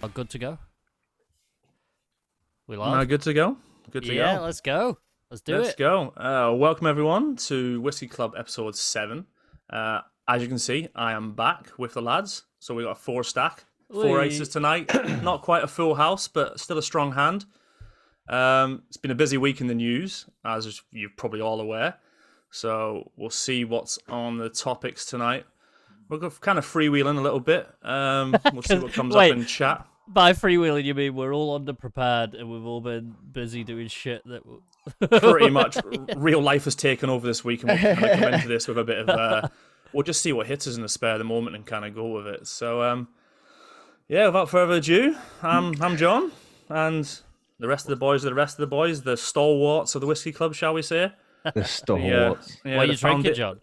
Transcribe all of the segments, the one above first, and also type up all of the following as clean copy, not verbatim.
Good to go. We Am I live? good to go? Good to go. Yeah, let's go. Let's do Let's it. go. Welcome everyone to Whiskey Club episode 7. As you can see, I am back with the lads. So we got a 4-stack, 4 Whee. aces tonight. Not quite a full house, but still a strong hand. It's been a busy week in the news, as you're probably all aware. So we'll see what's on the topics tonight. We'll go kind of freewheeling a little bit. We'll see what comes up in chat. By freewheeling, you mean we're all underprepared and we've all been busy doing shit that... Pretty much, real life has taken over this week, and we'll kind of come into this with a bit of... we'll just see what hits us in the spare of the moment and kind of go with it. So, yeah, without further ado, I'm John, and the rest of the boys are the rest of the boys, the stalwarts of the Whiskey Club, shall we say. The stalwarts. What are you drinking, John?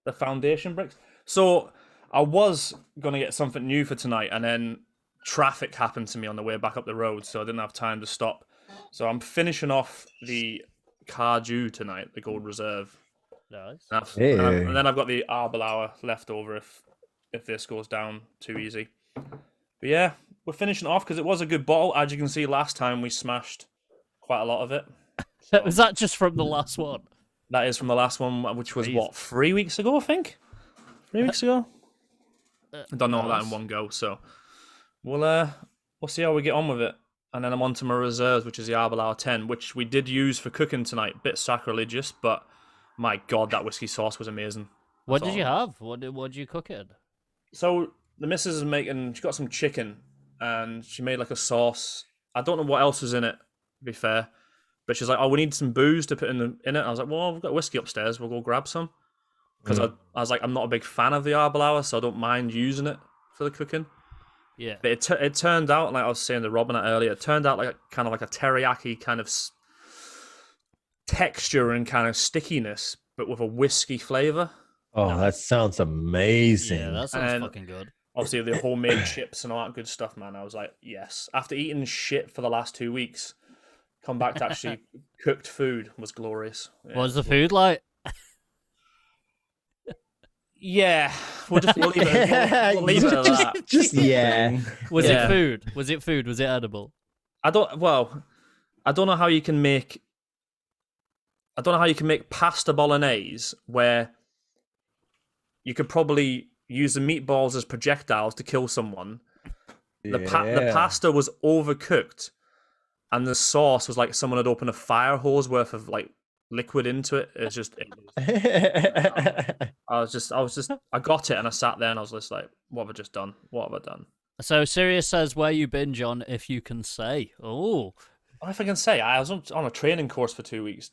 The foundation bricks. So, I was going to get something new for tonight, and then traffic happened to me on the way back up the road, so I didn't have time to stop. So I'm finishing off the Cardew tonight, the Gold Reserve. Nice. And then I've got the Arbelauer left over if this goes down too easy. But yeah, we're finishing off because it was a good bottle. As you can see, last time we smashed quite a lot of it. So, Was that just from the last one? that is from the last one, which was, Jeez. what, 3 weeks ago, I think? 3 weeks ago? I don't know all that in one go, so we'll see how we get on with it. And then I'm on to my reserves, which is the Arbelauer 10, which we did use for cooking tonight. Bit sacrilegious, but my God, that whiskey sauce was amazing. What That's did you all. have? What did you cook it? So the missus is making, she got some chicken, and she made like a sauce. I don't know what else is in it, to be fair. But she's like, oh, we need some booze to put in it. I was like, well, we've got whiskey upstairs. We'll go grab some. Because I was like, I'm not a big fan of the Arbelauer, so I don't mind using it for the cooking. Yeah. But it turned out, like I was saying to Robin earlier, it turned out like kind of like a teriyaki kind of texture and kind of stickiness, but with a whiskey flavor. Oh, that sounds amazing. Yeah, that sounds And fucking good. Obviously, the homemade chips and all that good stuff, man. I was like, yes. After eating shit for the last 2 weeks, come back to actually cooked food was glorious. Yeah. What was the food like? Yeah, we'll leave it. We'll leave it at that. Just yeah. Was Yeah. it food? Was it food? Was it edible? I don't know how you can make pasta bolognese where you could probably use the meatballs as projectiles to kill someone. The pasta was overcooked, and the sauce was like someone had opened a fire hose worth of like liquid into it. It's just I got it and I sat there and I was just like, what have I just done? What have I done? So Sirius says, where you been, John, if you can say. Oh. If I can say, I was on a training course for 2 weeks.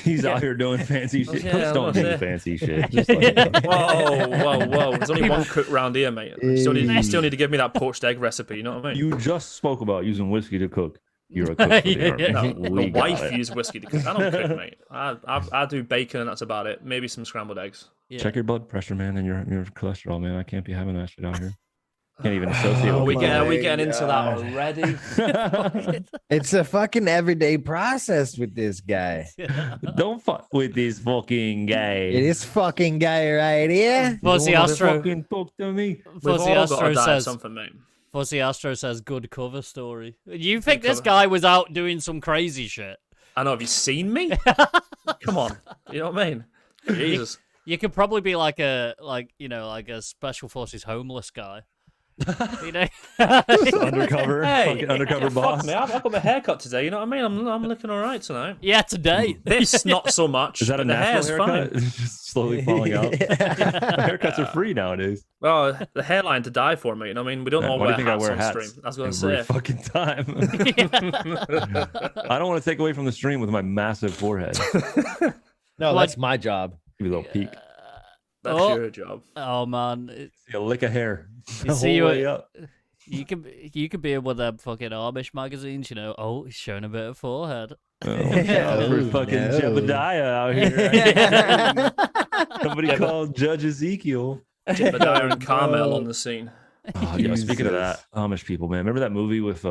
He's out here doing fancy shit. Yeah, Don't I'm do gonna say. fancy shit. Just like, Whoa. There's only one cook round here, mate. You still need to give me that poached egg recipe, you know what I mean? you just spoke about using whiskey to cook. You're a cook for the army. Yeah. No, We the got wife it. used whiskey to cook. I don't cook, mate. I do bacon and that's about it. Maybe some scrambled eggs. Yeah. Check your blood pressure, man, and your cholesterol, man. I can't be having that shit out here. Can't even associate Are with we people. getting into that already? It's a fucking everyday process with this guy. Don't fuck with this fucking guy. It is fucking guy right here. Fuzzy Don't wanna Astro. fucking talk to me. We've Fuzzy all got to Astro die of says. something, mate. Fuzzy Astro says, good cover story. You think this cover. guy was out doing some crazy shit? I know. Have you seen me? Come on. You know what I mean? Jesus. You could probably be like a special forces homeless guy. You know? Undercover, fucking undercover fuck boss. me. I've got my haircut today. You know what I mean? I'm looking all right tonight. Yeah, today. This not so much. Is that a but the hair's natural haircut? fine. Just slowly falling out. Haircuts are free nowadays. Well, the hairline to die for, mate. You know what I mean? We don't all Why do wear you think I hats wear on hats stream. I was going to every say. fucking time? I don't want to take away from the stream with my massive forehead. No, Like- that's my job. Give you a little peek. That's Oh. your job. Oh man, See a lick of hair. You The see whole you- way up. you could be in one of them fucking Amish magazines, you know. Oh, he's showing a bit of forehead. Oh, we're fucking no. Jebediah out here. Somebody Yeah, but- called Judge Ezekiel. Jebediah and Carmel on the scene. Oh, yeah, speaking of that, Amish people, man. Remember that movie with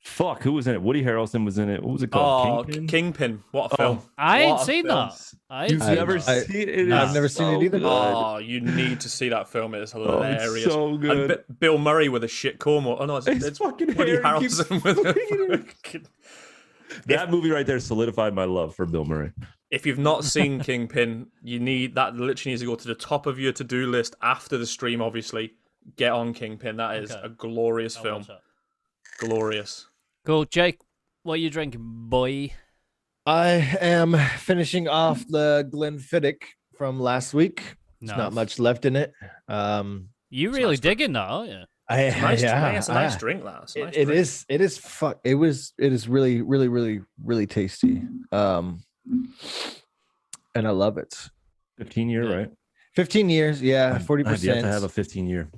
Fuck, who was in it? Woody Harrelson was in it. What was it called? Oh, Kingpin? Kingpin. What a film. I ain't What a seen film. that. I ain't You've seen never that. seen it? It No. is I've never seen it so either. good. Oh, you need to see that film. It is Oh, hilarious. it's so good. And Bill Murray with a shit comb. Oh no, it's fucking Woody hair keeps Harrelson with flicking a it. fucking... That movie right there solidified my love for Bill Murray. If you've not seen Kingpin, you need that. Literally needs to go to the top of your to-do list after the stream. Obviously, get on Kingpin. That is a glorious I'll film. watch that. Glorious. Cool, Jake. What are you drinking, boy? I am finishing off the Glenfiddich from last week. There's not Nice. much left in it. You really digging that, aren't you? It's a nice drink. That it's a nice drink. It is really, really, really, really tasty. And I love it. 15-year, right? 15 years, yeah, 40%. I've yet to have a 15-year.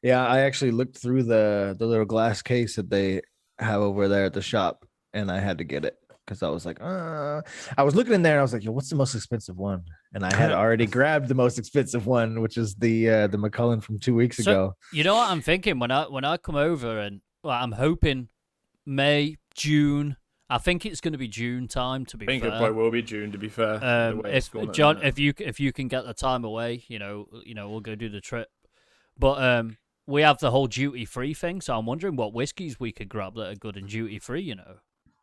Yeah, I actually looked through the little glass case that they have over there at the shop, and I had to get it because I was like, I was looking in there and I was like, yo, what's the most expensive one? And I had already grabbed the most expensive one, which is the McCullen from 2 weeks ago. You know what I'm thinking when I come over, and I'm hoping May, June. I think it's going to be June time. To be fair, I think it probably will be June. To be fair, the way it's going if at John, the minute. if you can get the time away, we'll go do the trip. But we have the whole duty free thing, so I'm wondering what whiskeys we could grab that are good and duty free.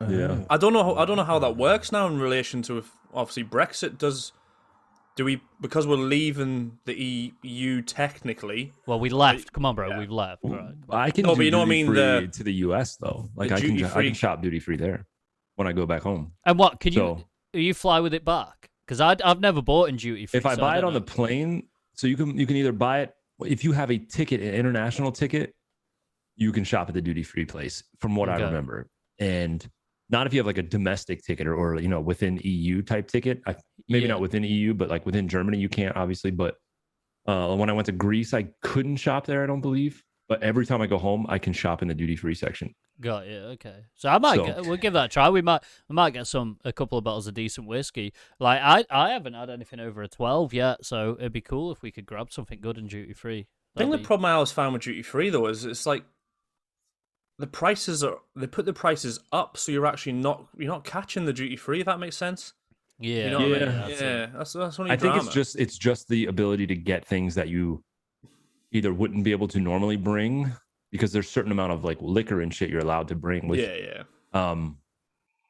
Yeah. I don't know how that works now in relation to if obviously Brexit does. Do we, because we're leaving the EU technically? Well, we left. Come on, bro, we've left. Right. I can No, do but you know what I duty mean, free to the US though. Like the I duty-free- can shop duty free there when I go back home. And what can So- you fly with it back? Because I've never bought in duty free. If I buy it on the plane, so you can either buy it if you have a ticket, an international ticket, you can shop at the duty free place, from what I remember. And not if you have like a domestic ticket or within EU type ticket. Maybe not within EU, but like within Germany, you can't obviously. But when I went to Greece, I couldn't shop there, I don't believe. But every time I go home, I can shop in the duty free section. Got you. Okay, so we'll give that a try. We might get a couple of bottles of decent whiskey. Like I haven't had anything over a 12 yet, so it'd be cool if we could grab something good and duty free. I think the problem I always found with duty free though is it's like they put the prices up, so you're not catching the duty free. If that makes sense. Yeah. You know what I mean? That's Yeah. it. That's only I think drama. it's just the ability to get things that you either wouldn't be able to normally bring, because there's a certain amount of like liquor and shit you're allowed to bring with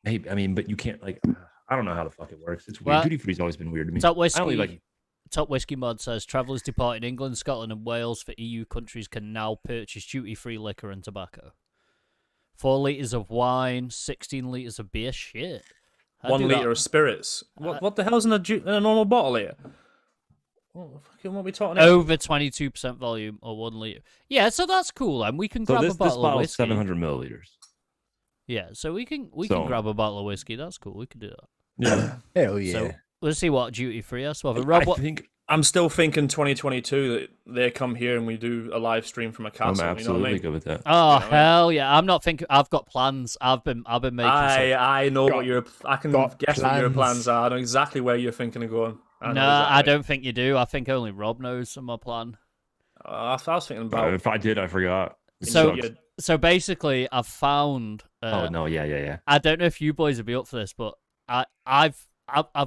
maybe, I mean, but you can't, like, I don't know how the fuck it works. It's weird. Well, Duty free's always been weird to me. Top whiskey. I only like Top Whiskey Mod says travellers departing England, Scotland, and Wales for EU countries can now purchase duty-free liquor and tobacco. 4 litres of wine, 16 litres of beer. Shit. 1 litre of spirits. What the hell's in a normal bottle here? What are we talking about? Over 22% volume or 1 litre. Yeah, so that's cool, and we can grab a bottle of whiskey. 700 milliliters. Yeah, so we can grab a bottle of whiskey. That's cool. We can do that. Yeah. Hell yeah. So let's see what duty free has to offer. I Rob, think I'm still thinking 2022 that they come here and we do a live stream from a castle. I'm absolutely you know what I mean? good with that. oh hell yeah! I'm not thinking. I've got plans. I've been making. I know what your. I can guess what your plans. plans are. I know exactly where you're thinking of going. No, I don't think you do. I think only Rob knows my plan. I was thinking about. If I did, I forgot. It So, sucks. so basically, I've found. Oh no! Yeah. I don't know if you boys would be up for this, but I've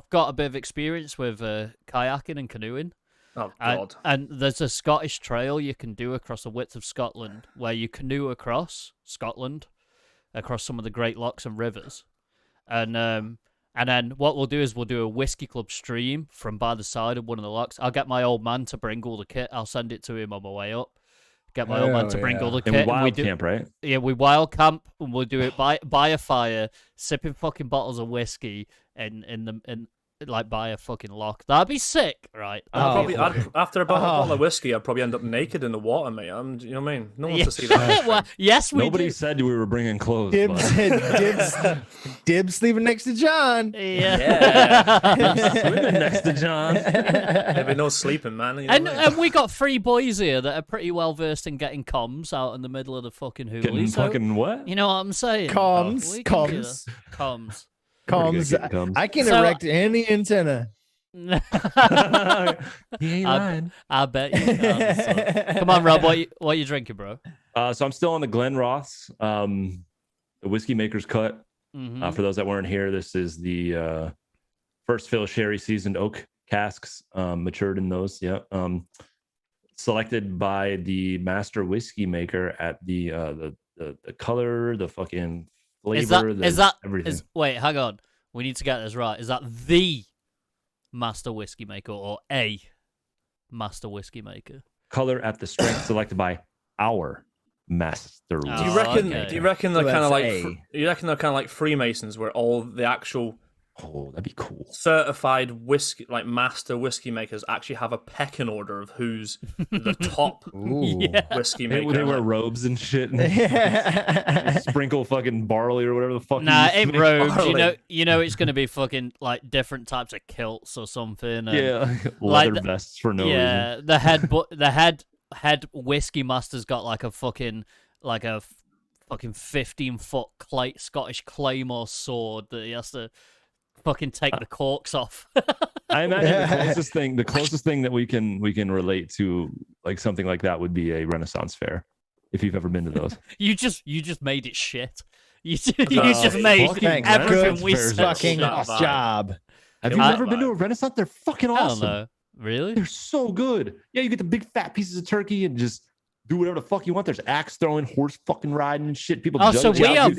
got a bit of experience with kayaking and canoeing. Oh God! And there's a Scottish trail you can do across the width of Scotland, where you canoe across Scotland, across some of the great lochs and rivers, and then what we'll do is we'll do a whiskey club stream from by the side of one of the lochs. I'll get my old man to bring all the kit. I'll send it to him on my way up. Get my old man to bring all the kit. And wild we do, camp, right? Yeah, we wild camp and we'll do it by a fire, sipping fucking bottles of whiskey in like by a fucking loch. That'd be sick, right? After about a bottle of whiskey, I'd probably end up naked in the water, mate. You know what I mean? No one wants to see that. Well, yes, we Nobody do. said we were bringing clothes. Dibs sleeping next to John. Yeah. Swimming next to John. There'd be no sleeping, man. You know And, what I mean? and we got 3 boys here that are pretty well versed in getting comms out in the middle of the fucking hoolie. Getting So, fucking what? you know what I'm saying? Comms, We can do comms. that. Comms. Comms. I can So- erect any antenna. He ain't lying. I bet you can. So. Come on, Rob. What you drinking, bro? So I'm still on the Glen Ross, the Whiskey Maker's Cut. Mhm. For those that weren't here, this is the first fill sherry seasoned oak casks, matured in those. Yeah. Selected by the master whiskey maker at the color, the fucking flavor, everything. Wait, hang on. We need to get this right. Is that the master whiskey maker or a master whiskey maker? Color at the strength selected by our master. Oh, Do you reckon? okay. Do you reckon they're So kind of that's like? A. You reckon they're kind of like Freemasons, where all the actual Oh, that'd be cool. certified whiskey, like master whiskey makers, actually have a pecking order of who's the top Ooh. Yeah. whiskey They maker? wear robes and shit and sprinkle fucking barley or whatever the fuck. Nah, you ain't robes. Barley. You know it's gonna be fucking like different types of kilts or something. And, Yeah, like leather vests for no reason. yeah, the head whiskey master's got like a fucking 15-foot Scottish claymore sword that he has to fucking take the corks off. I imagine the closest thing that we can relate to like something like that would be a Renaissance fair, if you've ever been to those. You just made it shit. You just made fucking everything Renaissance we fairs said. are Fucking Not bad. job. Have you I- never been to a Renaissance? They're fucking I don't awesome. know. Really? They're so good. Yeah, you get the big fat pieces of turkey and just do whatever the fuck you want. There's axe throwing, horse fucking riding and shit. People Oh, so judge we you. have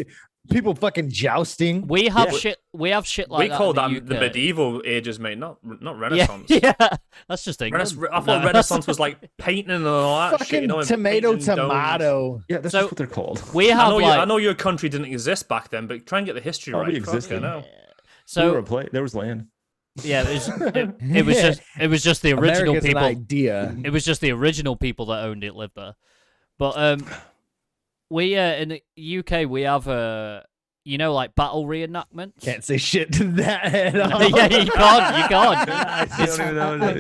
People fucking jousting. we have Yeah. shit. We have shit like we that. call in that the UK. medieval ages, mate, not Yeah, Renaissance. yeah. That's just England. I thought No. Renaissance was like painting and all that Fucking shit. You know, and tomato, painting domes. tomato. Yeah, that's So- just what they're called. We have I know your country didn't exist back then, but try and get the history Probably right. existed. Fucking hell. So There was land. yeah, it was just the original America's people. an idea. It was just the original people that owned it lived there. But we in the UK we have like battle reenactments. Can't say shit to that at all. Yeah, you can't.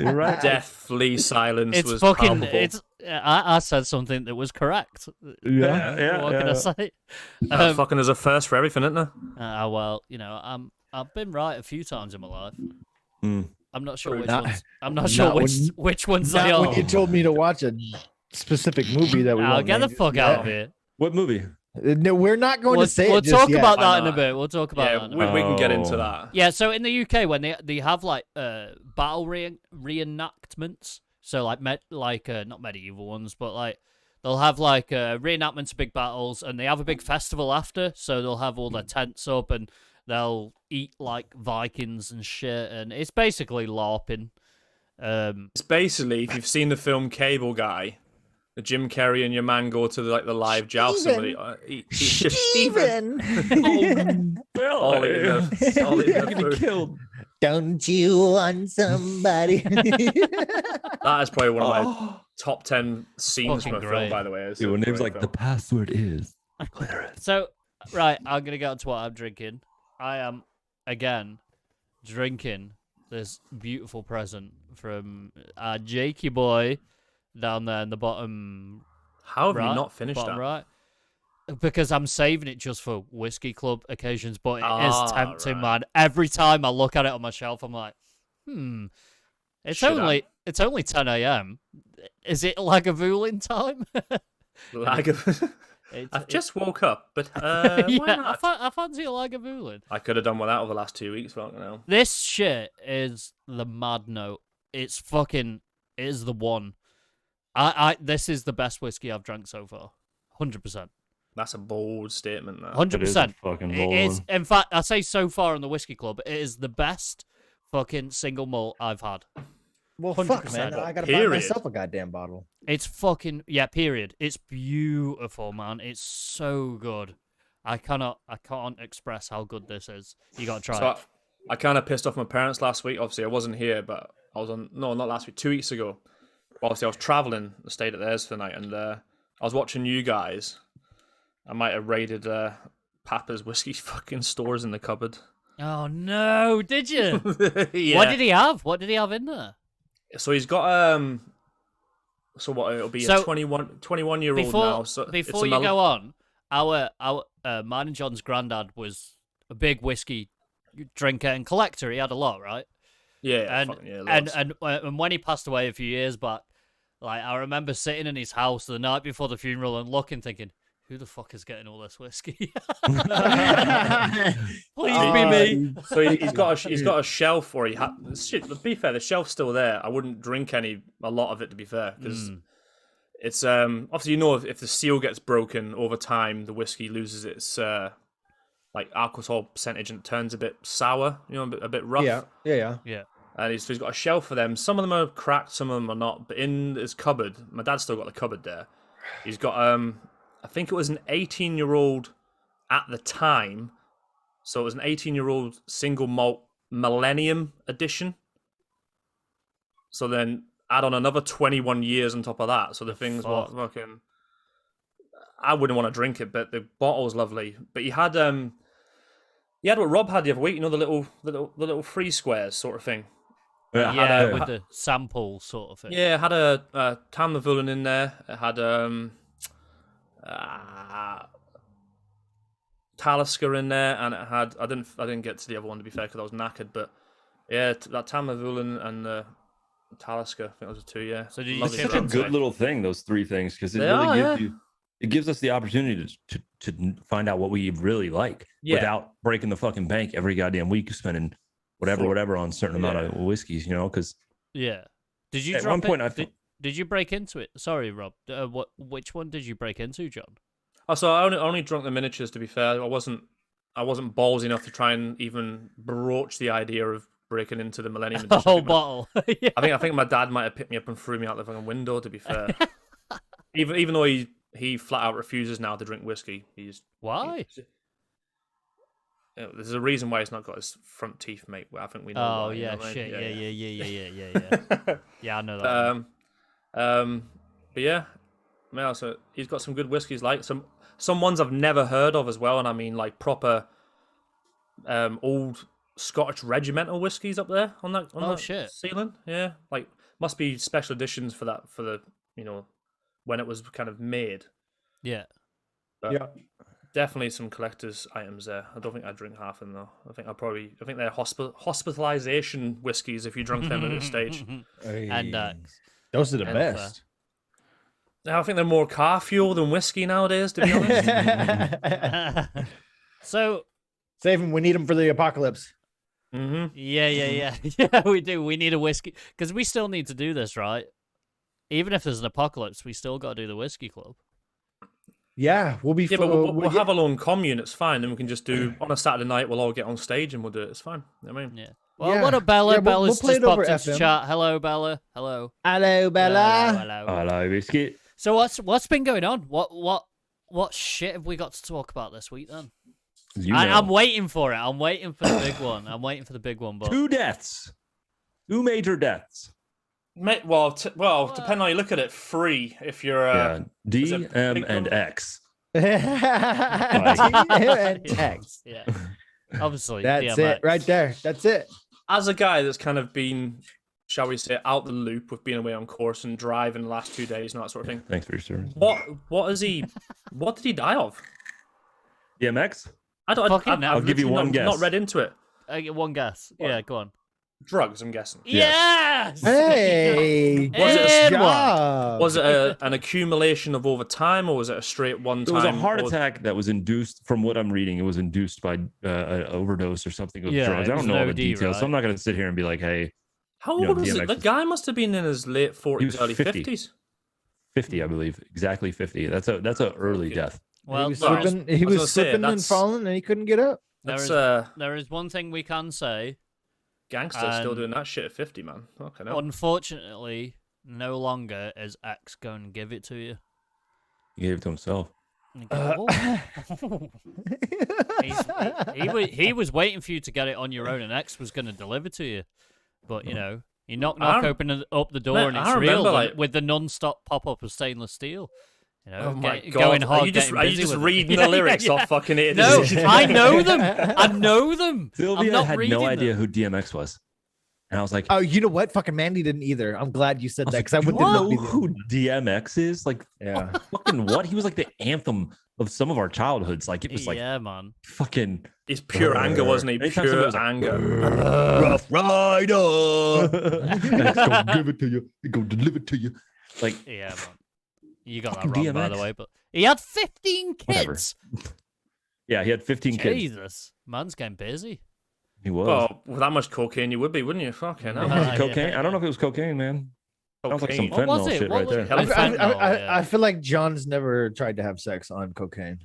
You're right. Deathly silence It's was fucking. palpable. It's. I said something that was correct. Yeah, What can I say? Fucking there's a first for everything, isn't there? Well, I've been right a few times in my life. Mm. I'm not sure which Not- ones. I'm not sure not which ones they Not are. when you told me to watch a specific movie that we I'll won't get the name. fuck out of here. What movie? No, we're not going We'll to say we'll it just talk yet. about Why that in a not? bit. We'll talk about that. Yeah, In a we bit. can get into Oh. that. Yeah, so in the UK when they have like battle reenactments, so like not medieval ones, but like they'll have like reenactments of big battles, and they have a big festival after, so they'll have all their tents up and they'll eat like Vikings and shit, and it's basically LARPing. It's basically, if you've seen the film Cable Guy, the Jim Carrey and your man go to the live joust. Steven. Steven. Bill, All eating their food. killed. Don't you want somebody? That is probably one of my top 10 scenes Fucking from a great. film, by the way. It's Dude, a when name's great like the film. password is clitoris. So right, I'm gonna get on to what I'm drinking. I am again drinking this beautiful present from Jakey boy down there in the bottom How have right, you not finished bottom that? right. Because I'm saving it just for whiskey club occasions, but it is tempting, right. man. Every time I look at it on my shelf, I'm like, It's Should I? only 10 a.m. Is it Lagavulin time? I've just woke up, but why yeah, not? I fancy a Lagavulin. I could have done without over the last 2 weeks, fucking hell. This shit is the mad note. It is the one. This is the best whiskey I've drank so far. 100%. That's a bold statement, that. 100%. Fucking It bold is, one. in fact, I say so far in the whiskey club, it is the best fucking single malt I've had. Well, fuck, man. 100%. I gotta buy Period. myself a goddamn bottle. It's fucking, yeah, period. It's beautiful, man. It's so good. I can't express how good this is. You gotta try So it. I kind of pissed off my parents last week. Obviously, I wasn't here, but I was on. No, not last week. 2 weeks ago. Obviously, I was traveling. I stayed at theirs for the night, and I was watching you guys. I might have raided Papa's whiskey fucking stores in the cupboard. Oh no, did you? Yeah. What did he have? What did he have in there? So he's got So what? It'll be So, a 21-year-old now. So Before you go on, our mine and John's granddad was a big whiskey drinker and collector. He had a lot, right? Yeah, And fucking, yeah, loads. and when he passed away a few years back, Like, I remember sitting in his house the night before the funeral and looking, thinking, who the fuck is getting all this whiskey? Please be me. So he's got a shelf, or he had. Shit, to be fair, the shelf's still there. I wouldn't drink a lot of it, to be fair, because it's obviously, if the seal gets broken over time, the whiskey loses its like alcohol percentage and it turns a bit sour, a bit rough. Yeah. And he's got a shelf for them. Some of them are cracked, some of them are not. But in his cupboard, my dad's still got the cupboard there. He's got I think it was an 18-year-old at the time. So it was an 18-year-old single malt Millennium edition. So then add on another 21 years on top of that. So the thing's what fucking. I wouldn't want to drink it, but the bottle's lovely. But he had what Rob had the other week. The little free squares sort of thing. Yeah, with the sample sort of thing. Yeah, it had a Tamavulin in there. It had Talisker in there, and it had I didn't get to the other one, to be fair, because I was knackered. But yeah, that Tamavulin and the Talisker, I think those are two. Yeah, So did you It's such a good little thing, those three things, because it gives us the opportunity to find out what we really like without breaking the fucking bank every goddamn week, spending whatever on a certain amount of whiskeys, because did you at drop one point it? Did you break into it? Sorry, Rob. Which one did you break into, John? Oh, so I only drunk the miniatures, to be fair. I wasn't ballsy enough to try and even broach the idea of breaking into the Millennium The Edition. whole bottle. Yeah. I think my dad might have picked me up and threw me out the fucking window, to be fair. even though he flat out refuses now to drink whiskey. Why? There's a reason why he's not got his front teeth, mate. I think we know. Oh why, yeah, what I shit. mean? Yeah. Yeah, I know that. But yeah, so he's got some good whiskies, like some ones I've never heard of as well, and I mean like proper old Scottish regimental whiskies up there on that shit. ceiling. Yeah, like must be special editions for the when it was kind of made. Yeah. But definitely some collector's items there. I don't think I'd drink half of them though. I think they're hospitalization whiskies if you drunk them at this stage. And those are the best. I think they're more car fuel than whiskey nowadays, to be honest. So save them. We need them for the apocalypse. Mm-hmm. Yeah, we do. We need a whiskey because we still need to do this, right? Even if there's an apocalypse, we still got to do the whiskey club. Yeah, we'll be. Yeah, but we'll have a lone commune. It's fine. Then we can just do on a Saturday night. We'll all get on stage and we'll do it. It's fine. I mean, yeah. Well, what up, Bella? Yeah, Bella's play just it over popped into FM. chat. Hello, Bella. Hello. Hello, Bella. hello, biscuit. So what's been going on? What shit have we got to talk about this week then? I'm waiting for it. I'm waiting for the big one. But 2 deaths, 2 major deaths. Mate, well, depending on how you look at it, 3 if you're D, M, and X. X. Yeah. Obviously. That's DMX. it right there. That's it. as a guy that's kind of been, shall we say, out the loop with being away on course and driving the last 2 days and that sort of thing. Thanks for your service. What did he die of? DMX? I'll give you one guess. Not read into it. I get one guess. What? Yeah, go on. Drugs, I'm guessing. Yes! Hey, good job. Was it an accumulation of over time, or was it a straight one time? It was a heart attack that was induced, from what I'm reading, it was induced by an overdose or something of drugs. I don't know all the details, so I'm not going to sit here and be like, hey. How old was it? The guy must have been in his late 40s, early 50s. 50, I believe. Exactly 50. That's a early death. Well, he was slipping and falling, and he couldn't get up. There is one thing we can say. Gangsters still doing that shit at 50, man. Okay, no. Unfortunately, no longer is X going to give it to you. He gave it to himself. He was waiting for you to get it on your own, and X was going to deliver to you. But, you knock, open up the door, and it's real with the non-stop pop-up of stainless steel. Oh my God. Going hard. Are you just reading the lyrics off fucking it? No, I know them. I know them. Sylvia had no idea who DMX was. And I was like, oh, you know what? Fucking Mandy didn't either. I'm glad you said that because I wouldn't know who DMX is. Like, yeah, fucking what? He was like the anthem of some of our childhoods. Like, it was like, yeah, man. Fucking. It's pure anger, wasn't he? Pure anger. Rough Rider. X gonna give it to you. He gonna deliver it to you. Like, Yeah, man. You got that Fucking wrong, by the DMX. way. But he had 15 Whatever. kids. yeah, he had 15 kids. Jesus, man's getting busy. He was. Well, with that much cocaine, you would be, wouldn't you? Fucking hell. Was it Yeah. cocaine? I don't know if it was cocaine, man. Sounds like some Cocaine. What was fentanyl it? shit What right was there. it? Hell, Fentanyl, yeah. I feel like John's never tried to have sex on cocaine.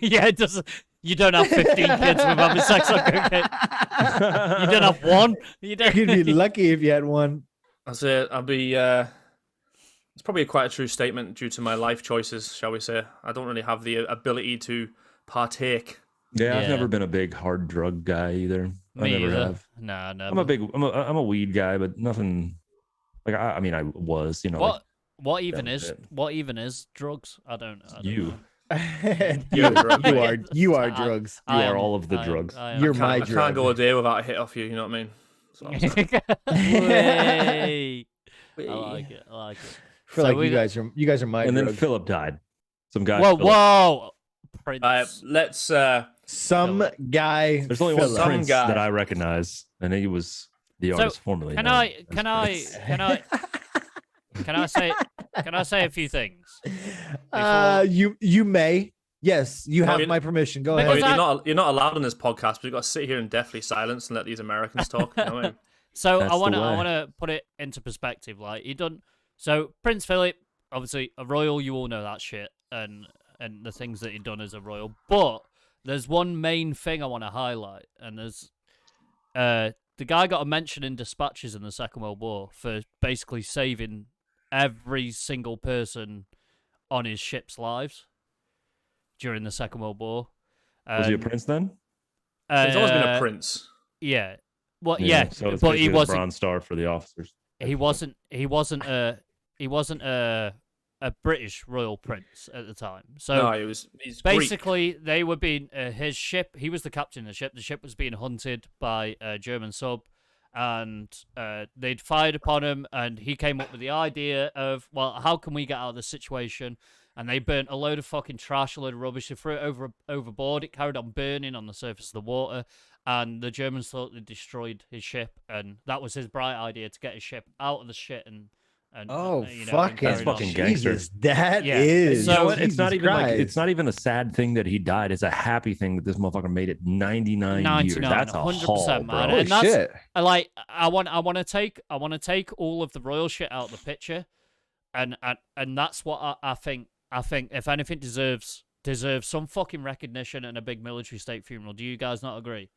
Yeah, it doesn't. You don't have 15 kids with having sex on cocaine. You don't have one. You don't. You'd be lucky if you had one. That's it. I'll be. It's probably quite a true statement due to my life choices, shall we say. I don't really have the ability to partake. Yeah, I've Yeah. never been a big hard drug guy either. Me I never either. have. Nah, never. I'm a weed guy, but nothing. Like I mean, I was, you know. What? Like, What even that was is? it. What even is drugs? I don't You. know. you are I- drugs. You I are am- all of the I am- drugs. I am. You're I my can't drug. go a day without a hit off you. You know what I mean? That's what I'm saying. Way. I like it. I like it. I feel So like we- you guys are my And then drug. Philip died. Some guy. Whoa, Philip. whoa, Prince. Let's. Some guy. There's only one Philip. Some Prince guy. that I recognize, and he was the So, artist formerly. Can known I? as Can I? Prince. Can I? Can I say? Can I say a few things? Before- You may. Yes, you No, have you- my permission. Go Because ahead. You're not allowed in this podcast, but you've got to sit here in deathly silence and let these Americans talk. You know what I mean? So That's I the want way. to put it into perspective. Like he done. So Prince Phillip, obviously a royal. You all know that shit, and the things that he done as a royal. But there's one main thing I want to highlight, and there's the guy got a mention in dispatches in the Second World War for basically saving every single person on his ship's lives during the Second World War. Was he a And, prince then? He's always been a uh, prince. Yeah. Well, yeah, So it's but basically he the wasn't. Bronze Star for the officers. He wasn't a British royal prince at the time. So No, he's Greek. basically, they were being his ship. He was the captain of the ship. The ship was being hunted by a German sub, and they'd fired upon him. And he came up with the idea of, well, how can we get out of this situation? And they burnt a load of fucking trash, a load of rubbish. They threw it overboard. It carried on burning on the surface of the water. And the Germans thought they destroyed his ship. And that was his bright idea, to get his ship out of the shit and Oh, you know, fucking, and carried on. fucking gangster. Jesus, that Yeah. is. So- You know what? It's not Jesus even like Christ. it's not even a sad thing that he died. It's a happy thing that this motherfucker made it 99 years. 99, That's a 100%, haul, man. bro. Holy and that's- shit. I want to take all of the royal shit out of the picture, and that's what I think. I think if anything deserves some fucking recognition and a big military state funeral. Do you guys not agree?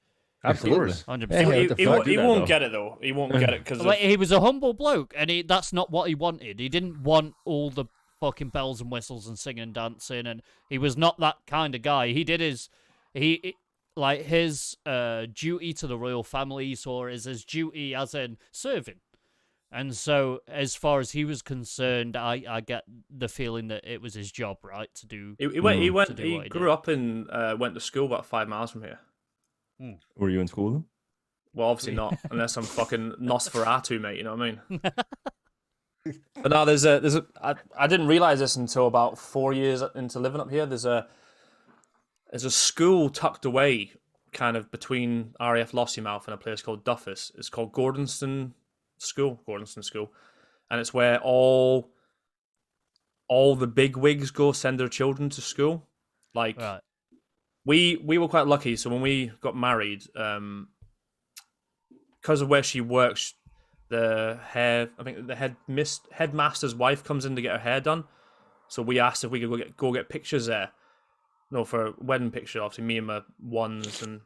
Absolutely. 100%. Yeah, He, what the he, fuck? won't- he Do that, won't though. get it though. He won't get it because Like, he was a humble bloke, and that's not what he wanted. He didn't want all the fucking bells and whistles and singing and dancing, and he was not that kind of guy. He did his duty to the royal family. He saw as his duty as in serving. And so, as far as he was concerned, I get the feeling that it was his job, right, to do. he to do grew what did. up in went to school about 5 miles from here. Were you in school then? Well, obviously not, unless I'm fucking Nosferatu, mate. You know what I mean? But now I didn't realize this until about 4 years into living up here. There's a school tucked away, kind of between RAF Lossiemouth and a place called Duffus. It's called Gordonston School, and it's where all the big wigs go send their children to school. Like Right. we were quite lucky. So when we got married, because of where she works, the headmaster's wife comes in to get her hair done. So we asked if we could go get pictures there. No, for a wedding picture. Obviously, me and my ones, and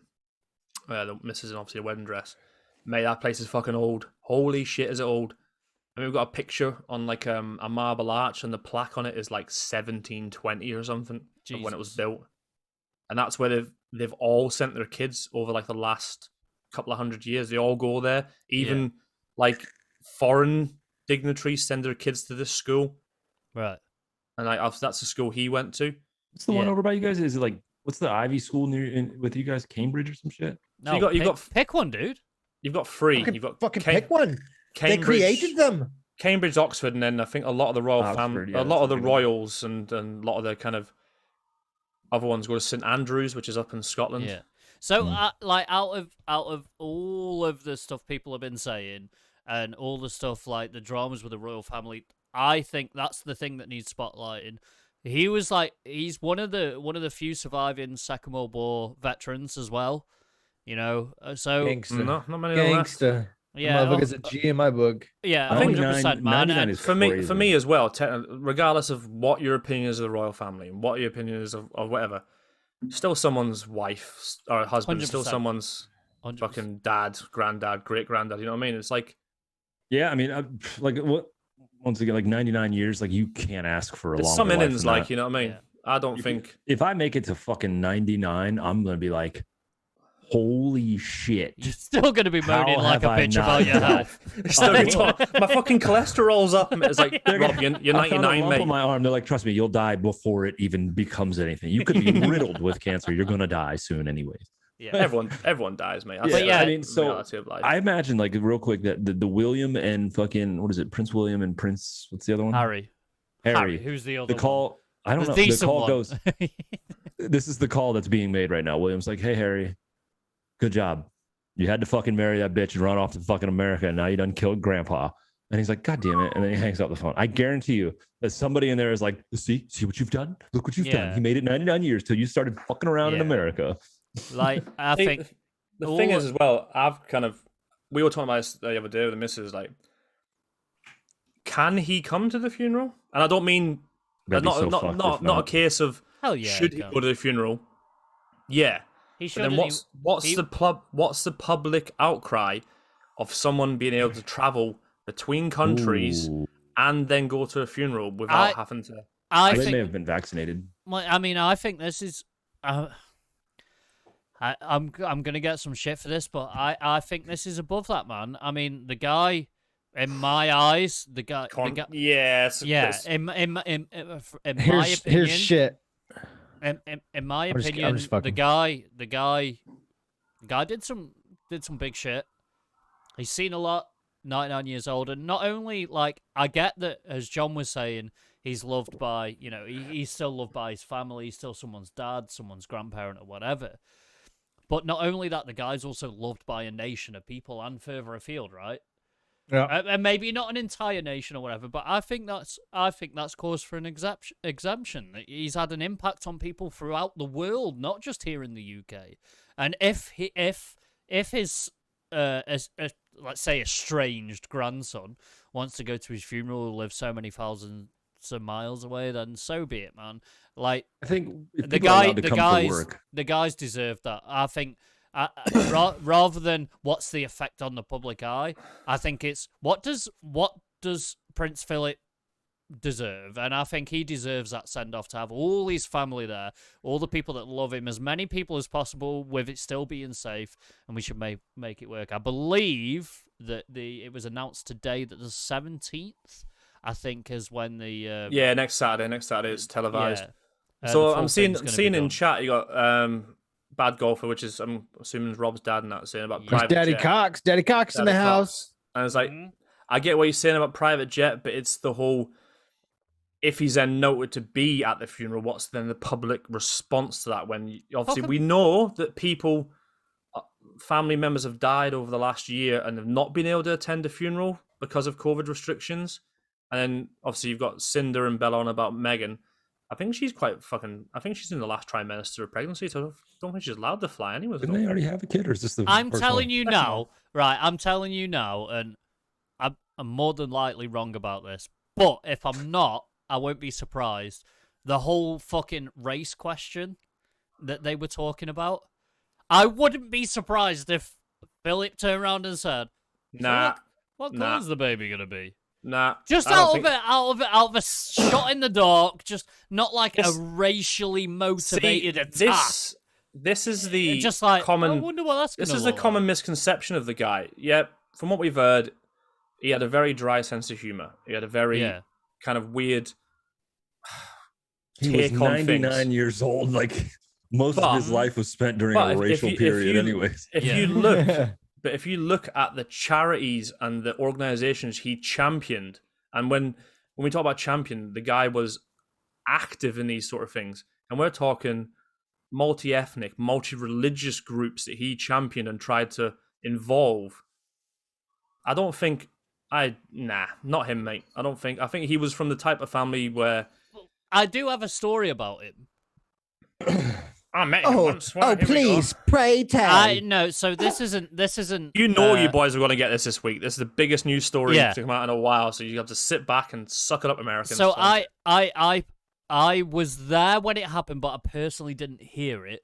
the missus in obviously a wedding dress. Mate, that place is fucking old. Holy shit, is it old? I mean, we've got a picture on like a marble arch, and the plaque on it is like 1720 or something of when it was Jesus. built. And that's where they've all sent their kids over like the last couple of 100 years. They all go there. Even like foreign dignitaries send their kids to this school. Right. And that's the school he went to. What's the one Yeah. over by you guys? Is it like what's the Ivy school with you guys? Cambridge or some shit? No, you got- pick one, dude. You've got three. Fucking, You've got fucking Cam- pick one. They Cambridge, created them. Cambridge, Oxford, and then I think a lot of the royal Oxford, yeah, a lot that's of the a good one. royals and a lot of the kind of other ones go to St Andrews, which is up in Scotland. Yeah. So, Mm. like, out of all of the stuff people have been saying, and all the stuff like the dramas with the royal family, I think that's the thing that needs spotlighting. He was like, he's one of the few surviving Second World War veterans as well. So Gangster. not many are left. Gangster. yeah, Motherfucker's a G in my book. yeah, I think 100%, man. 99 And is For crazy. me as well, regardless of what your opinion is of the royal family and what your opinion is of whatever, still someone's wife or husband, still 100%. someone's 100%. fucking dad, granddad, great granddad. You know what I mean? It's like Yeah, I mean, like what? Once again, like 99 years, like you can't ask for a there's longer some life innings, than like that. you know what I mean. Yeah. I don't think If I make it to fucking 99, I'm gonna be like, holy shit. You're still going to be How moaning like have a I bitch not about your died? health. still be talking, my fucking cholesterol's up. It's like Rob, you're I found a 99, lump mate. on my arm. They're like, trust me, you'll die before it even becomes anything. You could be riddled with cancer. You're gonna die soon, anyways. Yeah. Everyone dies, mate. That's Yeah, But yeah, I mean, the so reality of life. I imagine, like, real quick, that the William and fucking what is it, Prince William and Prince, what's the other one? Harry. Harry. Who's the other The call. I don't one? know. The The decent call one. goes. This is the call that's being made right now. William's like, hey Harry, good job. You had to fucking marry that bitch and run off to fucking America, and now you done killed grandpa. And he's like, God damn it. And then he hangs up the phone. I guarantee you that somebody in there is like, see what you've done? Look what you've done. Yeah. He made it 99 years till you started fucking around in Yeah. America. Like, I think the thing is as well, we were talking about this the other day with the missus, like, can he come to the funeral? And I don't mean That'd be so fucked if not a case of hell yeah. should he go to the funeral? Yeah. He But should. then what's the public outcry of someone being able to travel between countries Ooh. and then go to a funeral without having to? I They think. may have been vaccinated. I mean, I think this is. I'm gonna get some shit for this, but I think this is above that, man. I mean, the guy, in my eyes, the guy, Yes. yeah, in my opinion, Here's shit. in my I'm just opinion, fucking- the guy did some big shit. He's seen a lot. 99 years old, and not only like I get that, as John was saying, he's loved by he's still loved by his family. He's still someone's dad, someone's grandparent, or whatever. But not only that, the guy's also loved by a nation of people and further afield, right? Yeah. And maybe not an entire nation or whatever, but I think that's cause for an exemption. He's had an impact on people throughout the world, not just here in the UK. And if his let's say estranged grandson wants to go to his funeral, who lives so many thousands of miles away, then so be it, man. Like, I think if the people are guy, allowed to the come guys, to work, the guys deserve that. I think, rather than what's the effect on the public eye, I think it's what does Prince Phillip deserve, and I think he deserves that send off, to have all his family there, all the people that love him, as many people as possible, with it still being safe, and we should make it work. I believe that it was announced today that the 17th, I think, is when the Next Saturday is televised. yeah, So the full I'm seeing thing's gonna be in done. chat you got Bad Golfer, which is I'm assuming is Rob's dad, and that saying about Yeah. private Daddy jet. Cox. Daddy Cox in the Daddy house. Cox. And it's like, Mhm. I get what you're saying about private jet, but it's the whole, if he's then noted to be at the funeral, what's then the public response to that? When obviously Fuck 'em. we know that people, family members have died over the last year and have not been able to attend a funeral because of COVID restrictions. And then obviously you've got Cinder and Bella on about Megan. I think she's I think she's in the last trimester of pregnancy, so I don't think she's allowed to fly anyway. didn't they already have a kid, or is this the I'm first telling one? you Second now, right? I'm telling you now, and I'm more than likely wrong about this. But if I'm not, I won't be surprised. The whole fucking race question that they were talking about, I wouldn't be surprised if Philip turned around and said, Nah, "Philip, what nah. colour's the baby gonna be?" nah. Just I don't out think- of a shot in the dark, just not like This- a racially motivated attack. This is the Just like, common. I wonder what that's This gonna is the look common like. misconception of the guy. Yeah, from what we've heard, he had a very dry sense of humor. He had a very Yeah. kind of weird He was take on 99 things. years old. Like most of his But- life was spent during but a racial period, anyways. If Yeah. you look, but if you look at the charities and the organizations he championed, and when we talk about champion, the guy was active in these sort of things, and we're talking multi-ethnic, multi-religious groups that he championed and tried to involve. I don't think Not him, mate. I don't think. I think he was from the type of family where I do have a story about him. I met him once. Well, here we go. Please, pray tell. No, so this isn't. You know, you boys are going to get this week. This is the biggest news story Yeah. to come out in a while. So you have to sit back and suck it up, Americans. So I was there when it happened, but I personally didn't hear it.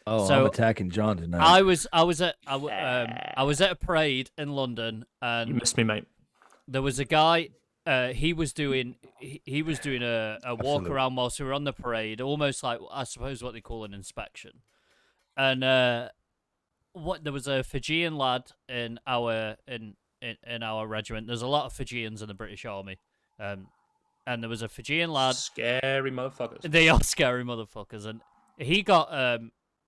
Oh, So I'm attacking John tonight. I was at a parade in London, you and missed me, mate. there was a guy. He was doing a walk Absolutely. around whilst we were on the parade, almost like, I suppose, what they call an inspection. And there was a Fijian lad in our regiment. There's a lot of Fijians in the British Army, and there was a Fijian lad. Scary motherfuckers. They are scary motherfuckers, and he got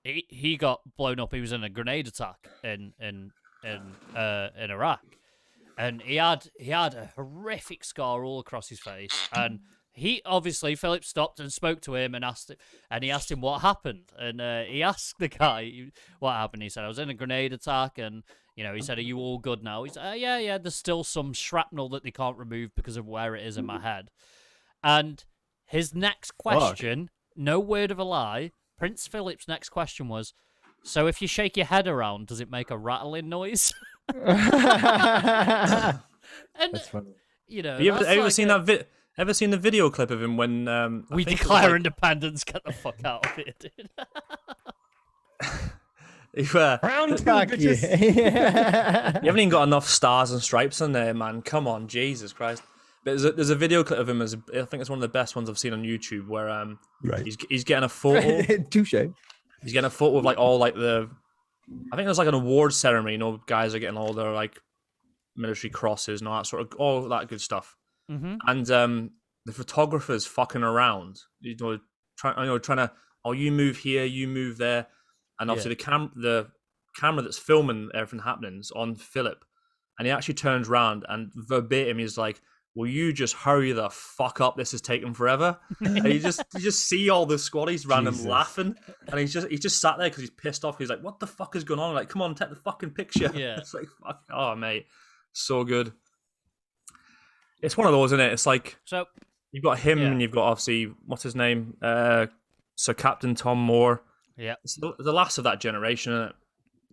he got blown up. He was in a grenade attack in Iraq, and he had a horrific scar all across his face. And he obviously, Philip stopped and spoke to him and he asked him what happened. And he asked the guy what happened. He said, I was in a grenade attack, and he said, are you all good now? He said, yeah, there's still some shrapnel that they can't remove because of where it is in my head. And his next question, no word of a lie, Prince Philip's next question was, so if you shake your head around, does it make a rattling noise? And That's funny. Have you ever seen that? Ever seen the video clip of him when we declare independence? Get the fuck out of here, dude. Round two, Fuck you. bitches. You haven't even got enough stars and stripes on there, man. Come on, Jesus Christ. But there's a video clip of him. I think it's one of the best ones I've seen on YouTube, where Right. he's getting a photo. Touche. He's getting a photo of like all like I think there's like an award ceremony. Guys are getting all their like military crosses and all that sort of all that good stuff. Mm-hmm. And the photographer's fucking around, trying to, oh, you move here, you move there, and obviously the camera that's filming everything happening's on Philip, and he actually turns around and verbatim he's like, will you just hurry the fuck up? This is taking forever. And you just see all the squaddies random Jesus. laughing, and he's just sat there because he's pissed off. He's like, what the fuck is going on? Like, come on, take the fucking picture. Yeah. It's like, fuck, oh mate, so good. It's one of those, isn't it? It's like, So you've got him, Yeah. and you've got obviously what's his name, Sir Captain Tom Moore. yeah, It's the last of that generation, isn't it?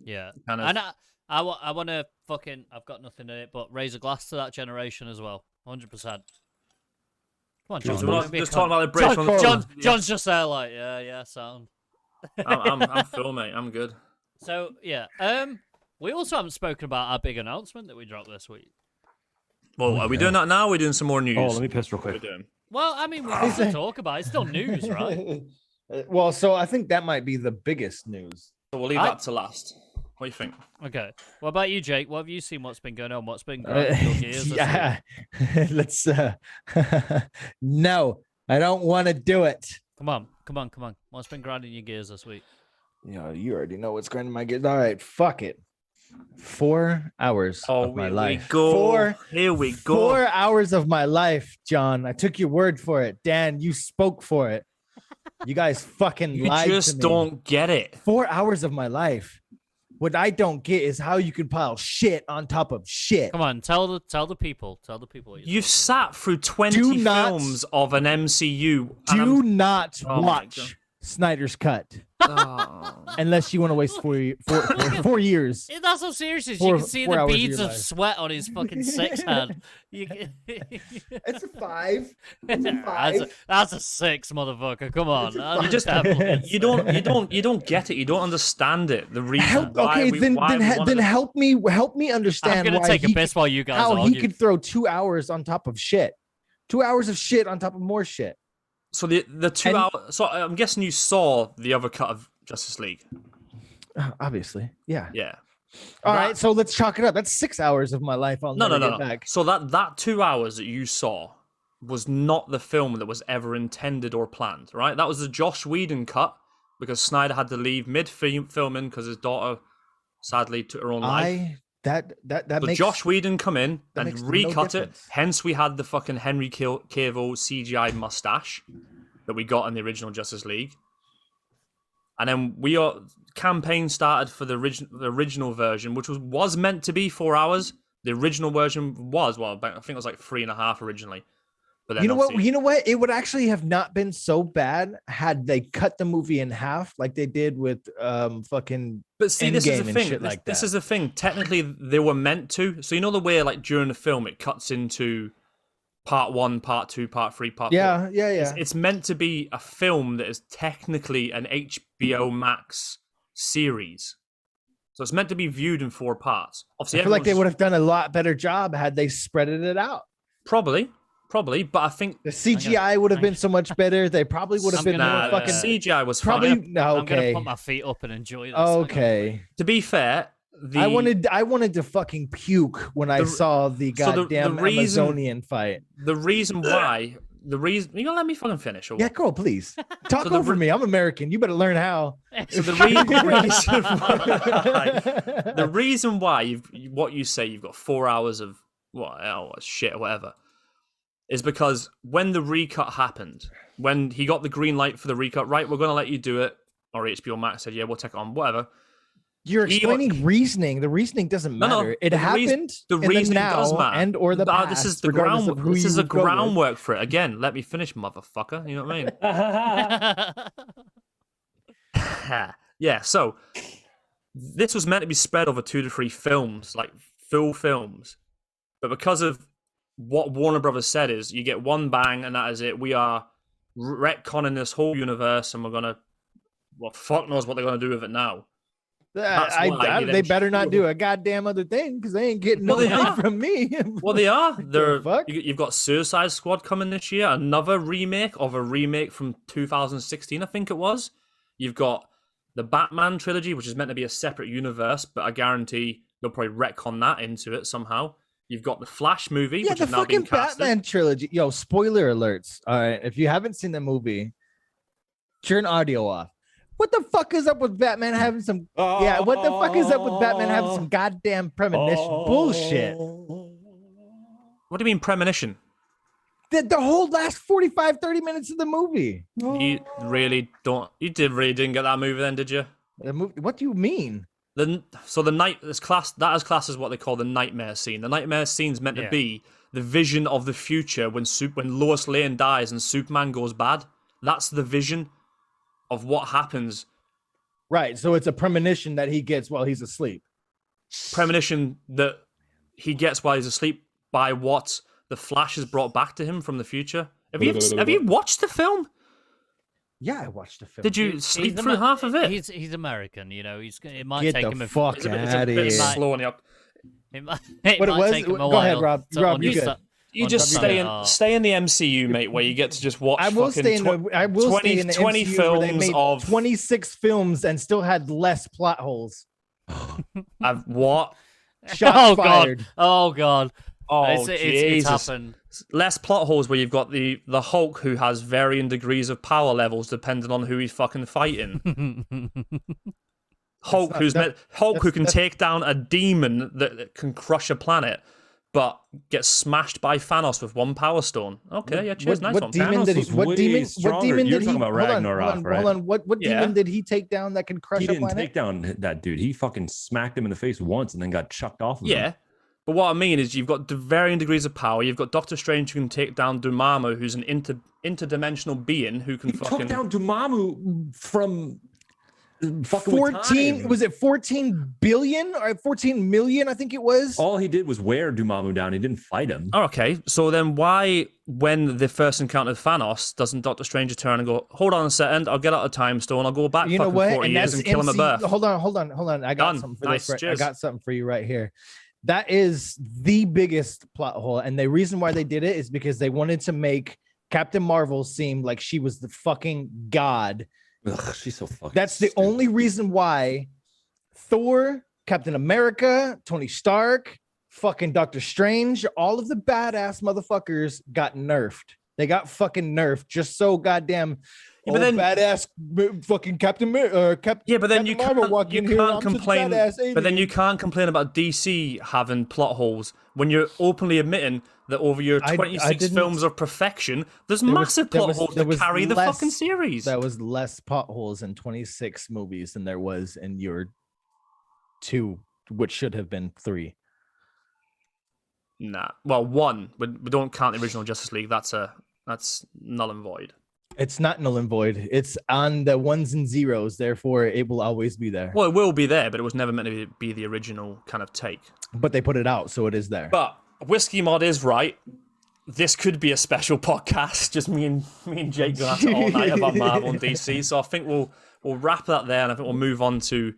yeah. Kind of. And I want to fucking, I've got nothing in it, but raise a glass to that generation as well. 100%. Come on, John. So we're not don't be a just cunt. talking about the British ones. John's just there like, yeah, sound. I'm full, mate. I'm good. So yeah, we also haven't spoken about our big announcement that we dropped this week. Well, are we doing that now? Or are we doing some more news? Oh, let me piss real What are we quick. doing? Well, I mean, we can still talk about it. It's still news, right? Well, so I think that might be the biggest news. So we'll leave that to last. What do you think? Okay. What about you, Jake? What have you seen? What's been going on? What's been grinding your gears this week? Yeah. Let's no, I don't want to do it. Come on. What's been grinding your gears this week? You already know what's going to my gears. All right, fuck it. 4 hours of my life. Here we go. 4 hours of my life, John. I took your word for it. Dan, you spoke for it. You guys fucking You lied to just me. don't get it. 4 hours of my life. What I don't get is how you can pile shit on top of shit. Come on, tell the people. Tell the people. What You've sat through 20 Do not- films of an MCU. and Do not Oh my God. watch Snyder's Cut Oh. unless you want to waste 4 years. That's so serious. You Four- can see 4 the hours of beads your of life. sweat on his fucking sex hand. It's a 5. That's a 6, motherfucker. Come on. That's You just definitely a you don't get it. You don't understand it. The reason Help, why okay, we, then why we wanted it. help me understand I'm gonna why take a he piss while you guys how argue. he could throw 2 hours on top of shit. 2 hours of shit on top of more shit. So the 2 And- hours. So I'm guessing you saw the other cut of Justice League. Obviously, yeah. Yeah. All That- right, so let's chalk it up. That's 6 hours of my life. I'll No. never get back. So that 2 hours that you saw was not the film that was ever intended or planned, right? That was the Josh Whedon cut because Snyder had to leave mid-filming because his daughter sadly took her own life. That So makes Josh Whedon come in that and makes no recut it. difference. Hence, we had the fucking Henry Cavill CGI mustache that we got in the original Justice League. And then campaign started for the original version, which was meant to be 4 hours, The original version was, well, I think it was like 3.5 originally. But then You know what? obviously- You know what? It would actually have not been so bad had they cut the movie in half, like they did with fucking. But see, this is Endgame the and thing. shit This, like this that. is the thing. Technically, they were meant to. So you know the way, like during the film, it cuts into part 1, part 2, part 3, part 4. Yeah. It's meant to be a film that is technically an HBO Max series. So it's meant to be viewed in 4 parts. Obviously, I feel like they everyone's- would have done a lot better job had they spreaded it out. probably, but I think The CGI would have been so much better. They probably would have I'm been gonna- more fucking. CGI was Probably fine. no. I'm gonna Okay. put my feet up and enjoy this. Okay. To be fair, I wanted to fucking puke when I The- saw the so the goddamn reason- Amazonian fight. the reason why you gonna let me fucking finish. Or Yeah, what? girl, please talk So the over re- me. I'm American. You better learn how. So the reason why, the reason why what you say you've got 4 hours of shit or whatever is because when the recut happened, when he got the green light for the recut, right, we're gonna let you do it, or HBO Max said, yeah, we'll take it on, whatever. You're He- explaining reasoning. The reasoning doesn't No, matter. It the happened. The in reasoning the now does matter, and or the past. This is the regardless ground. of who This you is the would go with. groundwork for it. Again, let me finish, motherfucker. You know what I mean? Yeah, so this was meant to be spread over 2 to 3 films, like full films. But because of what Warner Brothers said is you get one bang and that is it. We are retconning this whole universe and we're going to, well, fuck knows what they're going to do with it now. That's why he They then better not showed- do a goddamn other thing because they ain't getting Well, they nothing are. from me. Well, they are. They're, fuck? you've got Suicide Squad coming this year, another remake of a remake from 2016, I think it was. You've got the Batman trilogy, which is meant to be a separate universe, but I guarantee they'll probably retcon that into it somehow. You've got the Flash movie, Yeah, which the is now being fucking casted. Batman trilogy. Yo, spoiler alerts. All right, if you haven't seen the movie, turn audio off. What the fuck is up with Batman having some? Yeah, what the fuck is up with Batman having some goddamn premonition bullshit? What do you mean premonition? The whole last 45, 30 minutes of the movie. You really don't. You didn't get that movie then, did you? The movie. What do you mean? So the night is class. That is classed as what they call the nightmare scene. The nightmare scene is meant to Yeah. be the vision of the future when Lois Lane dies and Superman goes bad. That's the vision of what happens. Right. So it's a premonition that he gets while he's asleep. Premonition that he gets while he's asleep by what the Flash has brought back to him from the future. Have you watched the film? Yeah, I watched the film. Did you sleep through half of it? He's American, you know. It might Get take the him. fuck It's a bit outta bit here. slow on the up. It might What it was? take him a Go while ahead, Rob. to Rob, you understand- good. You just understand- stay in the MCU, mate, where you get to just watch. I will fucking stay in the. I will 20, stay in the 20 MCU where they films made of 26 films and still had less plot holes. I've what? Shots Oh fired. god! Oh god! Oh, it's Jesus. happened. Less plot holes where you've got the Hulk who has varying degrees of power levels depending on who he's fucking fighting. Hulk who can take down a demon that can crush a planet, but gets smashed by Thanos with one power stone. Okay, yeah, cheers, nice what one. demon Thanos did he? was What way demon? What stronger. demon You're did he? talking about Ragnarok, right? Hold on. What Yeah. demon did he take down that can crush He a didn't planet? take down that dude. He fucking smacked him in the face once and then got chucked off of him. Yeah. But what I mean is you've got varying degrees of power. You've got Doctor Strange who can take down Dormammu, who's an interdimensional being who can He fucking... took down Dormammu from fucking with 14 time. was it 14 billion or 14 million? I think it was. All he did was wear Dormammu down. He didn't fight him. Oh, okay, so then why, when they first encountered Thanos, doesn't Doctor Strange turn and go, hold on a second, I'll get out a time stone, I'll go back You know fucking what? 40 years and kill him at birth? Hold on. I got Done. something for Nice. this. I Cheers. got something for you right here. That is the biggest plot hole, and the reason why they did it is because they wanted to make Captain Marvel seem like she was the fucking god. Ugh, she's so fucking. That's the stupid. only reason why Thor, Captain America, Tony Stark, fucking Doctor Strange, all of the badass motherfuckers got nerfed. They got fucking nerfed just so goddamn. Yeah, but then- badass fucking Captain Yeah, but then Captain you Marvel can't, walking you here, can't I'm such a complain. badass But then alien. you can't complain about DC having plot holes when you're openly admitting that over your I 26 didn't- films of perfection, there's There was- massive there plot was- holes there that was carry the less- fucking series. That was less potholes in 26 movies than there was in your 2, which should have been 3. Nah. Well, one. We don't count the original Justice League. That's null and void. It's not null and void. It's on the ones and zeros. Therefore, it will always be there. Well, it will be there, but it was never meant to be the original kind of take. But they put it out, so it is there. But Whiskey Mod is right. This could be a special podcast. Just me and Jake going at it all night about Marvel and DC. So I think we'll wrap that there, and I think we'll move on to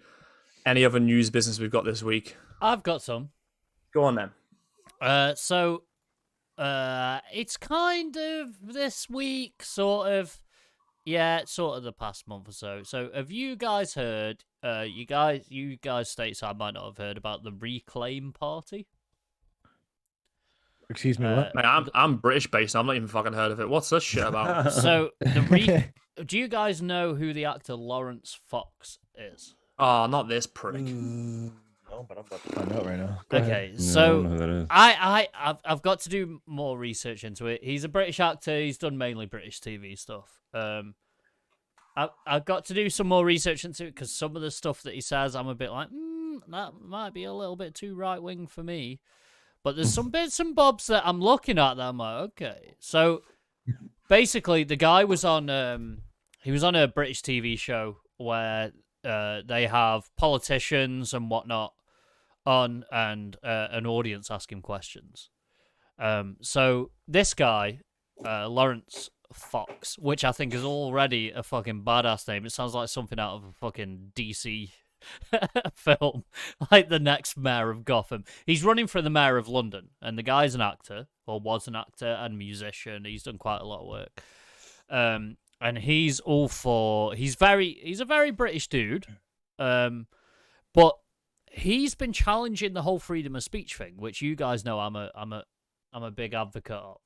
any other news business we've got this week. I've got some. Go on then. So it's kind of this week, sort of. Yeah, sort of the past month or so. So have you guys heard? You guys stateside might not have heard about the Reclaim Party. Excuse me, what? Mate, I'm British based. I've not even fucking heard of it. What's this shit about? So do you guys know who the actor Lawrence Fox is? Oh, not this prick. No, but I'm about to find out right now. Okay, No, I so don't know who that is. I've got to do more research into it. He's a British actor. He's done mainly British TV stuff. I've got to do some more research into it because some of the stuff that he says, I'm a bit like, that might be a little bit too right wing for me. But there's some bits and bobs that I'm looking at that I'm like, okay. So basically, the guy was on he was on a British TV show where they have politicians and whatnot on and an audience ask him questions. So this guy, Lawrence Fox, which I think is already a fucking badass name. It sounds like something out of a fucking DC film, like the next mayor of Gotham. He's running for the mayor of London, and the guy's an actor, or was an actor and musician. He's done quite a lot of work. And he's all for. He's a very British dude. But he's been challenging the whole freedom of speech thing, which you guys know I'm a big advocate of.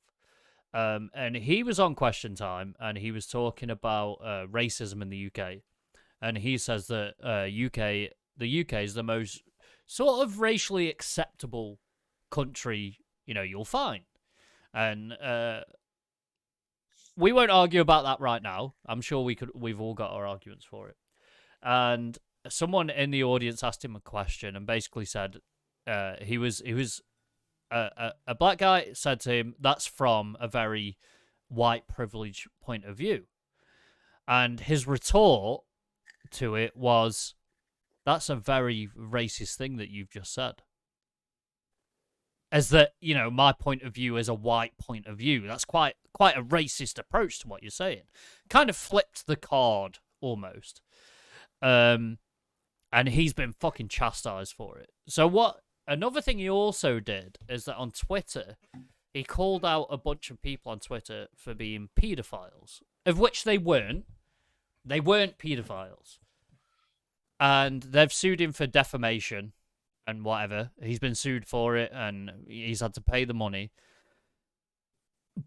And he was on Question Time, and he was talking about racism in the UK, and he says that the UK is the most sort of racially acceptable country you'll find, and we won't argue about that right now. I'm sure we've all got our arguments for it. And someone in the audience asked him a question and basically said he was a black guy said to him, that's from a very white privilege point of view. And his retort to it was, that's a very racist thing that you've just said. As that, my point of view is a white point of view. That's quite a racist approach to what you're saying. Kind of flipped the card, almost. And he's been fucking chastised for it. So another thing he also did is that on Twitter, he called out a bunch of people on Twitter for being paedophiles, of which they weren't. They weren't paedophiles. And they've sued him for defamation and whatever. He's been sued for it, and he's had to pay the money.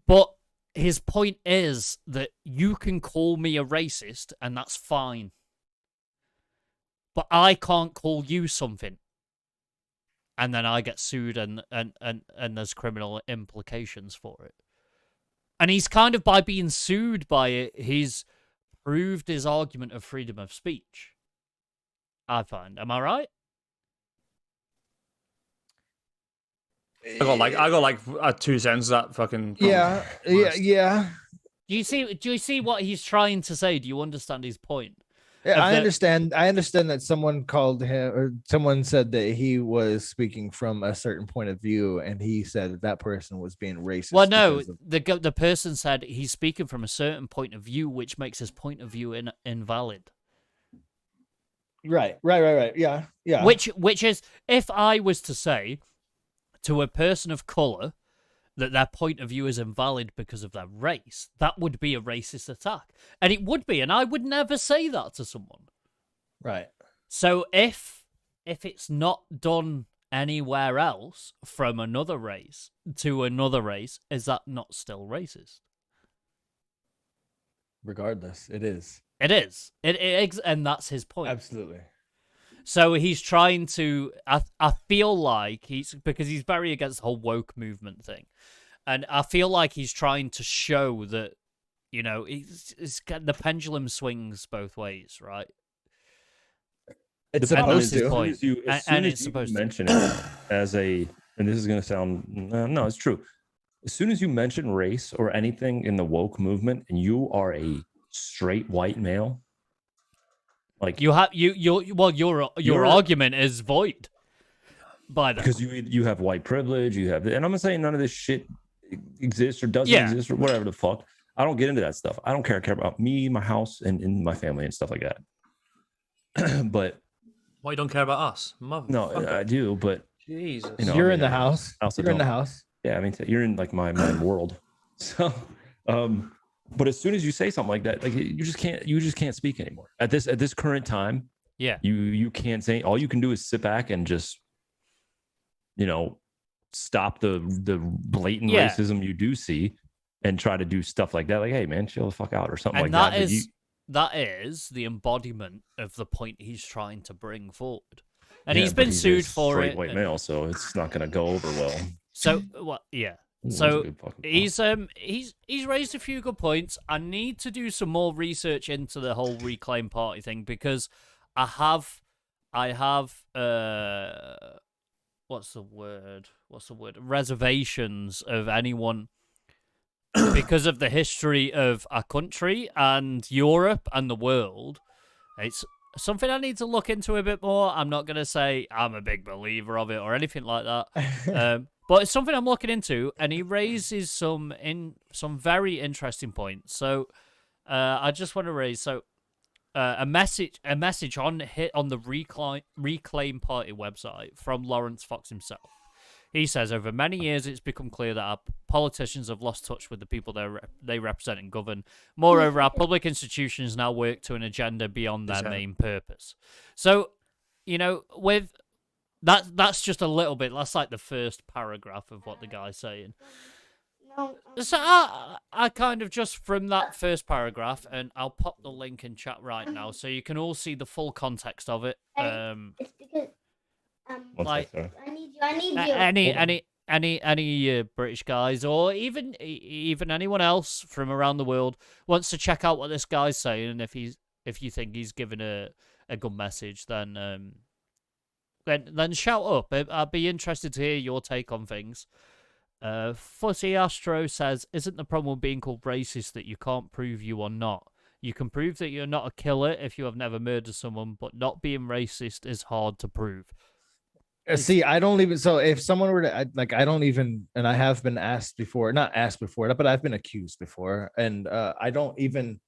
But his point is that you can call me a racist, and that's fine. But I can't call you something. And then I get sued, and there's criminal implications for it. And he's kind of, by being sued by it, he's proved his argument of freedom of speech. I find. Am I right? I got like 2 cents of that fucking. Yeah. Do you see what he's trying to say? Do you understand his point? Yeah, I understand that someone called him, or someone said that he was speaking from a certain point of view, and he said that person was being racist. Well, no, the person said he's speaking from a certain point of view, which makes his point of view invalid. Right. Yeah. Which is, if I was to say to a person of color that their point of view is invalid because of their race, that would be a racist attack. And it would be, and I would never say that to someone. Right. So if it's not done anywhere else from another race to another race, is that not still racist? Regardless, it is. It is. And that's his point. Absolutely. So he's trying to. I feel like because he's very against the whole woke movement thing, and I feel like he's trying to show that the pendulum swings both ways, right? It's supposed to. As soon as you mention it as a and this is going to sound no, it's true. As soon as you mention race or anything in the woke movement, and you are a straight white male, like You have your argument is void by that. because you have white privilege, you have, and I'm not saying none of this shit exists or doesn't Yeah. exist or whatever the fuck. I don't get into that stuff. I don't care. I care about me, my house, and my family and stuff like that. But Why you don't care about us? no, I do. But Jesus. you know, You're I in mean, the house. I also You're in the don't- house. Yeah, I mean, you're in like my world. So, but as soon as you say something like that, like you just can't speak anymore at this current time. Yeah. You can't say. All you can do is sit back and just, stop the blatant Yeah. racism you do see, and try to do stuff like that. Like, hey man, chill the fuck out or something And like that that. is that is the embodiment of the point he's trying to bring forward. And Yeah, he's but been sued a for straight it. white male, so it's not gonna go over well. So what? Yeah. Ooh, that's a So good fucking point. he's raised a few good points. I need to do some more research into the whole Reclaim Party thing because I have what's the word? Reservations of anyone because of the history of our country and Europe and the world. It's something I need to look into a bit more. I'm not gonna say I'm a big believer of it or anything like that. But it's something I'm looking into, and he raises some very interesting points. So I just want to raise a message on the Reclaim Party website from Lawrence Fox himself. He says, over many years, it's become clear that our politicians have lost touch with the people they represent and govern. Moreover, our public institutions now work to an agenda beyond their main purpose. So, with that's just a little bit. That's like the first paragraph of what the guy's saying. So I kind of just from that first paragraph, and I'll pop the link in chat right now so you can all see the full context of it. It's because One like- sec, sorry. I need you. Any British guys or even anyone else from around the world wants to check out what this guy's saying, and if you think he's giving a good message, then shout up. I'd be interested to hear your take on things. Fuzzy Astro says, isn't the problem with being called racist that you can't prove you are not? You can prove that you're not a killer if you have never murdered someone, but not being racist is hard to prove. See, I don't even. So if someone were to I don't even, and I have been asked before, not asked before, but I've been accused before, and I don't even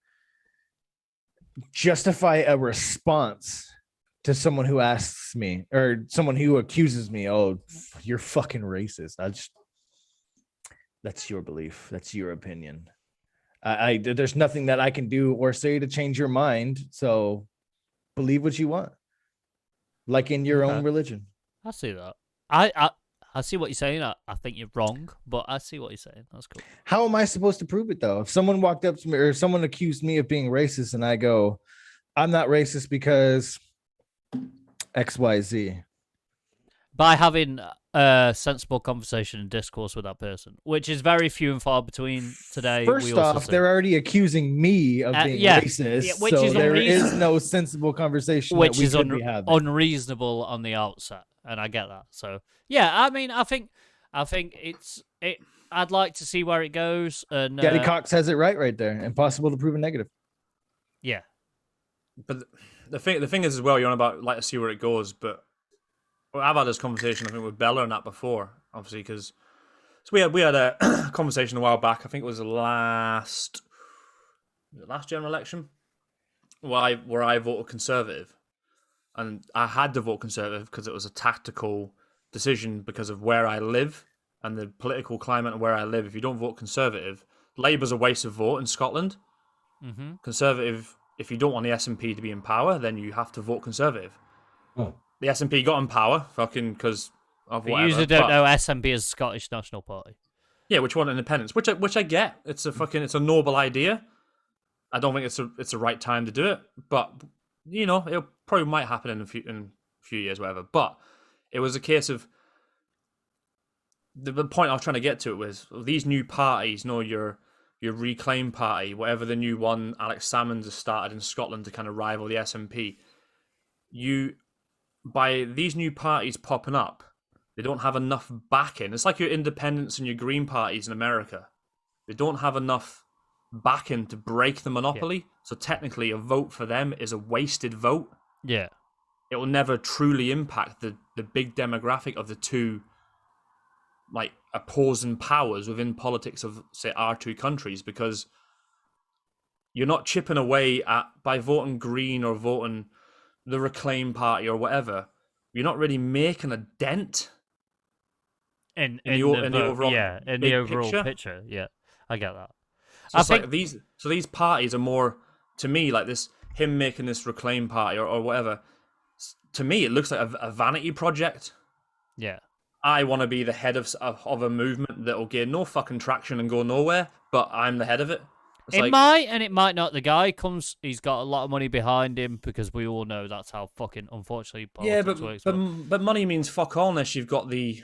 justify a response to someone who asks me or someone who accuses me. Oh, you're fucking racist. That's your belief. That's your opinion. There's nothing that I can do or say to change your mind. So believe what you want, like in your own religion. I see that. I see what you're saying. I think you're wrong, but I see what you're saying. That's cool. How am I supposed to prove it though? If someone walked up to me or someone accused me of being racist and I go, I'm not racist because XYZ. By having a sensible conversation and discourse with that person, which is very few and far between today. First off, they're already accusing me of being racist, which so is there is no sensible conversation which that we is could be having. unreasonable on the outset, and I get that. So yeah, I mean, I think it. I'd like to see where it goes. And Daddy Cox has it right there. Impossible to prove a negative. Yeah, But the thing is as well, you're on about like to see where it goes. But I've had this conversation I think with Bella and that before, obviously, because we had a conversation a while back. I think it was the last general election where I voted Conservative, and I had to vote Conservative because it was a tactical decision because of where I live and the political climate and where I live. If you don't vote Conservative, Labour's a waste of vote in Scotland. mm-hmm. Conservative, if you don't want the SNP to be in power, then you have to vote Conservative. Oh. The SNP got in power, fucking because of But whatever. you usually don't know SNP is Scottish National Party. Yeah, which want independence, which I get. It's a noble idea. I don't think it's the right time to do it, but it probably might happen in a few years, whatever. But it was a case of the point I was trying to get to was these new parties. Your Reclaim Party, whatever the new one Alex Salmons has started in Scotland to kind of rival the SNP. By these new parties popping up, They don't have enough backing. It's like your independents and your Green parties in America. They don't have enough backing to break the monopoly. So technically, a vote for them is a wasted vote. Yeah. It will never truly impact the big demographic of the two, like, opposing powers within politics of, say, our two countries, because you're not chipping away at, by voting Green or voting the Reclaim Party or whatever, you're not really making a dent In the overall in big the overall picture. Yeah, I get that. So it's like these parties are more, to me, like this, him making this Reclaim Party or whatever. To me, it looks like a vanity project. Yeah. I want to be the head of a movement that will gain no fucking traction and go nowhere, but I'm the head of it. It might and it might not. The guy he's got a lot of money behind him, because we all know that's how fucking, unfortunately, politics works. But money means fuck all unless you've got the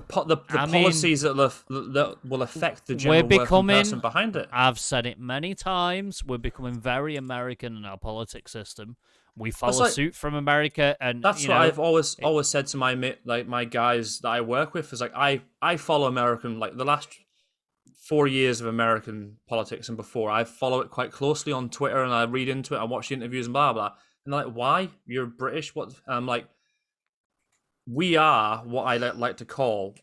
policies that will affect the general working person behind it. I've said it many times. We're becoming very American in our politics system. We follow suit from America, and that's what I've always said to my guys that I work with. Is like I follow American, like the last 4 years of American politics and before. I follow it quite closely on Twitter, and I read into it. I watch the interviews and blah blah. And they're like, why? You're British? What? And I'm like, we are what I like to call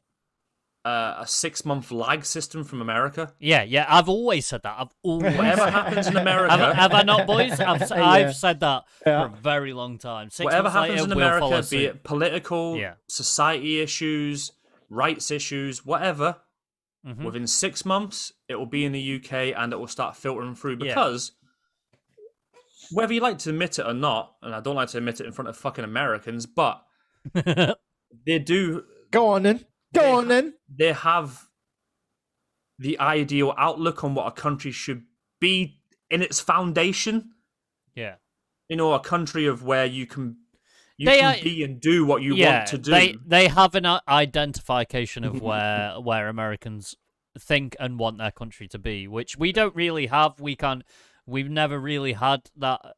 a 6-month lag system from America. Yeah. I've always said that. Whatever happens in America, have I not, boys? I've said that for a very long time. Whatever happens in America, be it political, Yeah. society issues, rights issues, whatever, within 6 months, it will be in the UK and it will start filtering through. Because whether you like to admit it or not, and I don't like to admit it in front of fucking Americans, but they do. Go on then. They have the ideal outlook on what a country should be in its foundation. Yeah. A country of where you can be and do what you want to do. They have an identification of where Americans think and want their country to be, which we don't really have. We've never really had that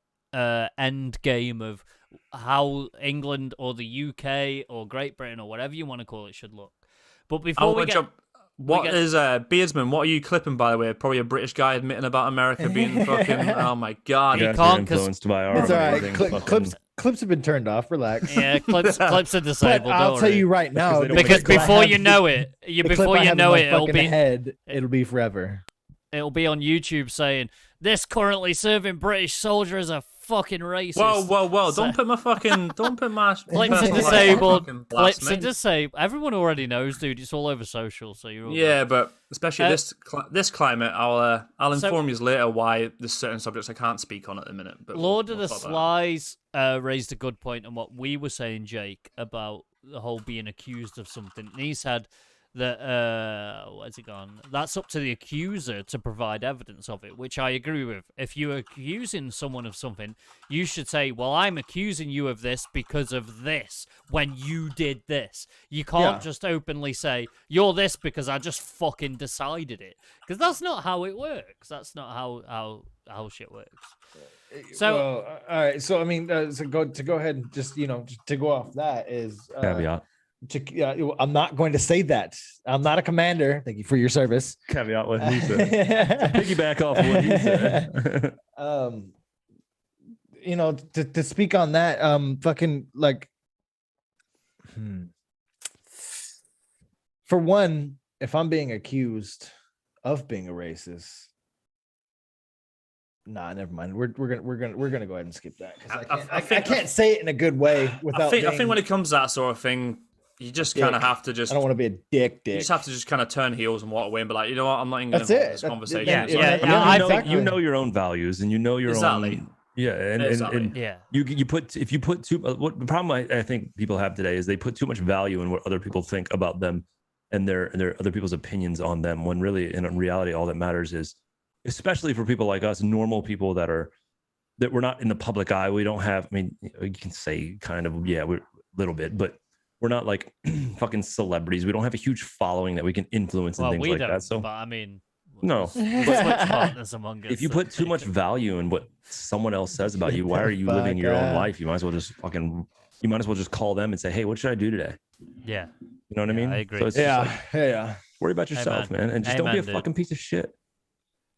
end game of how England or the UK or Great Britain or whatever you want to call it should look. But before Beardsman? What are you clipping, by the way? Probably a British guy admitting about America being fucking. Oh my god! You can't influenced by our. It's all right. Clips have been turned off. Relax. Yeah, clips are disabled. I'll tell you right now, because before you know it, it'll be forever. It'll be on YouTube saying this currently serving British soldier is a fucking racist. Whoa! Don't put my clips are disabled. Clips are disabled. Everyone already knows, dude. It's all over social, so you're all good. But especially this climate, I'll inform you later why there's certain subjects I can't speak on at the minute. But Lord of the Slies raised a good point on what we were saying, Jake, about the whole being accused of something. And he said that where's it gone? That's up to the accuser to provide evidence of it, which I agree with. If you're accusing someone of something, you should say, well, I'm accusing you of this because of this, when you did this. You can't just openly say, you're this because I just fucking decided it. Because that's not how it works. That's not how shit works. So, all right. So, I mean, to go ahead and just to go off that is caveat. I'm not going to say that. I'm not a commander. Thank you for your service. Caveat what he said. Piggyback off what he said. To speak on that, fucking like, for one, if I'm being accused of being a racist, nah, never mind. We're gonna go ahead and skip that because I can't say it in a good way without. I think when it comes to that sort of thing, you just kind of have to just. I don't want to be a dick. You just have to just kind of turn heels and walk away and be like, you know what, I'm not even going to have this conversation. You know your own values and you know your own. Yeah, and you put too. What the problem I think people have today is they put too much value in what other people think about them and their other people's opinions on them. When really, in reality, all that matters is, especially for people like us, normal people that we're not in the public eye. We don't have. I mean, you can say kind of we're a little bit, but we're not like fucking celebrities. We don't have a huge following that we can influence and things like that. So, but I mean, no. Partners among us. If you put too much value in what someone else says about you, why are you living your own life? You might as well just call them and say, hey, what should I do today? Yeah. You know what I mean? I agree. So it's just like, Yeah. worry about yourself, man, and just don't be a Amen, dude. fucking piece of shit.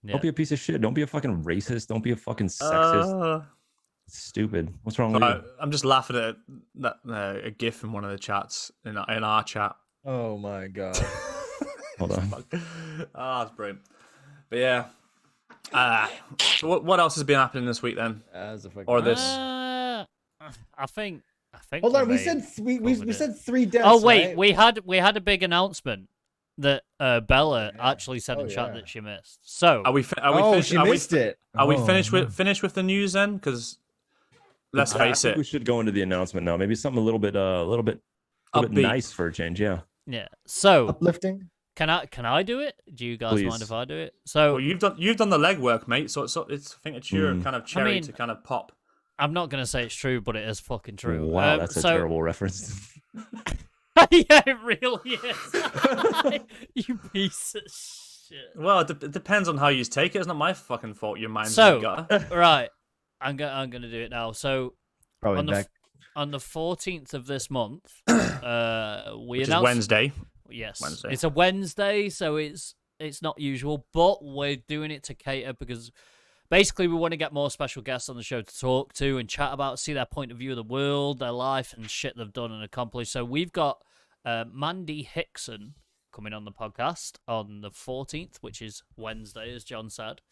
Yeah. Don't be a piece of shit. Don't be a fucking racist. Don't be a fucking sexist. It's stupid. What's wrong with you? I'm just laughing at that a GIF in one of the chats in our chat. Oh my god. Hold on. That's brilliant. But yeah. So what else has been happening this week then? As a fucking Or this? I think. Hold on, we may said we covered it. said 3 deaths. Oh wait, right? we had a big announcement that Bella actually said in chat that she missed. So are we finished? She missed it. Are we finished with the news then? Because let's I face think it, we should go into the announcement now. Maybe something a little bit Upbeat. nice for a change. Yeah. yeah. So Uplifting. can I do it? Do you guys Please. mind if I do it? So well, you've done the legwork, mate. So I think it's your kind of cherry to kind of pop. I'm not gonna say it's true, but it is fucking true. Wow, that's a terrible reference. Yeah, it really is. You piece of shit. Well, it depends on how you take it. It's not my fucking fault. Your mind's So, got. right, I'm gonna do it now. So Probably on back. on the 14th of this month, we Which announced is Wednesday. Yes, Wednesday. it's a Wednesday, so it's not usual, but we're doing it to cater because basically we want to get more special guests on the show to talk to and chat about, see their point of view of the world, their life, and shit they've done and accomplished. So we've got Mandy Hickson coming on the podcast on the 14th, which is Wednesday, as John said.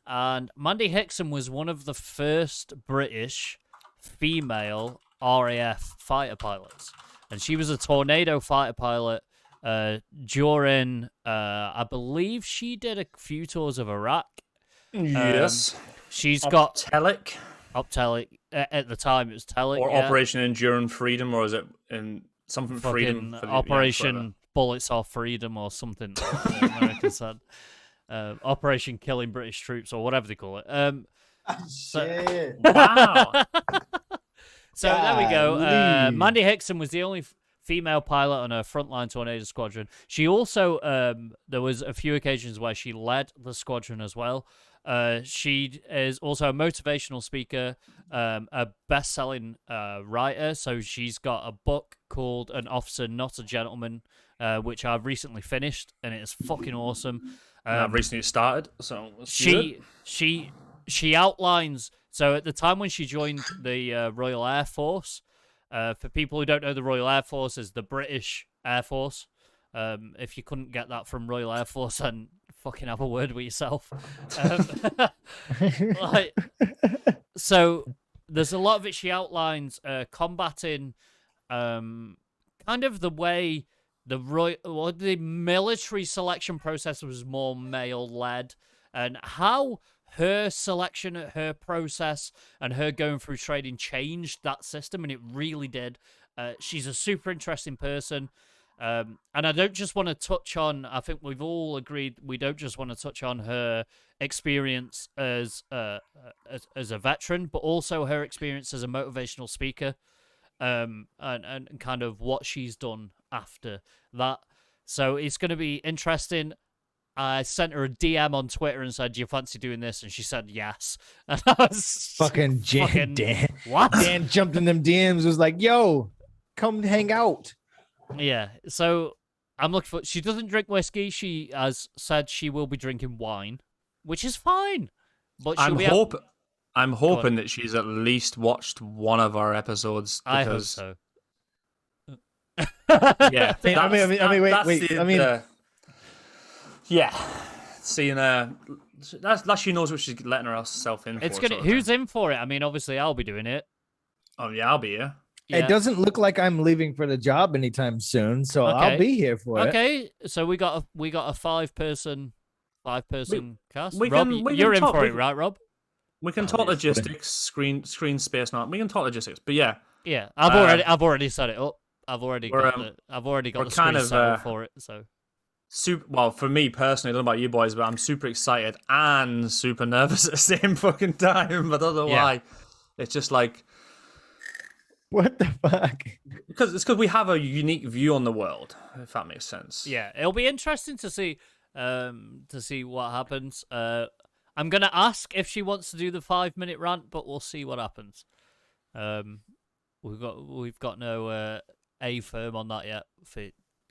And Mandy Hickson was one of the first British female RAF fighter pilots. And she was a Tornado fighter pilot during, I believe she did a few tours of Iraq. Yes. She's got Telic. Optelic. At the time, it was Telic. Or yeah. Operation Enduring Freedom, or is it in something Freedom? Fucking For the, Operation Bullets Off Freedom or something. The American said. Operation Killing British Troops or whatever they call it. Shit. Wow. So there we go. Golly. Mandy Hickson was the only female pilot on her frontline Tornado Squadron. She also, there was a few occasions where she led the squadron as well. She is also a motivational speaker, a best-selling writer. So she's got a book called An Officer, Not a Gentleman, which I've recently finished, and it is fucking awesome. I've recently started, so she outlines. So at the time when she joined the Royal Air Force, for people who don't know, the Royal Air Force is the British Air Force. If you couldn't get that from Royal Air Force, then fucking have a word with yourself. So there's a lot of it she outlines combating kind of the way the military selection process was more male-led, and how her selection, her process, and her going through training changed that system, and it really did. She's a super interesting person. And I don't just want to touch on, I think we've all agreed, we don't just want to touch on her experience as a veteran, but also her experience as a motivational speaker, and kind of what she's done after that. So it's going to be interesting. I sent her a DM on Twitter and said, "Do you fancy doing this?" And she said yes. And I was Fucking Dan. What? Dan jumped in them DMs, was like, "Yo, come hang out." Yeah, so I'm looking for. She doesn't drink whiskey. She has said she will be drinking wine, which is fine. But I'm hoping that she's at least watched one of our episodes. Because, I hope so. Yeah, yeah, seeing that's she knows what she's letting herself in. It's for, gonna. Who's in for it? I mean, obviously, I'll be doing it. Oh yeah, I'll be here. Yeah. It doesn't look like I'm leaving for the job anytime soon, so Okay. I'll be here for it. Okay, so we got a five-person cast. we Rob, can you're in talk- for we it, can- right, Rob? We can talk logistics, screen space, not. We can talk logistics, but yeah, Yeah, I've already set it up. I've already got the we're screen kind of, set up for it. So super. Well, for me personally, I don't know about you boys, but I'm super excited and super nervous at the same fucking time. I don't know why. It's just like. What the fuck? Because we have a unique view on the world, if that makes sense. yeah, it'll be interesting to see what happens. I'm gonna ask if she wants to do the 5-minute rant, but we'll see what happens. We've got no a firm on that yet,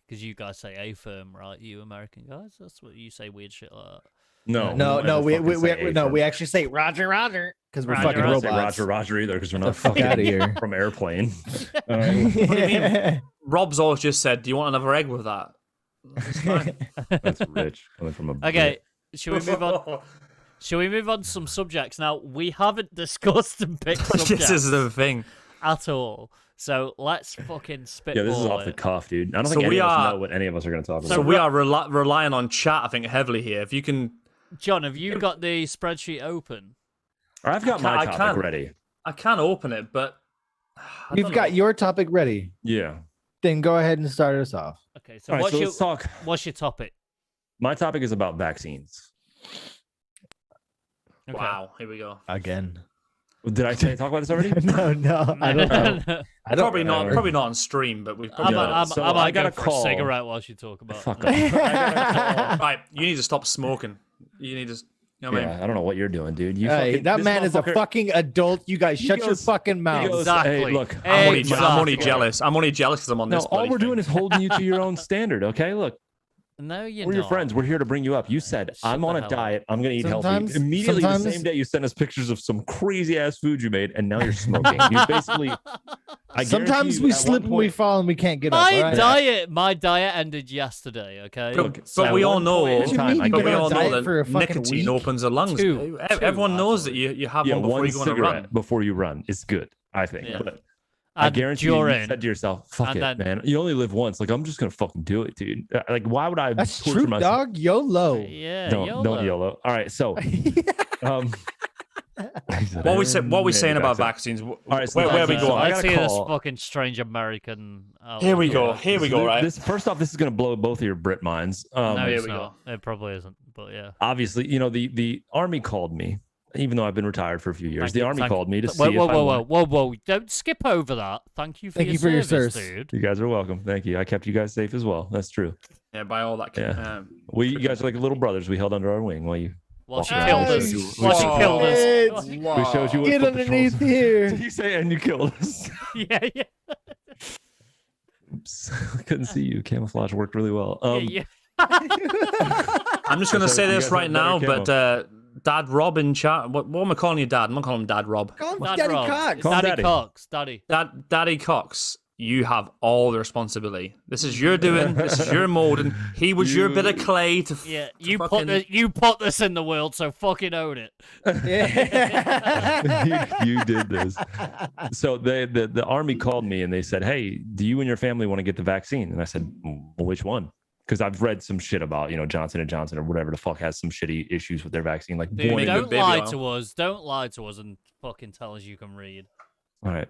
because you guys say a firm, right? You American guys, that's what you say. Weird shit like that. No, we actually say Roger, Roger, because we're Roger, fucking Roger. robots. Roger either, because we're not fuck fucking outta here. from Airplane. What do you mean? Rob's always just said, "Do you want another egg with that?" It's fine. That's rich coming from a. Okay, should we move on? Shall we move on to some subjects now? We haven't discussed and picked subjects This is the thing. at all. So let's fucking spitball. Yeah, this is off it. the cuff, dude. I don't So think any we of us are- know what any of us are going to talk about. So we are relying on chat, I think, heavily here. If you can, John, have you got the spreadsheet open? I've got my I topic can't. ready. I can open it, but You've got your topic ready. Yeah. Then go ahead and start us off. Okay, so All right, what's so your let's talk. what's your topic? My topic is about vaccines. Okay. Wow, here we go. Again. Did I talk about this already? No, I don't know. I don't Probably not. remember. Probably not on stream, but we've I probably. Yeah, might, so I I might got go a for call. a cigarette whilst you talk about. Fuck it. off. I got a call. Right, you need to stop smoking. You need to. You know what I mean? Yeah, I don't know what you're doing, dude. You Hey, fucking, that this man is a motherfucker- fucking adult. You guys shut your goes- fucking he mouth. goes, Exactly. Hey, look, I'm only Exactly. jealous. I'm only jealous because I'm on no, this. all bloody we're doing thing. is holding you to your own standard. Okay, look, No, you're we're your not. friends. We're here to bring you up. You said Shut I'm the on hell a up. diet. I'm gonna eat Sometimes- healthy. Immediately the sometimes- same day, you send us pictures of some crazy ass food you made, and now you're smoking. You basically. I Sometimes guarantee we you, at slip one and we point- fall and we can't get up. My diet ended yesterday. Okay, But, So we at all one know. point in What you time, mean? I You've But been we on all a know diet for a that fucking nicotine week? opens the lungs. Two, Everyone knows that you have yeah, one before one you go on a cigarette run. before you run is good, I think. Yeah. But I And guarantee you during, said to yourself, "Fuck and it, then- man. You only live once. Like I'm just gonna fucking do it, dude. Like why would I That's torture true, myself? dog. YOLO. yeah, Don't YOLO. All right, so um, What we saying about vaccines? vaccines? right, so Where are we so going? I Let's got a hear this call. fucking strange American. Here we go. outlook. Here we go. Right. This first off, this is gonna blow both of your Brit minds. No, here it's we not. It probably isn't. But yeah. Obviously, you know the army called me, even though I've been retired for a few years. Thank The you- army thank- called me to see Whoa, whoa, if I whoa, wanted- whoa, whoa, whoa! Don't skip over that. Thank you for Thank your you for your service, service. dude. You guys are welcome. Thank you. I kept you guys safe as well. That's true. Yeah, by all that. Yeah. You guys are like little brothers. We held under our wing while you. Well, she Well, killed we us. showed you- Well, she Whoa. killed us. It's- We showed you what Get foot underneath patrols- here. Did you say and you killed us? Yeah, yeah, Oops. I couldn't see you. Camouflage worked really well. yeah. I'm just gonna So say you this guys right have better now, camo. but Dad Rob in chat. What am I calling you, Dad? I'm not calling him Dad Rob. Call him Dad Daddy Rob. Cox. Call him Daddy Daddy. Cox, Daddy. Daddy Cox. You have all the responsibility. This is your doing. This is your molding. He was your bit of clay to. Yeah, to you fucking- you put this in the world, so fucking own it. you did this. So the army called me and they said, "Hey, do you and your family want to get the vaccine?" And I said, "Well, which one?" Because I've read some shit about Johnson and Johnson or whatever the fuck has some shitty issues with their vaccine. Like, Dude, Warning the don't baby lie oil. to us. Don't lie to us and fucking tell us you can read. all right,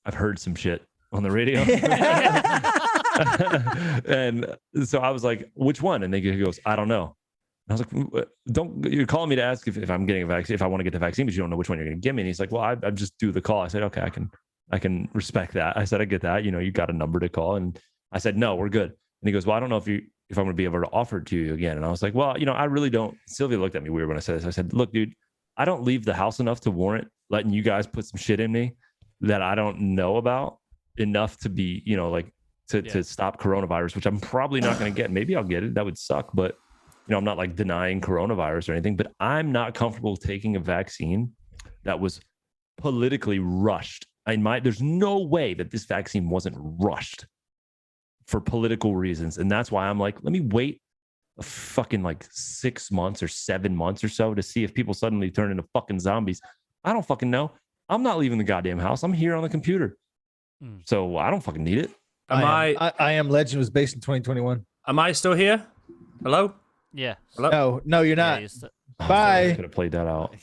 I've heard some shit on the radio. And so I was like, which one? And he goes, I don't know. And I was like, you're calling me to ask if I'm getting a vaccine, if I want to get the vaccine, but you don't know which one you're going to give me. And he's like, well, I just do the call. I said, okay, I can respect that. I said, I get that. You got a number to call. And I said, no, we're good. And he goes, well, I don't know if I'm going to be able to offer it to you again. And I was like, well, I really don't. Sylvia looked at me weird when I said this. I said, look, dude, I don't leave the house enough to warrant letting you guys put some shit in me that I don't know about enough to be, to stop coronavirus, which I'm probably not going to get. Maybe I'll get it. That would suck. But, I'm not like denying coronavirus or anything, but I'm not comfortable taking a vaccine that was politically rushed. There's no way that this vaccine wasn't rushed for political reasons. And that's why I'm like, let me wait a fucking 6 months or 7 months or so to see if people suddenly turn into fucking zombies. I don't fucking know. I'm not leaving the goddamn house. I'm here on the computer. So I don't fucking need it. I Am Legend was based in 2021. Am I still here? Hello? Yeah. Hello? No, you're Yeah, not. you st- Bye. Could have played that out.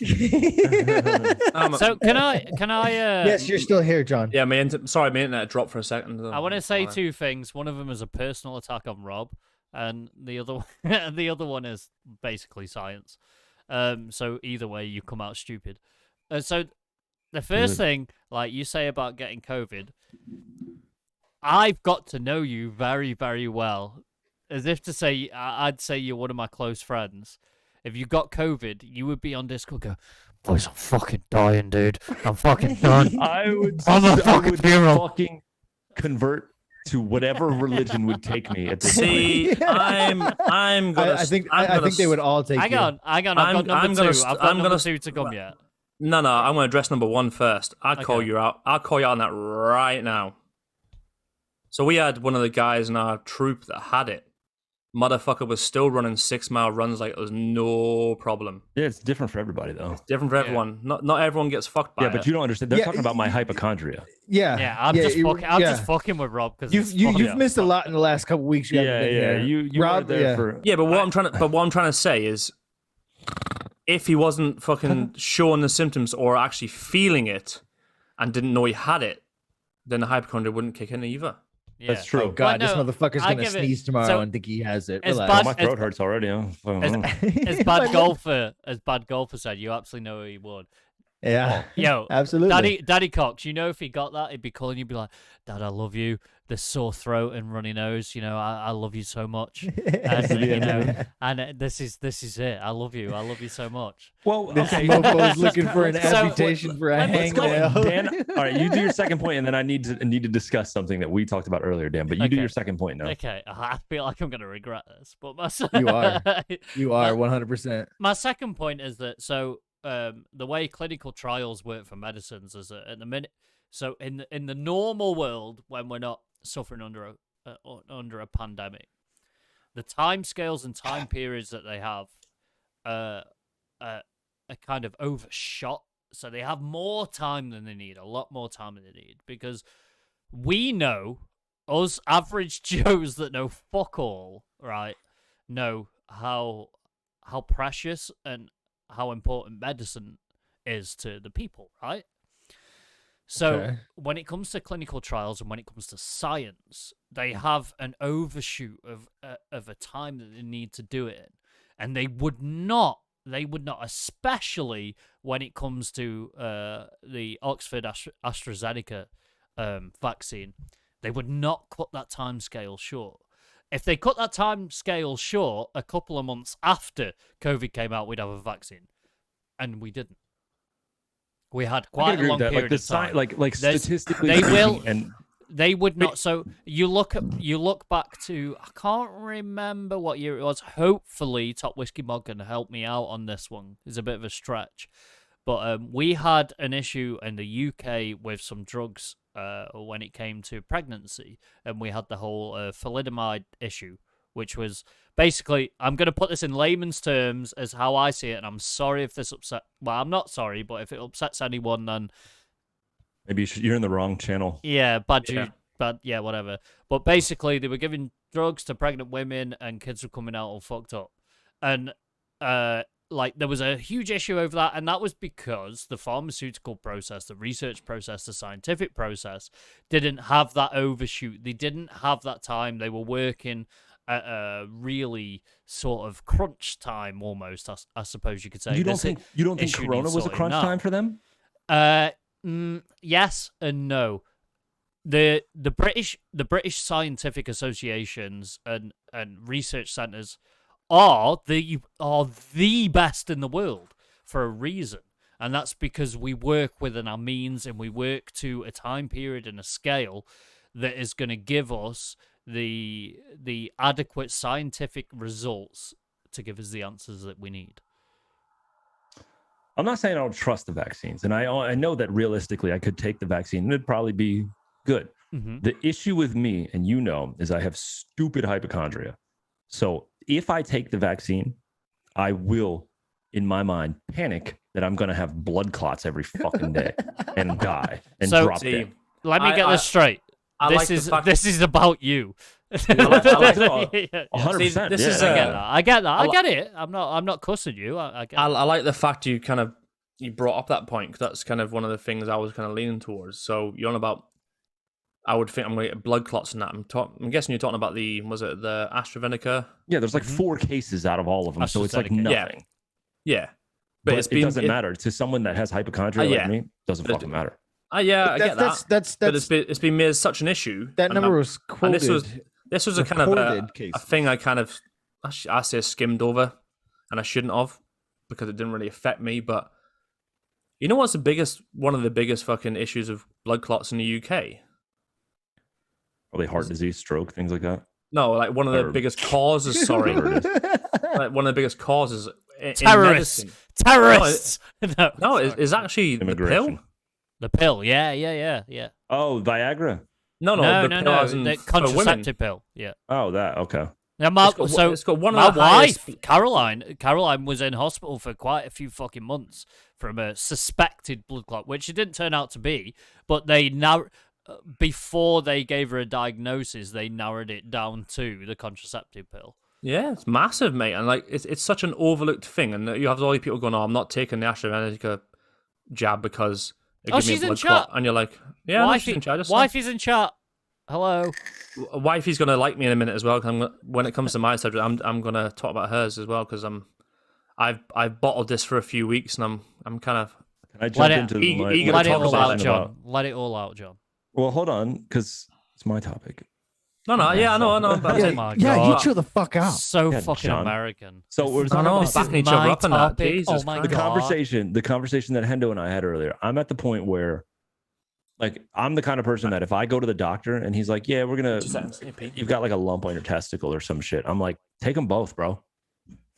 So can I? Yes, you're still here, John. Yeah, my internet dropped for a second. I want to say two things. One of them is a personal attack on Rob, and the other one is basically science. So either way, you come out stupid. So the first thing, like you say about getting COVID, I've got to know you very, very well. As if to say, I'd say you're one of my close friends. If you got COVID, you would be on Discord go, boys, I'm fucking dying, dude. I'm fucking done. I would I'm a fucking hero. fucking convert to whatever religion would take me at this See, point. I'm gonna. I think they would all take Hang you. on. I've got I'm number gonna two. st- I've got I'm number gonna two to come yet. No, I'm gonna address number one first. I'll call Okay. you out. I'll call you out on that right now. So we had one of the guys in our troop that had it. Motherfucker was still running 6-mile runs like it was no problem. Yeah, it's different for everybody though. Different for everyone. Not everyone gets fucked by Yeah, it. but you don't understand. They're Yeah, talking about my hypochondria. Yeah, I'm just fucking with Rob because You've missed a lot in the last couple weeks. You haven't been here. You Rob, were there for. Yeah, but what I'm trying to say is, if he wasn't fucking showing the symptoms or actually feeling it, and didn't know he had it, then the hypochondria wouldn't kick in either. Yeah. That's true. Oh God, Well, this no, motherfucker's I gonna give it- sneeze tomorrow so, and think he has it. as Relax. bad- My throat hurts already. As bad golfer said, you absolutely know he would. Yeah, Yo, absolutely. Daddy Cox, you know if he got that, he'd be calling you, be like, Dad, I love you. The sore throat and runny nose, you know, I love you so much. And, you know, and this is it. I love you so much. Well, This okay. mofo's looking for an So, amputation for a let's go. hangnail. Dan, all right, you do your second point, and then I need to discuss something that we talked about earlier, Dan. But you do Okay. your second point now. Okay, I feel like I'm gonna regret this, but You are. You are 100%. My second point is that the way clinical trials work for medicines is that at the minute, so in the normal world when we're not suffering under a pandemic, the timescales and time periods that they have are kind of overshot. So they have more time than they need, a lot more time than they need, because we know, us average Joes that know fuck all, right, know how precious and how important medicine is to the people, right? So Okay. when it comes to clinical trials and when it comes to science, they have an overshoot of a time that they need to do it in, and they would not, especially when it comes to the Oxford AstraZeneca vaccine, they would not cut that time scale short. If they cut that time scale short a couple of months after COVID came out, we'd have a vaccine, and we didn't. We had quite a long period of time. Like There's- statistically, they speaking, will- and They would not. So you look back to, I can't remember what year it was. Hopefully, Top Whiskey Mod can help me out on this one. It's a bit of a stretch, but we had an issue in the UK with some drugs when it came to pregnancy, and we had the whole thalidomide issue, which was basically, I'm going to put this in layman's terms as how I see it, and I'm sorry if this upset. Well, I'm not sorry, but if it upsets anyone, then maybe you're in the wrong channel. yeah, Yeah. whatever. But basically, they were giving drugs to pregnant women, and kids were coming out all fucked up, and like there was a huge issue over that, and that was because the pharmaceutical process, the research process, the scientific process didn't have that overshoot. They didn't have that time. They were working at a really sort of crunch time, almost. I suppose you could say. You don't think issue Corona needs was a sorting crunch now. time for them? Yes and no. The British scientific associations and research centres are the best in the world for a reason, and that's because we work within our means and we work to a time period and a scale that is going to give us the adequate scientific results to give us the answers that we need. I'm not saying I don't trust the vaccines, and I know that realistically I could take the vaccine and it'd probably be good. Mm-hmm. The issue with me, and you know, is I have stupid hypochondria. So if I take the vaccine, I will, in my mind, panic that I'm going to have blood clots every fucking day and die and So- drop See, dead. Let me I- get I- this straight. I like the fact- This is about you. I like 100%. this is, I get that. I I get it. I'm not cussing you. I get I it. like the fact you brought up that point, because that's kind of one of the things I was kind of leaning towards. So you're on about, I would think I'm going to get blood clots and that. I'm guessing you're talking about the AstraZeneca? Yeah, there's like 4 cases out of all of them, so it's like AstraZeneca. nothing. Yeah. But it's it doesn't matter to someone that has hypochondria yeah. like me. Doesn't But- fucking matter. Yeah, I get that. That's But it's been made as such an issue. that and number I'm- was and quoted. this was a kind of reported a cases. thing I kind of, I say skimmed over, and I shouldn't have, because it didn't really affect me. But you know what's one of the biggest fucking issues of blood clots in the UK? Probably heart disease, stroke, things like that. No, like one of the Or- biggest causes. Sorry, like one of the biggest causes in Terrorists. medicine. Terrorists. No, No, sorry. it's actually the Immigration. pill. The pill. Yeah. Oh, Viagra. No, No, the pill as in the for women. contraceptive pill. Yeah. Oh, that. Okay. Now, It's got one my of the highest. wife, Caroline was in hospital for quite a few fucking months from a suspected blood clot, which it didn't turn out to be. But they now, before they gave her a diagnosis, they narrowed it down to the contraceptive pill. Yeah, it's massive, mate, and like it's such an overlooked thing. And you have all these people going, "Oh, I'm not taking the AstraZeneca jab because it gives me she's a in blood chat. clot," and you're like, "Yeah, no, she's in chat." Wifey's in chat. Hello. Wifey's gonna like me in a minute as well. Cause when it comes to my subject, I'm gonna talk about hers as well because I've bottled this for a few weeks and I'm kind of Can I jump into eager Let to it talk all about out, it. John. Let it all out, John. Well, hold on, because it's my topic. No, yeah, I know. But I'm saying- my Yeah, God. you chill the fuck out. So Yeah, fucking John. American. So we're I talking know, about This backing is each other my up on that. topic. Jesus Oh my the Christ. God. the conversation that Hendo and I had earlier. I'm at the point where, like, I'm the kind of person that if I go to the doctor and he's like, "Yeah, we're gonna, 2 seconds. Hey, Pete. you've got like a lump on your testicle or some shit," I'm like, "Take them both, bro."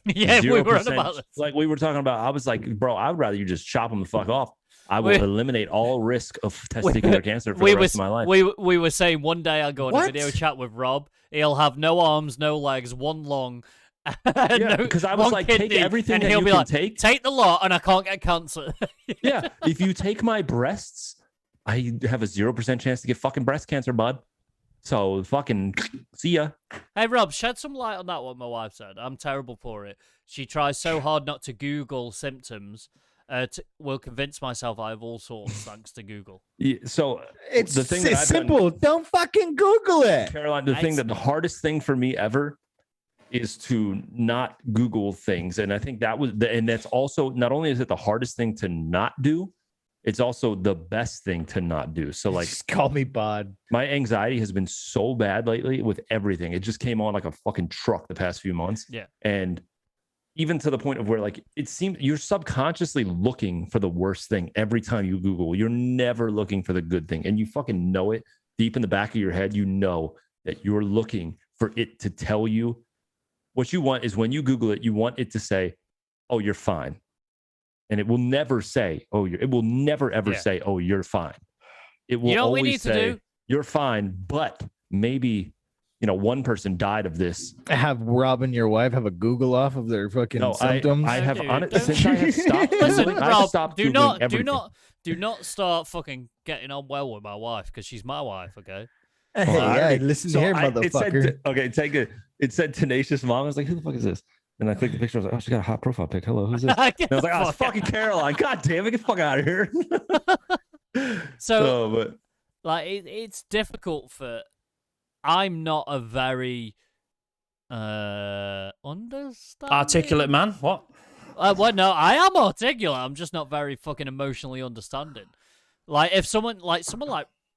Yeah, we were on 0%. about this. Like we were talking about. I was like, "Bro, I'd rather you just chop them the fuck off. I will We- eliminate all risk of testicular cancer for we the were rest of my life." we were saying one day I'll go on a What? video chat with Rob. He'll have no arms, no legs, one lung. Yeah, because I was one like, take kidney, everything and that he'll you be can like, take. Take the lot, and I can't get cancer. Yeah, if you take my breasts, I have a 0% chance to get fucking breast cancer, bud. So fucking see ya. Hey Rob, shed some light on that. What my wife said. I'm terrible for it. She tries so hard not to Google symptoms. Will convince myself I have all sorts thanks to Google. Yeah, so It's the thing that I've done- simple. Don't fucking Google it. Caroline, the hardest thing for me ever is to not Google things. And I think that was and that's also, not only is it the hardest thing to not do, it's also the best thing to not do. So like, Just call me Bod. my anxiety has been so bad lately with everything. It just came on like a fucking truck the past few months. Yeah. And even to the point of where like it seems you're subconsciously looking for the worst thing every time you Google. You're never looking for the good thing. And you fucking know it deep in the back of your head. You know that you're looking for it to tell you what you want is when you Google it, you want it to say, "Oh, you're fine." And it will never say, "Oh, it will never ever say, "Oh, you're fine." It will You know what we always need to say, do? "You're fine," but maybe, one person died of this. Have Rob and your wife have a Google off of their fucking No, symptoms. I have Dude, on it don't- since I have stopped. Listen, Googling, I've Rob, stopped do Googling not everything. start fucking getting on well with my wife because she's my wife. Okay. Hey, Well, I yeah, already- listen so here, it said, motherfucker. okay, take it. It said tenacious mom. I was like, "Who the fuck is this?" And I clicked the picture. I was like, "Oh, she got a hot profile pic. Hello, who's this?" And I was like, "Oh, it's fucking Caroline. God damn it, get the fuck out of here." So, but like, it's difficult for. I'm not a very understanding. Articulate man. What? Well, no, I am articulate. I'm just not very fucking emotionally understanding. Like, if someone like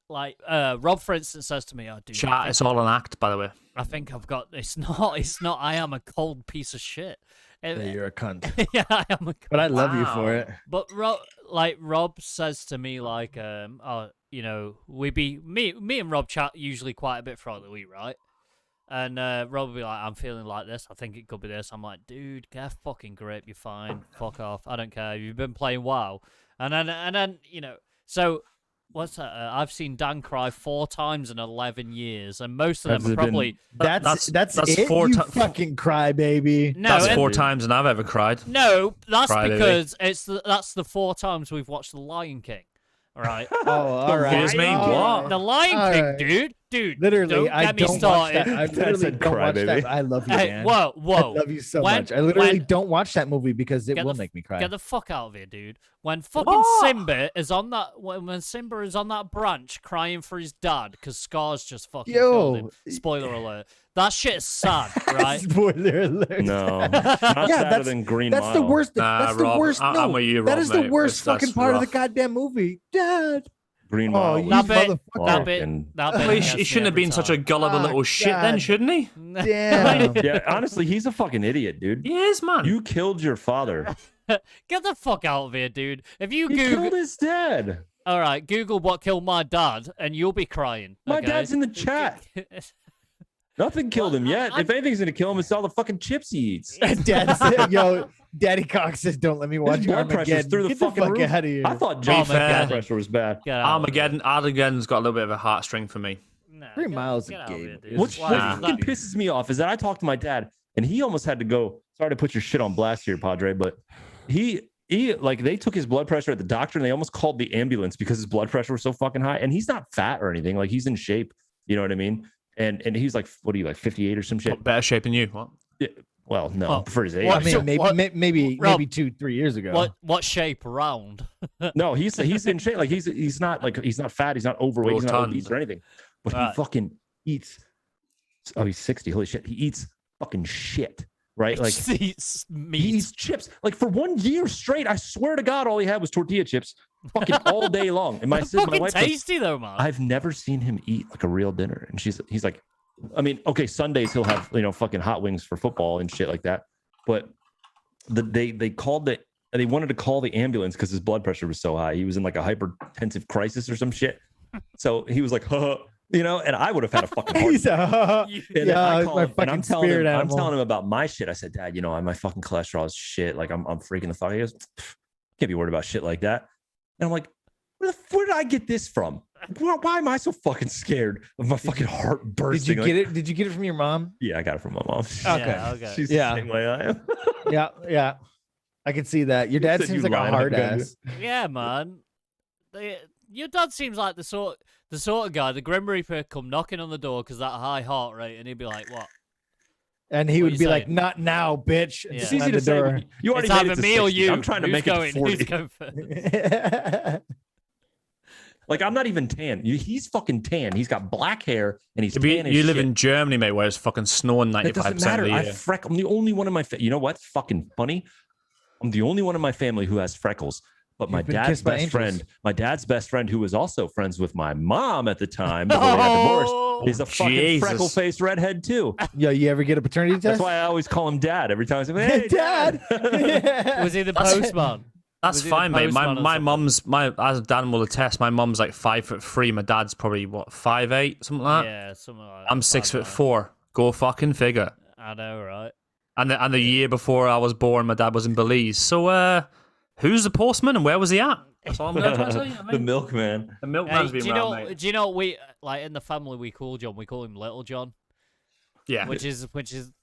Rob, for instance, says to me, "Oh, dude, Chat. It's all an act, by the way. I think I've got." It's not. I am a cold piece of shit. Yeah, you're a cunt. Yeah, I am a. But I love you Wow. for it. But Rob says to me like, me and Rob chat usually quite a bit throughout the week, right? And Rob will be like, "I'm feeling like this. I think it could be this." I'm like, "Dude, get a fucking grip. You're fine. Fuck off. I don't care. You've been playing WoW." And then so what's that? I've seen Dan cry 4 times in 11 years, and most of them Has are it been- probably That's that's it. four You ti- fucking cry, baby. no. That's and- 4 times than I've ever cried. No, that's Cry, baby. because that's the 4 times we've watched The Lion King. All right. Oh, all right. Excuse me, All what? The Lion All King, right. dude. Literally, don't I get me don't started. watch that. I That literally said don't cry, watch baby. that. I love you, Hey, man. whoa. I love you so When- much. I literally when- don't watch that movie because it Get will the- make me cry. Get the fuck out of here, dude. When fucking What? Simba is on that, when Simba is on that branch crying for his dad because Scar's just fucking Yo. killed him. Spoiler alert. That shit is sad, right? Spoiler alert. no, not Yeah, sadder that's- than Green That's Mile. the worst. Nah, That's the Rob, worst. I'm No, with you, that Rob, is the mate. worst That's fucking part of the rough. goddamn movie, Dad. Green Oh, Mile. you That bit- motherfucker. that bit- fucking- that Well, bit he, gets he me shouldn't have every been such a time. gullible Ah, little shit then, God. shouldn't he? Damn. Yeah, honestly, he's a fucking idiot, dude. He is, man. You killed your father. Get the fuck out of here, dude. If you He Google, killed his dad. All right, Google what killed my dad, and you'll be crying. My okay? dad's in the chat. Nothing killed him yet. If anything's gonna kill him, it's all the fucking chips he eats. Dad said, "Yo, Daddy Cox says don't let me watch His blood pressure's Armageddon. through the Get fucking the fuck roof. out of here." I thought James' Armageddon. blood pressure was bad. Get out of here. Armageddon's got a little bit of a heartstring for me. No, 3 miles get a out of game. here, dude. What Why is fucking that- pisses me off is that I talked to my dad and he almost had to go. Sorry to put your shit on blast here, Padre, but he like they took his blood pressure at the doctor and they almost called the ambulance because his blood pressure was so fucking high. And he's not fat or anything. Like he's in shape. You know what I mean? And he's like, what are you, like 58 or some shit? Better shape than you. What? Yeah, well, no, Oh, for his age. what- I mean, So maybe, what- maybe Rob, 2-3 years ago. What shape? Round. No, he's in shape. Like he's not fat. He's not overweight. He's not Rotund. obese or anything. But Right. he fucking eats. Oh, he's 60. Holy shit. He eats fucking shit. Right? Like It's he meat. eats chips. Like for 1 year straight, I swear to God, all he had was tortilla chips, fucking all day long. And my Fucking wife, goes, tasty though, man. I've never seen him eat like a real dinner. And he's like, I mean, okay, Sundays he'll have fucking hot wings for football and shit like that. But they wanted to call the ambulance because his blood pressure was so high. He was in like a hypertensive crisis or some shit. So he was like, and I would have had a fucking heart. He's a, You- And then I yeah, call my him, and I'm fucking telling spirit him, animal. about my shit. I said, Dad, my fucking cholesterol is shit. Like I'm freaking the fuck. He goes, can't be worried about shit like that. And I'm like, where did I get this from? Why am I so fucking scared of my fucking heart Did bursting? you get it? Did you get it from your mom? Yeah, I got it from my mom. Okay. Yeah, okay. She's Yeah. the same way I am. Yeah. I can see that. Your dad said seems you like a line up hard again. ass. Yeah, man. Your dad seems like the sort of guy, the Grim Reaper come knocking on the door because that high heart rate, and he'd be like, "What?" And he What would you be like, saying? "Not now, bitch." and Yeah. It's slam easy to the say. door. but You already It's made it either to me or 60. you. I'm trying to Who's make going, it to 40. Who's going first? Like I'm not even tan. He's fucking tan. He's got black hair and he's You, tan as you live shit. in Germany, mate, where it's fucking snowing It 95% doesn't of matter. the year. I'm the only one in my you know what's fucking funny? I'm the only one in my family who has freckles. But my You've been dad's kissed by best friend, who was also friends with my mom at the time before they got Oh, divorced, is a fucking Jesus. freckle-faced redhead too. Yo, you ever get a paternity test? That's why I always call him Dad every time I say, "Hey, Dad. Was he the That's- postman? That's Was he the fine, mate. postman or My something? as Dan will attest, my mum's like 5'3". My dad's probably 5'8", something like that. Yeah, something like that. I'm Fine, fine. 6'4". Go fucking figure. I know, right? And the year before I was born, my dad was in Belize. So who's the postman and where was he at? That's all I'm going to tell you. the milkman." The Hey, milkman's do been you around, know? mate. Do you know what we like in the family? We call John. We call him Little John, Yeah. which is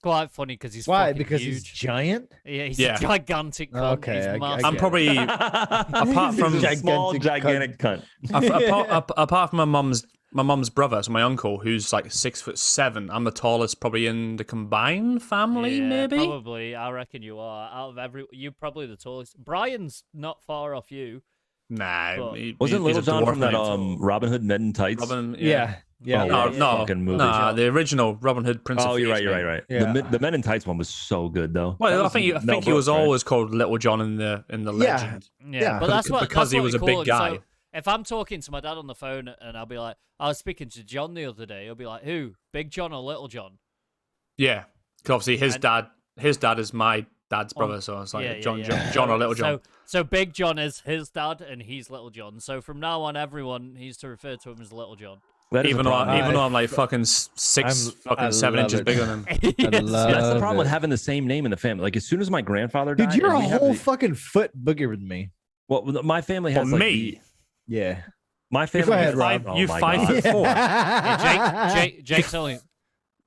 quite funny because he's Why? fucking Because huge. he's giant. Yeah, he's Yeah. a gigantic cunt. Okay, He's I massive. I'm probably apart from- a small, Gigantic gigantic cunt. apart from my mum's brother, so my uncle, who's like 6'7". I'm the tallest probably in the combined family, Yeah, maybe. Probably. I reckon you are. Out of you're probably the tallest. Brian's not far off you. Nah, But- Wasn't he's Little a John dwarf, from that mate. Robin Hood Men in Tights? Robin, Yeah. Oh, Yeah, No, yeah. no, fucking movie. nah, the original Robin Hood Prince. Oh, of you're Thieves, right. You're mate. right. Yeah. The Men in Tights one was so good though. Well, That I was think Mel he was Brooks, right? always called Little John in the Yeah. legend. Yeah, Yeah. but that's what Because that's he what was we a big call him. guy. So if I'm talking to my dad on the phone and I'll be like, I was speaking to John the other day, he'll be like, "Who? Big John or Little John?" Yeah, 'cause obviously his And- dad is my dad's brother, so it's like Yeah, John yeah. or Little John. So Big John is his dad and he's Little John. So from now on, everyone needs to refer to him as Little John. That is even the though problem. I'm like fucking I 7 love inches it. bigger than him. I Yes. love That's the problem it. with having the same name in the family. Like as soon as my grandfather died, Dude, you're and a we have whole the- fucking foot bigger than me. well, my family has For like me, Yeah. my family. Go ahead, has- Rob. Oh You my 5'4". God. Jake's only.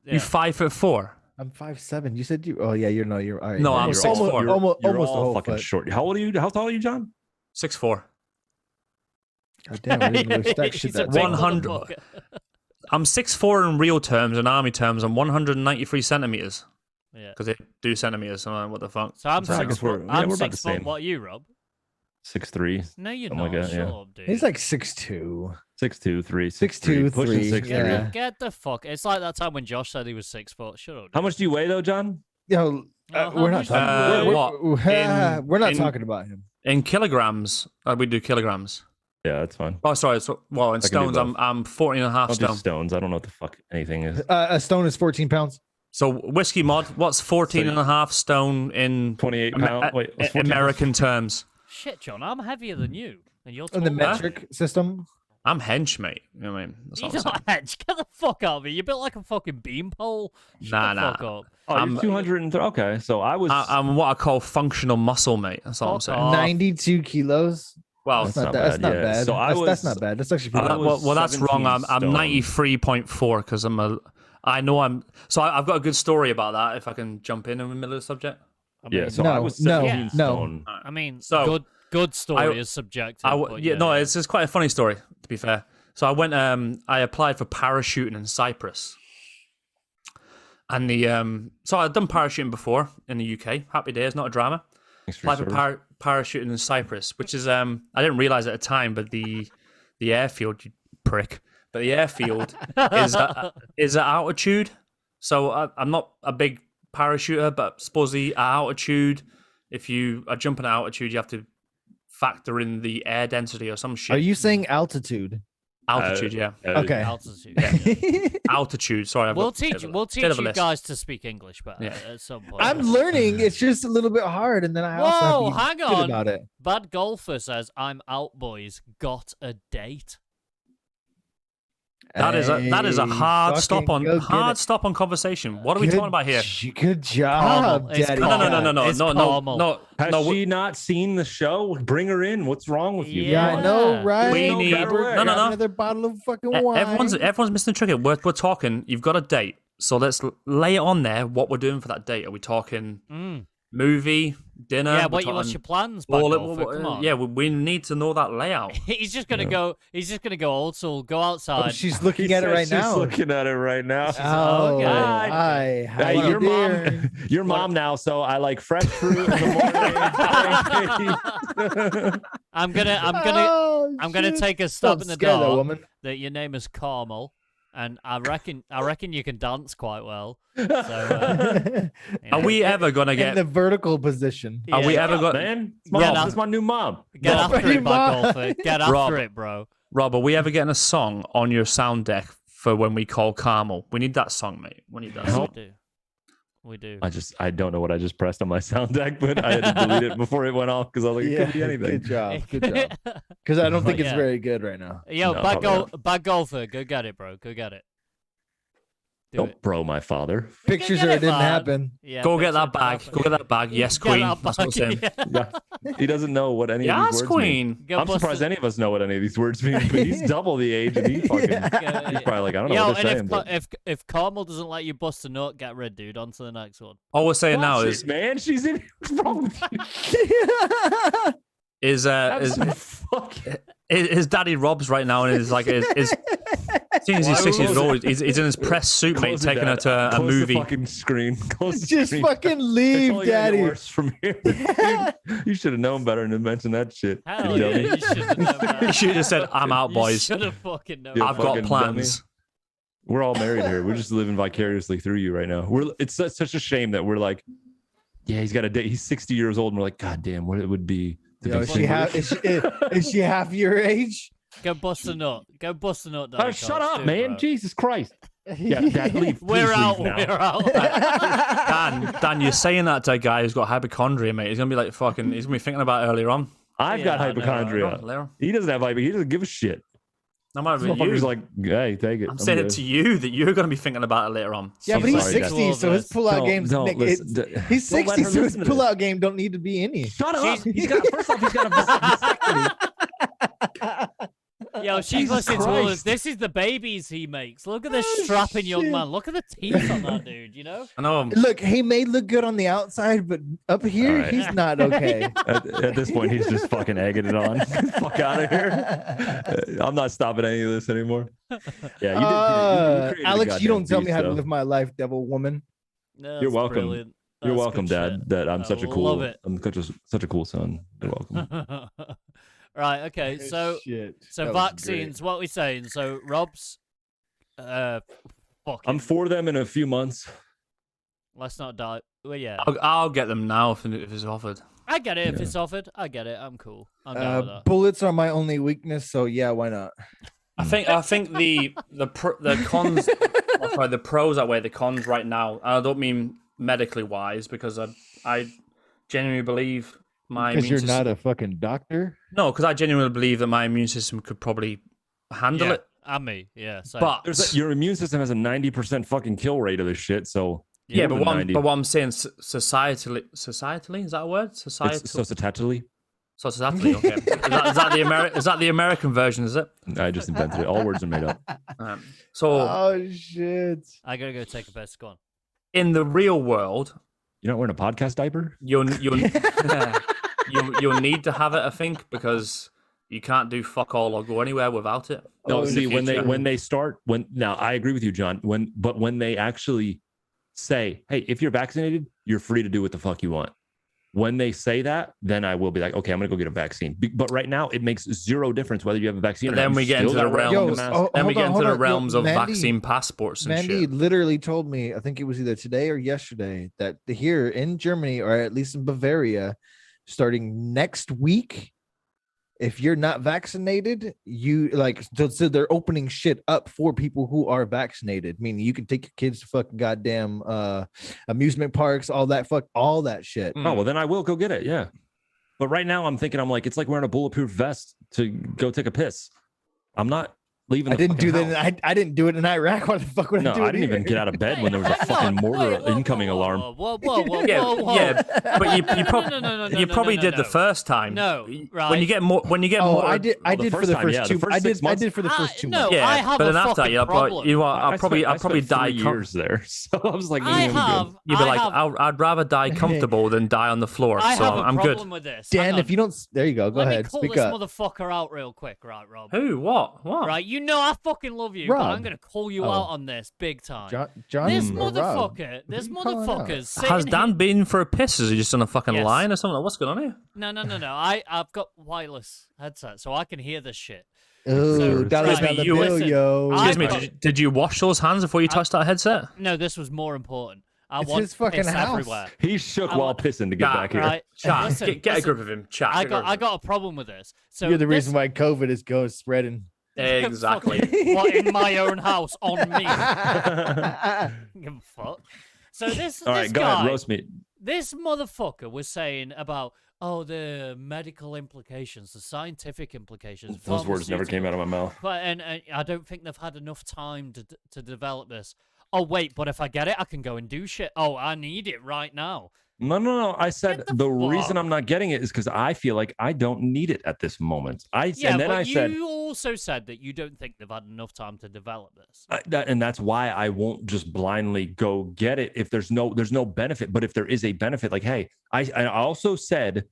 you 5'4". I'm 5'7". You said you. Oh yeah, you're all right. No, I'm You're 6'4". Almost, You're almost a all whole fucking foot. short. How old are you? How tall are you, John? 6'4". God damn, I didn't really stack shit He's a that big well. 100. motherfucker. I'm 6'4" in real terms, in army terms. I'm 193 centimeters Yeah. because they do centimeters. So I'm like, what the fuck? So I'm So I 6 guess foot. we're- yeah, I'm we're about 6 the foot. same. What are you, Rob? 6'3", No, you're Something not. like that, Shut yeah. up, dude. He's like 6'2". 6'2", 3, 6'2", pushing 3, 6'3". yeah. Get the fuck. It's like that time when Josh said he was 6 foot. Shut up. How much do you weigh though, John? Yo, how we're not much- talking. what? We're not In- talking about him. In kilograms, we do kilograms. Yeah, that's fine. Oh, sorry. So, well, in I can do stones, both. I'm 14 and a half I'll do stone. stones. I don't know what the fuck anything is. A stone is 14 pounds. So, whiskey mod, what's 14 and a half stone in 28 pounds. Wait, what's 14 American terms? Shit, John, I'm heavier than you. And you're In the taller. metric system. I'm hench, mate. You know what I mean? That's You're what I'm saying. not hedge. Get the fuck out of me. You're built like a fucking beanpole. Shut the fuck up. Oh, I'm- you're 203. Okay, so I was. I'm what I call functional muscle, mate. That's all I'm Fuck saying. off. 92 kilos. Well, That's That's not, not that's bad, not yeah. bad. So I that's was- not bad. That's actually pretty I good. was well, that's wrong. 17 I'm stone. 93.4 because I'm a. I know I'm. So I've got a good story about that. If I can jump in the middle of the subject. I mean, Yeah, so No, I was no, 17 no. stone. I mean, So, good story I- is subjective. but yeah, no, it's quite a funny story to be fair. So I went. I applied for parachuting in Cyprus, and so I'd done parachuting before in the UK. Happy days, not a drama. Thanks for your Applied for service. parachuting in Cyprus, which is I didn't realize at the time, but the airfield, you prick, but the airfield is at altitude. So I'm not a big parachuter, but supposedly at altitude, if you are jumping at altitude, you have to factor in the air density or some shit. Are you saying altitude? Altitude, yeah, Okay. altitude. altitude. Sorry, I've We'll got a bit teach of a- we'll bit teach of a you list. guys to speak English better Yeah. at some point. I'm learning. It's just a little bit hard, and then I also Whoa, have to hang get good on. about it. Bad Golfer says, "I'm out, boys. Got a date." That is a Hey, hard stop fucking go get it. stop on conversation. What are we talking about here? Good job, Carmel. It's Daddy. No, no, no, no, no, It's no, no, Carmel. no, Has no. she not seen the show? Bring her in. What's wrong with you? Yeah, I know, right? We No need- better way. no, no, Grab no. Another bottle of fucking wine. Everyone's missing the trick. We're talking. You've got a date, so let's lay it on there. What we're doing for that date? Are we talking movie, dinner? Yeah, We're what's talking your plans, Bad all it- Golfer? Come on. Yeah, we need to know that layout. He's just gonna go. He's just gonna go old school. Go Oh, outside. she's looking He at it said right she's now. looking at it right now. Oh, Okay. hi. How Hey, you your doing? mom, your mom now. So I like fresh fruit in the morning. I'm gonna Oh, I'm gonna shit. take a step Don't in the scare that dark woman. that your name is Carmel, and I reckon you can dance quite well. So you Are know, we ever gonna In get? the vertical position. Are we yeah, ever got? Man, it's Rob. my, that's my new mom. get Rob. after it, Bad Rob. Golfer. Get after Rob. it, bro. Rob, are we ever getting a song on your sound deck for when we call Carmel? We need that song, mate. We need that. Yes, Song. we do. I don't know what I just pressed on my sound deck, but I had to delete it before it went off because I was like, it could be anything. Good job. Good job. Because I don't think it's Yeah. very good right now. Yo, No, Bad probably Bad Golfer, go get it, bro. Go get it. Do Don't it. bro my father. Pictures get or it it, didn't man. happen. Yeah, Go fix get that it, bag. fix Go it. get that bag. Yes, Get Queen. that That's what I'm saying. bag. Yeah. He doesn't know what any of Yes, these words mean. Queen. Go I'm bust surprised it. any of us know what any of these words mean, but he's double the age and he fucking Go- he's probably like, I don't know Yo, what they're saying. and But if Carmel doesn't let you bust a nut, get rid, dude. On to the next one. All we're saying now Watch is it, man, she's in. What's wrong with you? is his daddy Rob's right now, and is like is seeing as he's Why 6 years was it? old, he's in his press suit, mate, Close it, taking her Dad. to a Close movie. The fucking screen. Close the Just screen. fucking It's leave, only gonna get Daddy. worse from here. You should have known better than to mention that shit. Hell you yeah, dummy. you should have known that. He should have said, "I'm out, You boys. should have fucking known. Yeah. I've got fucking plans." We're all married here. We're just living vicariously through you right now. It's such a shame that we're like, yeah, he's got a date. He's 60 years old, and we're like, God damn, what it would be to Yo, be is, she single. half, is she half your age? Go bust a nut. Go bust a nut, Oh, Daddy. shut Cox. up, Do it, man! bro. Jesus Christ! Yeah, Dad, leave. We're Please out. leave now. We're out. Dan, you're saying that to a guy who's got hypochondria, mate. He's gonna be like fucking. He's gonna be thinking about it earlier on. I've got Yeah, I know, hypochondria. Later on. He doesn't have hypochondria. He doesn't give a shit. No matter This you. motherfucker's like, hey, take it. I'm saying good. it to you that you're gonna be thinking about it later on. Yeah, I'm but he's sorry, Dad. 60, so his pullout Don't- games. don't Nick, listen. he's Don't let 60, her so his listen to this. pullout game don't need to be any. Shut up. She's- He's got. First off, he's got a vasectomy. Yo, she's Jesus listening to all this. Christ. This is the babies he makes. Look at this strapping young shit. man. Look at the teeth on that dude, you know? I know. Look, he may look good on the outside, but up here, All right. he's not okay. At this point, he's just fucking egging it on. Fuck out of here. I'm not stopping any of this anymore. Yeah, you created a Alex, you don't goddamn tell me beast, how to though. live my life, devil woman. No, You're that's welcome. brilliant. You're That's welcome, good Dad. shit. That I'm I such a love cool. it. I'm such a cool son. You're welcome. Right, okay, so Shit. so That was vaccines, what are we saying? So Rob's fucking I'm for them in a few months. let's not die. Well yeah. I'll get them now if it's offered. I get it if Yeah. it's offered. I get it. I'm cool. I'm down with that. Bullets are my only weakness, so yeah, why not? I think the cons, oh, sorry, the pros outweigh the cons right now. And I don't mean medically wise because I genuinely believe my Because immune you're system. not a fucking doctor. No, because I genuinely believe that my immune system could probably handle it. And me, yeah. So. But Your immune system has a 90% fucking kill rate of this shit. So yeah, more but than 90. what I'm saying, societally, is that a word? Societal. It's societally. Societally, okay. Is that the American version? Is it? I just invented it. All words are made up. So Oh shit! I gotta go take a piss. Go on. in the real world, You're not wearing a podcast diaper? you'll need to have it, I think, because you can't do fuck all or go anywhere without it. No, in the see, future. when they start, now I agree with you, John. When they actually say, hey, if you're vaccinated, you're free to do what the fuck you want. When they say that, then I will be like, okay, I'm gonna go get a vaccine. But right now, it makes zero difference whether you have a vaccine or Then not. we You get still into the gotta wear realms. mask. Then we get into the realms of Mandy, vaccine passports and Mandy shit. literally told me, I think it was either today or yesterday, that here in Germany, or at least in Bavaria, starting next week, if you're not vaccinated, you so they're opening shit up for people who are vaccinated. Meaning you can take your kids to fucking goddamn amusement parks, all that shit. Oh, well, then I will go get it. Yeah. But right now, I'm thinking, it's like wearing a bulletproof vest to go take a piss. I'm not leaving. I didn't do that. I didn't do it in Iraq. What the fuck would I do? I didn't even get out of bed when there was a fucking mortar incoming alarm. Whoa. Yeah, but you probably did the first time. No, right. When you get more, I did for the time, first yeah, two. the first I 6 months. did for the first 2 no, months. yeah, I have but a then after fucking that, problem. I'll probably die. 3 years there, so I was like, You'd be like, I'd rather die comfortable than die on the floor. I So have a I'm problem good. with this. Dan, if you don't, there you go. Go Let ahead. me call Speak this up. motherfucker out real quick, right, Rob? Who? What? Right, you know I fucking love you, but I'm Rob. gonna call you Oh. out on this big time. John, This or Rob? this Who you calling out? motherfucker's Has sitting Dan here- been for a piss? Is he just on a fucking Yes. line or something? What's going on here? No. I've got wireless headset, so I can hear this shit. Oh, So- dollars Right, on the you bill, listen, yo. Excuse me. got- Did you wash those hands before you touched that headset? No, this was more important. I It's want his fucking piss house. everywhere. He shook I while want- pissing to get back here. Right, Chat. listen, get a listen. grip of him. Chat. I get a grip of him. got a problem with this. So You're the this- reason why COVID is going spreading. Exactly. What, in my own house on me? Give a fuck. So this All right, this go guy, ahead, roast me. this motherfucker was saying about the medical implications, the scientific implications. Those words never came out of my mouth. But and I don't think they've had enough time to develop this. Oh wait, but if I get it, I can go and do shit. Oh, I need it right now. No. I said What the the reason fuck? I'm not getting it is because I feel like I don't need it at this moment. Yeah, and then but I said, you also said that you don't think they've had enough time to develop this. and that's why I won't just blindly go get it if there's no benefit. But if there is a benefit, like, hey, I also said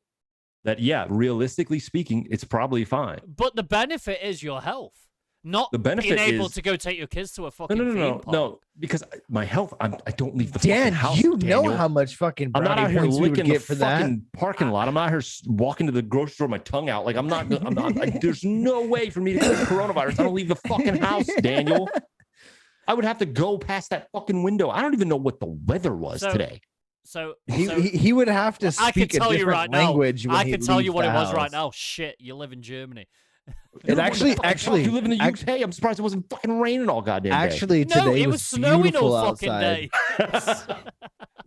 that, yeah, realistically speaking, it's probably fine. But the benefit is your health, not The benefit being able is- to go take your kids to a fucking No, theme park. no, because my health, I don't leave the fucking Dan, house. you Daniel. know how much fucking I'm not brownie out here points we would licking the get for that. fucking parking lot. I'm out here walking to the grocery store with my tongue out. Like I'm not. There's no way for me to get coronavirus. I don't leave the fucking house, Daniel. I would have to go past that fucking window. I don't even know what the weather was So- today. So He would have to I can speak a tell you different right now. language. When I he can tell you leaves what the it was right house. now. Shit, you live in Germany. It actually, you live in the UK. I'm surprised it wasn't fucking raining all goddamn day. actually, No, today it was snowing beautiful all fucking outside. day.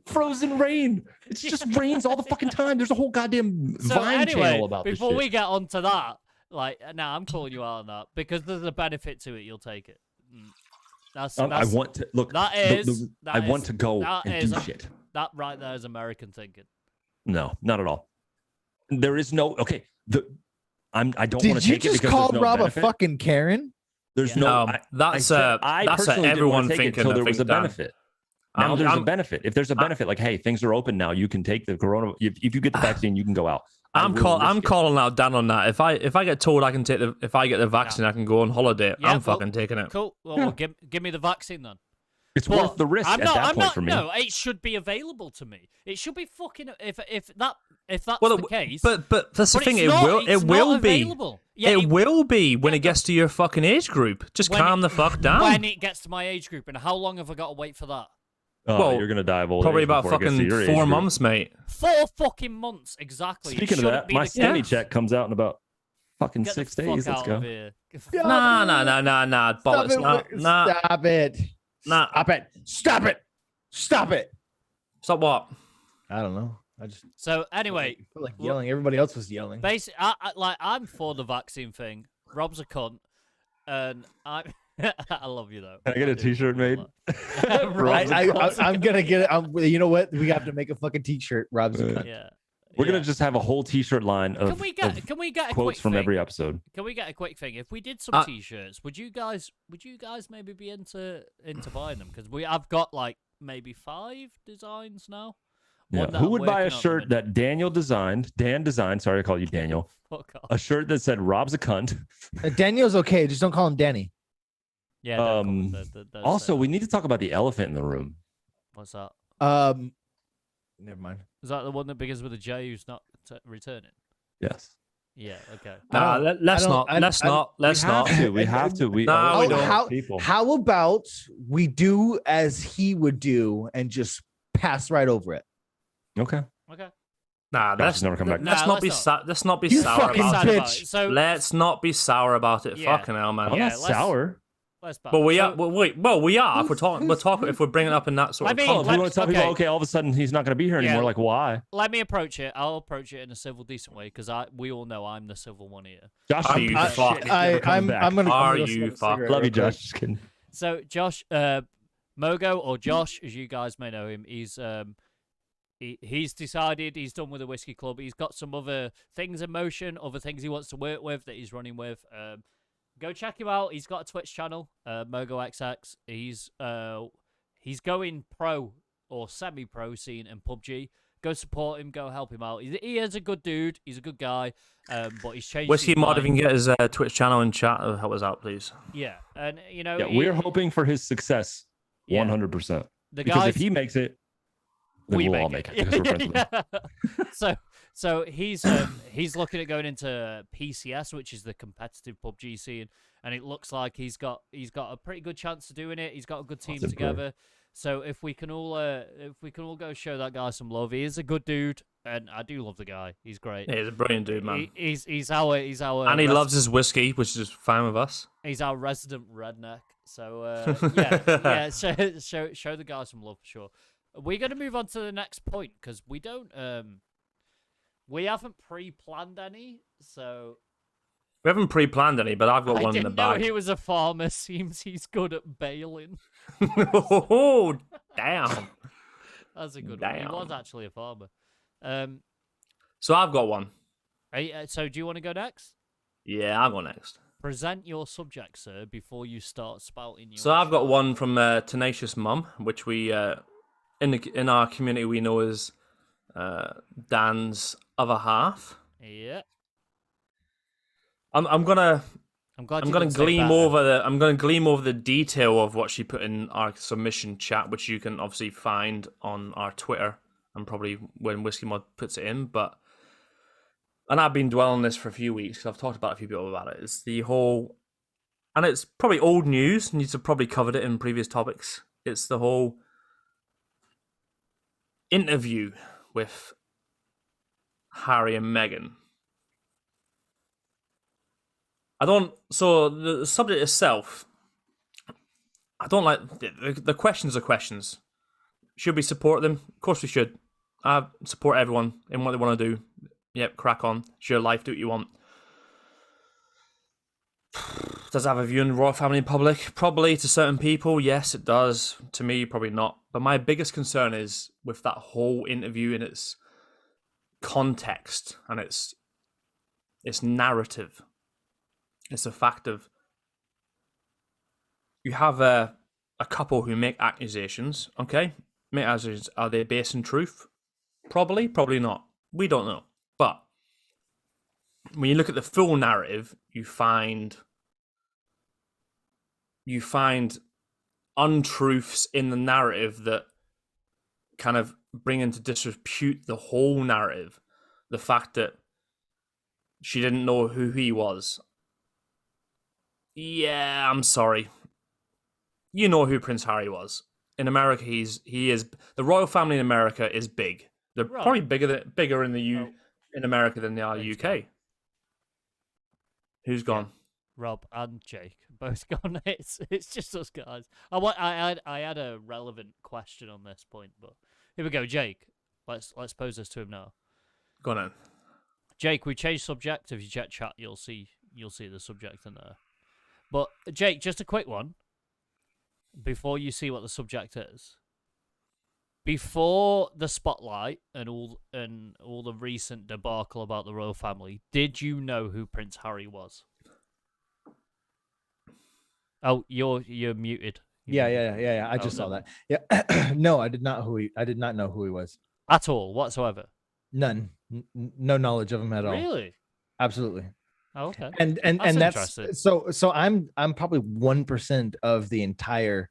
Frozen rain. It just rains all the fucking time. There's a whole goddamn So Vine anyway, channel about this before shit. we get onto that, like, now I'm calling you out on that because there's a benefit to it. You'll take it. That's I want to look. that the- is- the- that I is- want to go that and is do a- shit. that right there is American thinking. No, not at all. There is no okay. I don't want to Did you take it just because call there's no Rob benefit. a fucking Karen? There's Yeah. no. No, I said I personally didn't everyone want to take it thinking. until I there was a think, Dan. benefit. Now I'm- there's a I'm- benefit. If there's a benefit, like hey, things are open now, you can take the corona. If you get the vaccine, you can go out. I'm calling out Dan on that. If I get told I can take if I get the vaccine, I can go on holiday. Yeah, I'm well, fucking taking it. Cool. Well, Yeah. give me the vaccine then. It's But worth the risk I'm at not, that I'm point not, for me. No, it should be available to me. It should be fucking. If that's Well, the case. but that's the but thing. it's It not- will it's not be. available. Yeah, it will be when yeah, it gets to your fucking age group. Just when calm it- the fuck down. When it gets to my age group, and how long have I got to wait for that? Oh, Well, you're gonna die of old Probably age about before it gets to fucking your age 4 group. months, mate. 4 fucking months exactly. It Speaking of shouldn't that, be my the Stanley case. check comes out in about fucking Get 6 the fuck days. Let's out go. of here. Nah, bollocks. Stop it! Nah. Stop it! Nah. Stop it! Stop it! Stop it! Stop what? I don't know. So anyway, feel like yelling. Everybody else was yelling. basically, I'm for the vaccine thing. Rob's a cunt, and I I love you though. Can I get a do T-shirt love you made? a lot. Rob's a cunt. I'm gonna get it. You know what? We have to make a fucking T-shirt. Rob's a cunt. Yeah. We're yeah. gonna just have a whole T-shirt line of Can we get a quotes quick from thing? every episode. Can we get a quick thing? If we did some T-shirts, would you guys maybe be into buying them? Because I've got like maybe 5 designs now. Yeah. Who would buy a shirt that Dan designed? Sorry, I call you Daniel. Fuck off. A shirt that said "Rob's a cunt." Daniel's okay. Just don't call him Danny. Yeah. Also, we need to talk about the elephant in the room. What's that? Never mind. Is that the one that begins with a J who's not returning? Yes. Yeah. Okay. Nah, let's not. We have to. We don't. How about we do as he would do and just pass right over it? Okay. Nah, let's never come back. Let's not be You sour fucking about bitch. it. So Let's not be sour about it. Yeah. Fucking hell, man. I'm Yeah, not sour. let's But we are. We are. If we're talking. If we're bringing it up in that sort of I mean, Oh, if context. we want to tell people, okay, all of a sudden he's not going to be here anymore. Yeah. Like, why? Let me approach it. I'll approach it in a civil, decent way because we all know I'm the civil one here. Josh, Are you shit, fuck? he's never coming back. I'm gonna. Are I'm gonna you smoke a fuck? cigarette Love you, real quick. Josh. Just kidding. So Josh, Mogo or Josh, as you guys may know him, he's decided he's done with the whiskey club. He's got some other things in motion, other things he wants to work with that he's running with. Go check him out. He's got a Twitch channel, MogoXX. He's going pro or semi-pro scene in PUBG. Go support him. Go help him out. He is a good dude. He's a good guy. But he's changed. Whiskey his Mod, if you mind. can get his Twitch channel and chat, help us out, please. Yeah, and you know, Yeah, we're hoping for his success, Yeah. 100%. the Because guy. if he makes it, then we'll all make it. Because we're friends with him. So he's looking at going into PCS, which is the competitive PUBG scene, and it looks like he's got a pretty good chance of doing it. He's got a good team That's important. together. So if we can all go show that guy some love, he is a good dude, and I do love the guy. He's great. Yeah, he's a brilliant dude, man. He's our And he loves his whiskey, which is fine with us. He's our resident redneck. So yeah, show the guy some love for sure. We're gonna move on to the next point because we haven't pre-planned any. So We haven't pre-planned any, but I've got I one in the didn't know bag. he was a farmer. Seems he's good at bailing. Oh, damn. That's a good one. He Damn. was actually a farmer. So I've got one. So do you want to go next? Yeah, I'll go next. Present your subject, sir, before you start spouting your. So I've got one from Tenacious Mum, which we in our community we know as Dan's other half. Yeah. I'm gonna gleam over the detail of what she put in our submission chat, which you can obviously find on our Twitter and probably when Whiskey Mod puts it in. And I've been dwelling on this for a few weeks because I've talked about a few people about it. It's the whole, and it's probably old news. Needs to probably covered it in previous topics. It's the whole interview with Harry and Meghan. So the subject itself, I don't like the questions are questions. Should we support them? Of course we should. I support everyone in what they want to do. Yep, crack on. It's your life, do what you want. Does it have a view in the royal family in public? Probably to certain people, yes, it does. To me, probably not. But my biggest concern is with that whole interview and its context and its narrative. It's a fact of you have a couple who make accusations, okay? Make accusations. Are they based in truth? Probably, probably not. We don't know. But when you look at the full narrative, you find untruths in the narrative that kind of bring into disrepute the whole narrative. The fact that she didn't know who he was. Yeah, I'm sorry. You know who Prince Harry was. In America, he is the royal family in America is big. They're Right. probably bigger in the in America than they are Thanks, UK. Who's gone? Rob and Jake both gone. It's just us guys. I had a relevant question on this point, but here we go, Jake. Let's pose this to him now. Go on then. Jake, we changed subject. If you check chat, you'll see the subject in there. But Jake, just a quick one. Before you see what the subject is, before the spotlight and all the recent debacle about the royal family, did you know who Prince Harry was? Oh, you're muted. Yeah. I just saw that. Yeah. No, I did not know who he was. At all, whatsoever. None. No knowledge of him at all. Really? Absolutely. Oh, okay. And that's so I'm probably 1% of the entire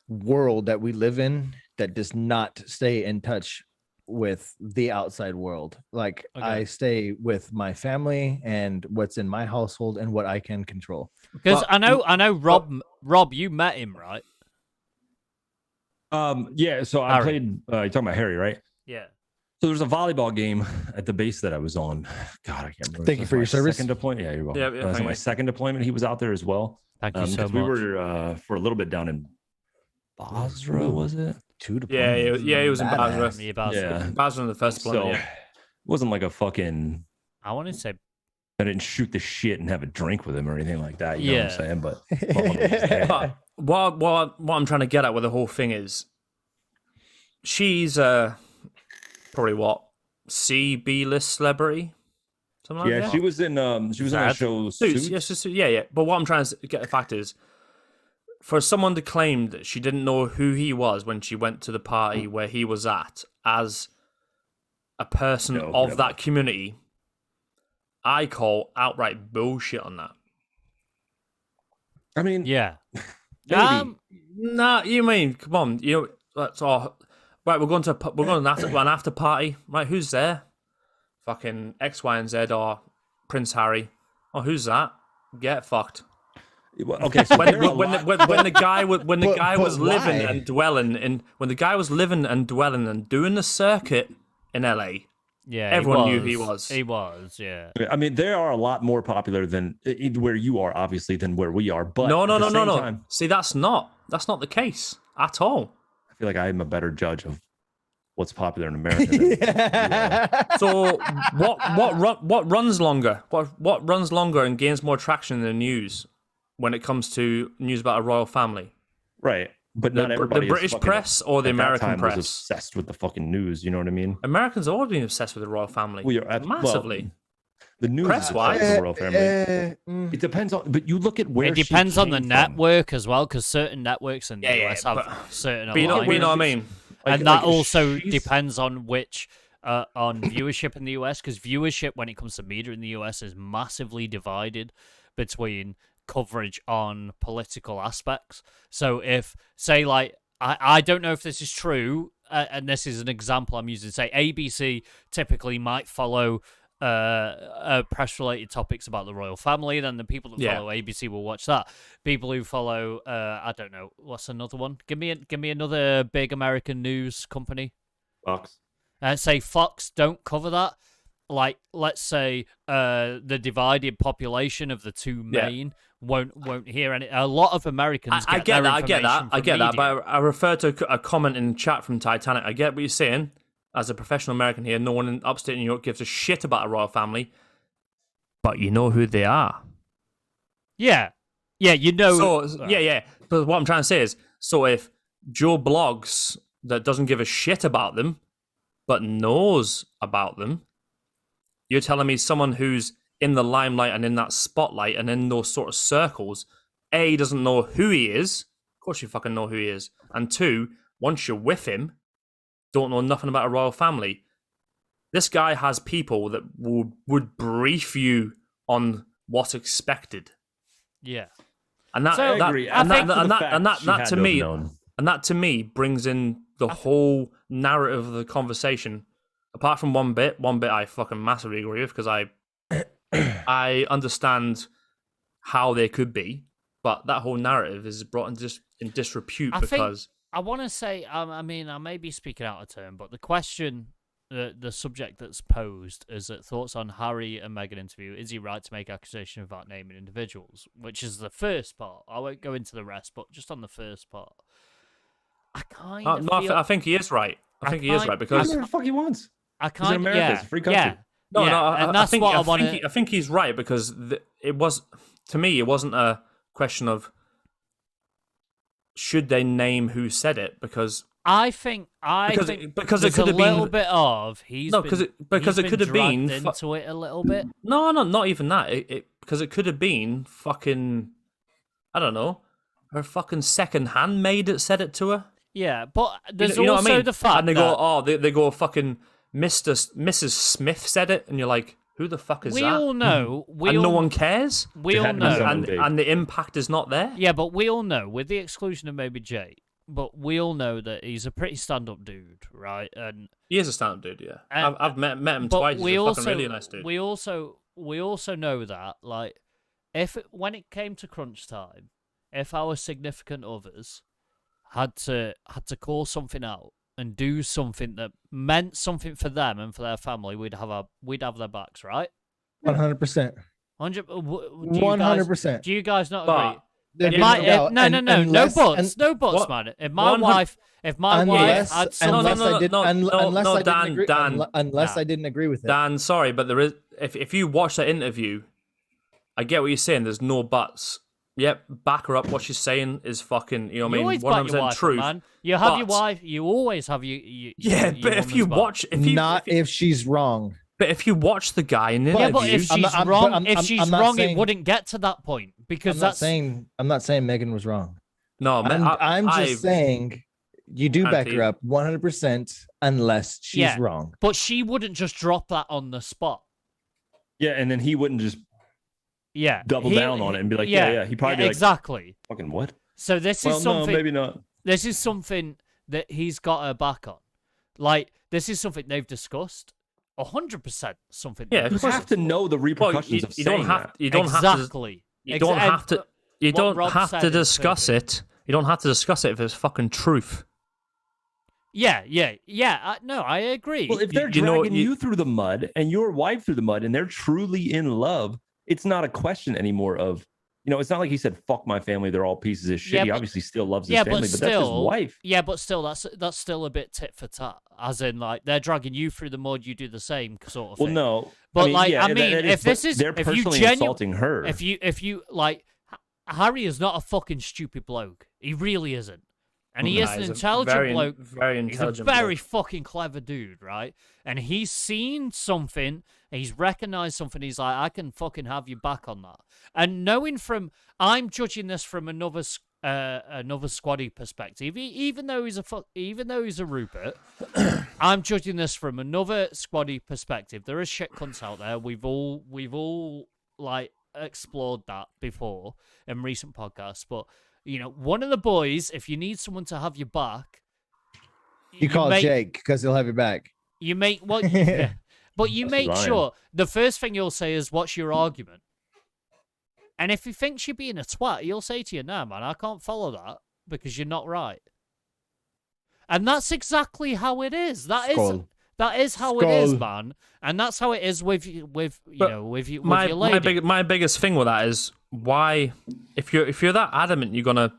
world that we live in that does not stay in touch with the outside world. Like I stay with my family and what's in my household and what I can control. Because I know Rob, you met him, right? Yeah, so I played you're talking about Harry, right? Yeah. So there's a volleyball game at the base that I was on. God, I can't remember. Thank you for your service. Second deployment. Yeah, you're welcome. Yeah, so my second deployment, he was out there as well. Thank you so much. We were for a little bit down in Basra, was it? 2 deployments. Yeah, he was in Basra. Yeah, Basra in the first deployment. So it wasn't like a fucking. I want to say I didn't shoot the shit and have a drink with him or anything like that. You know what I'm saying? But what I'm trying to get at with the whole thing is, she's probably what C/B list celebrity, something like that. She was in on a show Suits. Yes, yeah. But what I'm trying to get the fact is, for someone to claim that she didn't know who he was when she went to the party where he was at, as a person of that community, I call outright bullshit on that. I mean, yeah. Nah, you mean, come on, that's all. Right, we're going to an after party. Right, who's there? Fucking X, Y, and Z or Prince Harry. Oh, who's that? Get fucked. Okay, so when the guy was living and dwelling and doing the circuit in LA. Yeah, everyone knew he was. He was, yeah. I mean, they are a lot more popular than where you are, obviously, than where we are. But no. See, that's not the case at all. I feel like I'm a better judge of what's popular in America. Than So, what runs longer? What runs longer and gains more traction in the news when it comes to news about a royal family? Right. But not everybody. The British press or the American press was obsessed with the fucking news. You know what I mean? Americans have always been obsessed with the royal family. We are massively. Well, the news Press-wise, is the royal family. It depends on, but you look at where it depends on the network as well, because certain networks in the US have certain. But you know what I mean. And that also depends on which on viewership in the US, because viewership when it comes to media in the US is massively divided between coverage on political aspects. So if, say, like, I don't know if this is true, and this is an example I'm using, say ABC typically might follow press-related topics about the royal family, then the people that follow ABC will watch that. People who follow, I don't know, what's another one? Give me another big American news company. Fox. Say Fox don't cover that. Like, let's say the divided population of the two main won't hear any. A lot of Americans I get that. Media. But I refer to a comment in the chat from Titanic. I get what you're saying. As a professional American here, no one in upstate New York gives a shit about a royal family, but you know who they are. Yeah, you know. So But what I'm trying to say is, so if Joe Blogs that doesn't give a shit about them, but knows about them, you're telling me someone who's in the limelight and in that spotlight and in those sort of circles, A, doesn't know who he is. Of course you fucking know who he is. And two, once you're with him, don't know nothing about a royal family. This guy has people that would brief you on what's expected. Yeah. And that to me brings in the whole narrative of the conversation. Apart from one bit I fucking massively agree with, because I understand how they could be, but that whole narrative is brought in disrepute because I want to say, I mean, I may be speaking out of turn, but the question, the subject that's posed is that thoughts on Harry and Meghan interview. Is he right to make accusation without naming individuals? Which is the first part. I won't go into the rest, but just on the first part, I kind of I think he is right. I think he is right He because does whatever the fuck he wants. I He's in can't. America. Yeah, It's a free country. yeah. no, yeah. no, and I that's think what I think want I think he's right because it was to me it wasn't a question of should they name who said it because I think because think it there's could a have little been bit of he's no been, because he's it could have been dragged into it a little bit. no not even that because it could have been fucking I don't know her fucking second handmaid that said it to her. Yeah, but there's You know also what I mean? the fact and they that go oh they go fucking Mrs. Smith said it and you're like who the fuck is we that? all know And no one cares. we It all had to be know someone big. And the impact is not there. Yeah, but we all know, with the exclusion of maybe Jay, but we all know that he's a pretty stand-up dude, right? And He is a stand-up dude, yeah. And- I've met him but twice. He's we a also fucking really nice dude. we also know that like when it came to crunch time, if our significant others had to call something out and do something that meant something for them and for their family, we'd have their backs, right? 100%. 100%. Do you guys not But- agree? There'd If be my, no doubt. no, no, And no, unless- no buts, and- no buts, What? man. If my 100 wife had something, unless I did, no, unless I Dan, didn't agree, Dan. unless Nah. I didn't agree with it. Dan, sorry, but there is if you watch that interview, I get what you're saying. There's no buts. Yep, back her up. What she's saying is fucking. You know what I you always mean? back your wife up, truth. man. You have your but- wife. You always have your Yeah, your but if woman's you back. watch, Not if she's wrong. but if you watch the guy in the But- Yeah, interview, but if I'm she's not- wrong, I'm if she's not wrong, saying- it wouldn't get to that point because that's I'm not saying Megan was wrong. no, man, I'm just I- saying you do back Anti- her up 100% unless she's Yeah. wrong. But she wouldn't just drop that on the spot. Yeah, and then he wouldn't just Yeah, double he- down on it and be like, yeah. He'd probably be like, exactly. fucking what? So this Well, is no, something. maybe not. This is something that he's got her back on. Like this is something they've discussed. 100% something. Yeah, they've You of course have to know the well, repercussions of you saying don't have that. you don't have to exactly. you don't have to you what don't Rob have said to is discuss perfect. it. You don't have to discuss it if it's fucking truth. Yeah. No, I agree. Well, if they're you know, dragging you through the mud and your wife through the mud and they're truly in love, it's not a question anymore of, it's not like he said, fuck my family, they're all pieces of shit. Yeah, he but- obviously still loves his yeah, family, but but that's his still, wife. yeah, but still, that's still a bit tit for tat. As in, like they're dragging you through the mud, you do the same sort of Well, thing. no. But yeah, I mean, that if but this is they're if you personally genuinely insulting her. if you like, Harry is not a fucking stupid bloke. He really isn't, and he is an He's a intelligent bloke. Very He's a intelligent. very bloke. fucking clever dude, right? And he's seen something, and he's recognized something. He's like, I can fucking have you back on that. And knowing I'm judging this from another squaddy perspective. Even though he's a Rupert, I'm judging this from another squaddy perspective. There are shit cunts out there. We've all like explored that before in recent podcasts, but. One of the boys, if you need someone to have your back, You call Jake because he'll have your back. You make yeah. But you That's make lying. sure the first thing you'll say is, "What's your argument?" And if he thinks you're being a twat, he'll say to you, "Nah, man, I can't follow that because you're not right." And that's exactly how it is. That is how it is, Skull. man. And that's how it is with your lady. My biggest thing with that is why if you're that adamant you're gonna.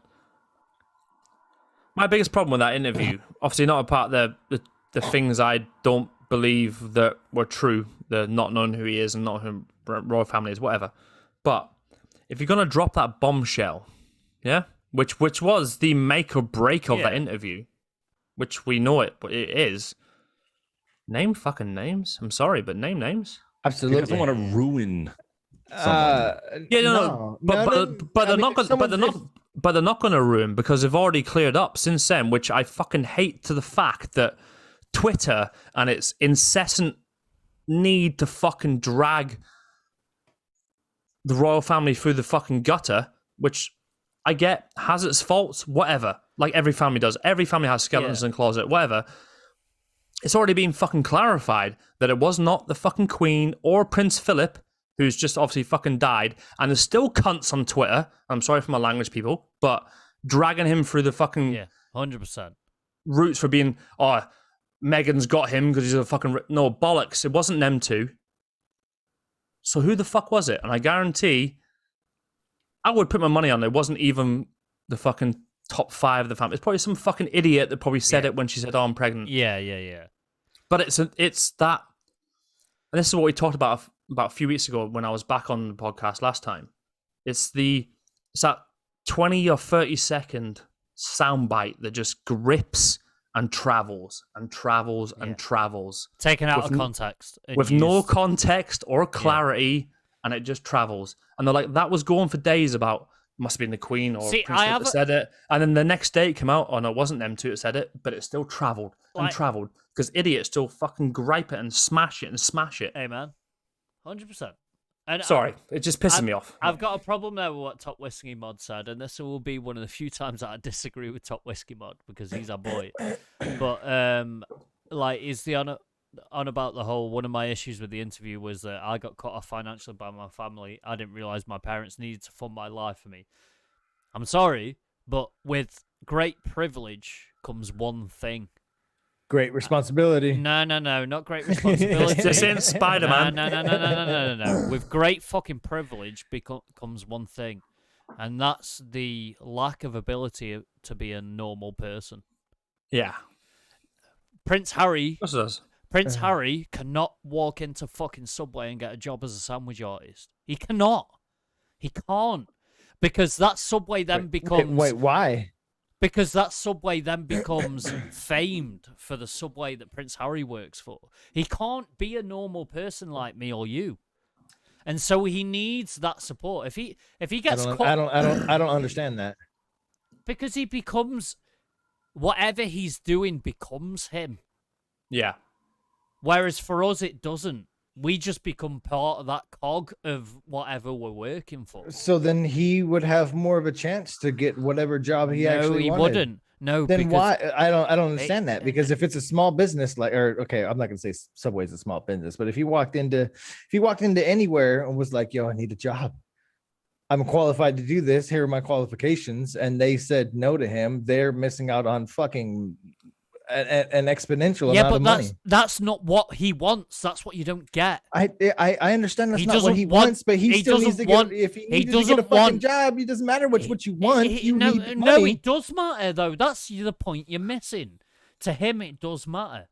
My biggest problem with that interview, obviously not apart the things I don't believe that were true, the not knowing who he is and not who royal family is, whatever. But if you're gonna drop that bombshell, yeah, which was the make or break of that interview, which we know it, but it is. Name fucking names. I'm sorry, but name names. He Absolutely. doesn't want to ruin Yeah, no. But they're not going. But they're not going to ruin because they've already cleared up since then. Which I fucking hate to the fact that Twitter and its incessant need to fucking drag the royal family through the fucking gutter, which I get has its faults, whatever. Like every family does. Every family has skeletons in the closet, whatever. It's already been fucking clarified that it was not the fucking Queen or Prince Phillip, who's just obviously fucking died, and there's still cunts on Twitter. I'm sorry for my language, people, but dragging him through the fucking 100%. roots for being, Meghan's got him because he's a fucking no bollocks. It wasn't them two. So who the fuck was it? And I guarantee, I would put my money on it wasn't even the fucking top 5 of the family. It's probably some fucking idiot that probably said it when she said, "Oh, I'm pregnant." Yeah. But it's that, and this is what we talked about a few weeks ago when I was back on the podcast last time. It's that 20 or 30-second soundbite that just grips and travels and travels and travels. Taken out of context. With no context or clarity, and it just travels. And they're like, that was going for days about, must have been the Queen or Prince Phillip that said it. And then the next day it came out, oh no, it wasn't them two that said it, but it still travelled and travelled. Because idiots still fucking gripe it and smash it and smash it. Hey man, 100%. And sorry, it just pisses me off. I've got a problem there with what Top Whiskey Mod said, and this will be one of the few times that I disagree with Top Whiskey Mod because he's our boy. But like, is the on about the whole, one of my issues with the interview was that I got cut off financially by my family. I didn't realize my parents needed to fund my life for me. I'm sorry, but with great privilege comes one thing. Great responsibility. No, not great responsibility. This ain't Spider-Man. No. With great fucking privilege comes one thing, and that's the lack of ability to be a normal person. Yeah. Prince Harry Harry cannot walk into fucking Subway and get a job as a sandwich artist. He cannot. He can't. Because that Subway then becomes... Wait, why? Because that Subway then becomes famed for the Subway that Prince Harry works for. He can't be a normal person like me or you. And so he needs that support. If he gets caught... I don't understand that. Because he becomes... Whatever he's doing becomes him. Yeah. Whereas for us, it doesn't. We just become part of that cog of whatever we're working for. So then he would have more of a chance to get whatever job he actually wanted. No, he wouldn't. No, then why? I don't understand that, because if it's a small business, I'm not gonna say Subway's a small business, but if he walked into anywhere and was like, "Yo, I need a job. I'm qualified to do this. Here are my qualifications," and they said no to him, they're missing out on fucking an exponential amount of money. Yeah, but that's not what he wants. That's what you don't get. I understand that's not what he wants, but he still needs to get. If he needs to get a fucking job, it doesn't matter what you want. No, it does matter though. That's the point you're missing. To him, it does matter,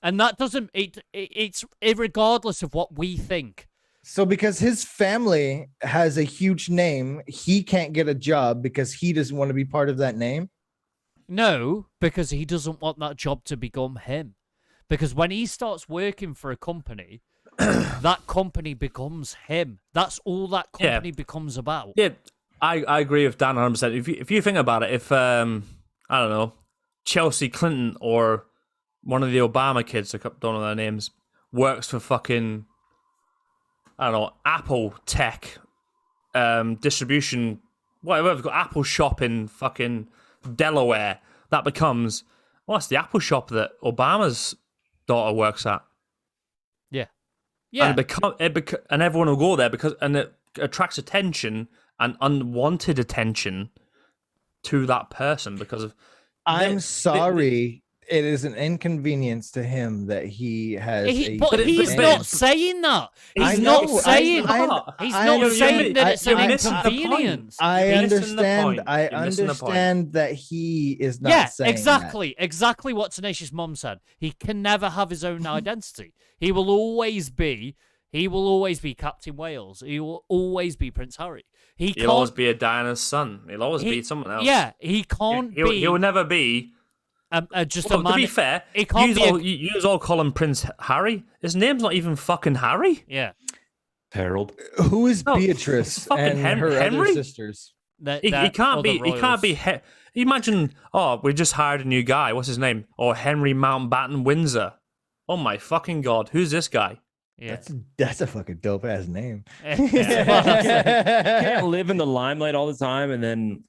and that doesn't. It's irregardless of what we think. So because his family has a huge name, he can't get a job because he doesn't want to be part of that name? No, because he doesn't want that job to become him. Because when he starts working for a company, that company becomes him. That's all that company becomes about. Yeah, I agree with Dan 100%. If you think about it, if, I don't know, Chelsea Clinton or one of the Obama kids, I don't know their names, works for fucking... I don't know, Apple Tech, distribution, whatever. We've got Apple shop in fucking Delaware. That becomes, it's the Apple shop that Obama's daughter works at. Yeah. And and everyone will go there and it attracts attention and unwanted attention to that person because of. I'm sorry. It is an inconvenience to him that he has. But he's not saying that. He's not saying that it's an inconvenience. I understand. I understand that he is not saying exactly what Tenacious Mom said. He can never have his own identity. He will always be Captain Wales. He will always be Prince Harry. He'll always be a Diana's son. He'll always be someone else. Yeah, he can't be. He'll never be. To be fair, you all call him Prince Harry. His name's not even fucking Harry. Yeah. Harold. Who is Beatrice and her Henry? other sisters? He can't be. He can't be. Imagine. Oh, we just hired a new guy. What's his name? Henry Mountbatten Windsor. Oh my fucking god! Who's this guy? Yeah. That's a fucking dope ass name. You can't live in the limelight all the time, and then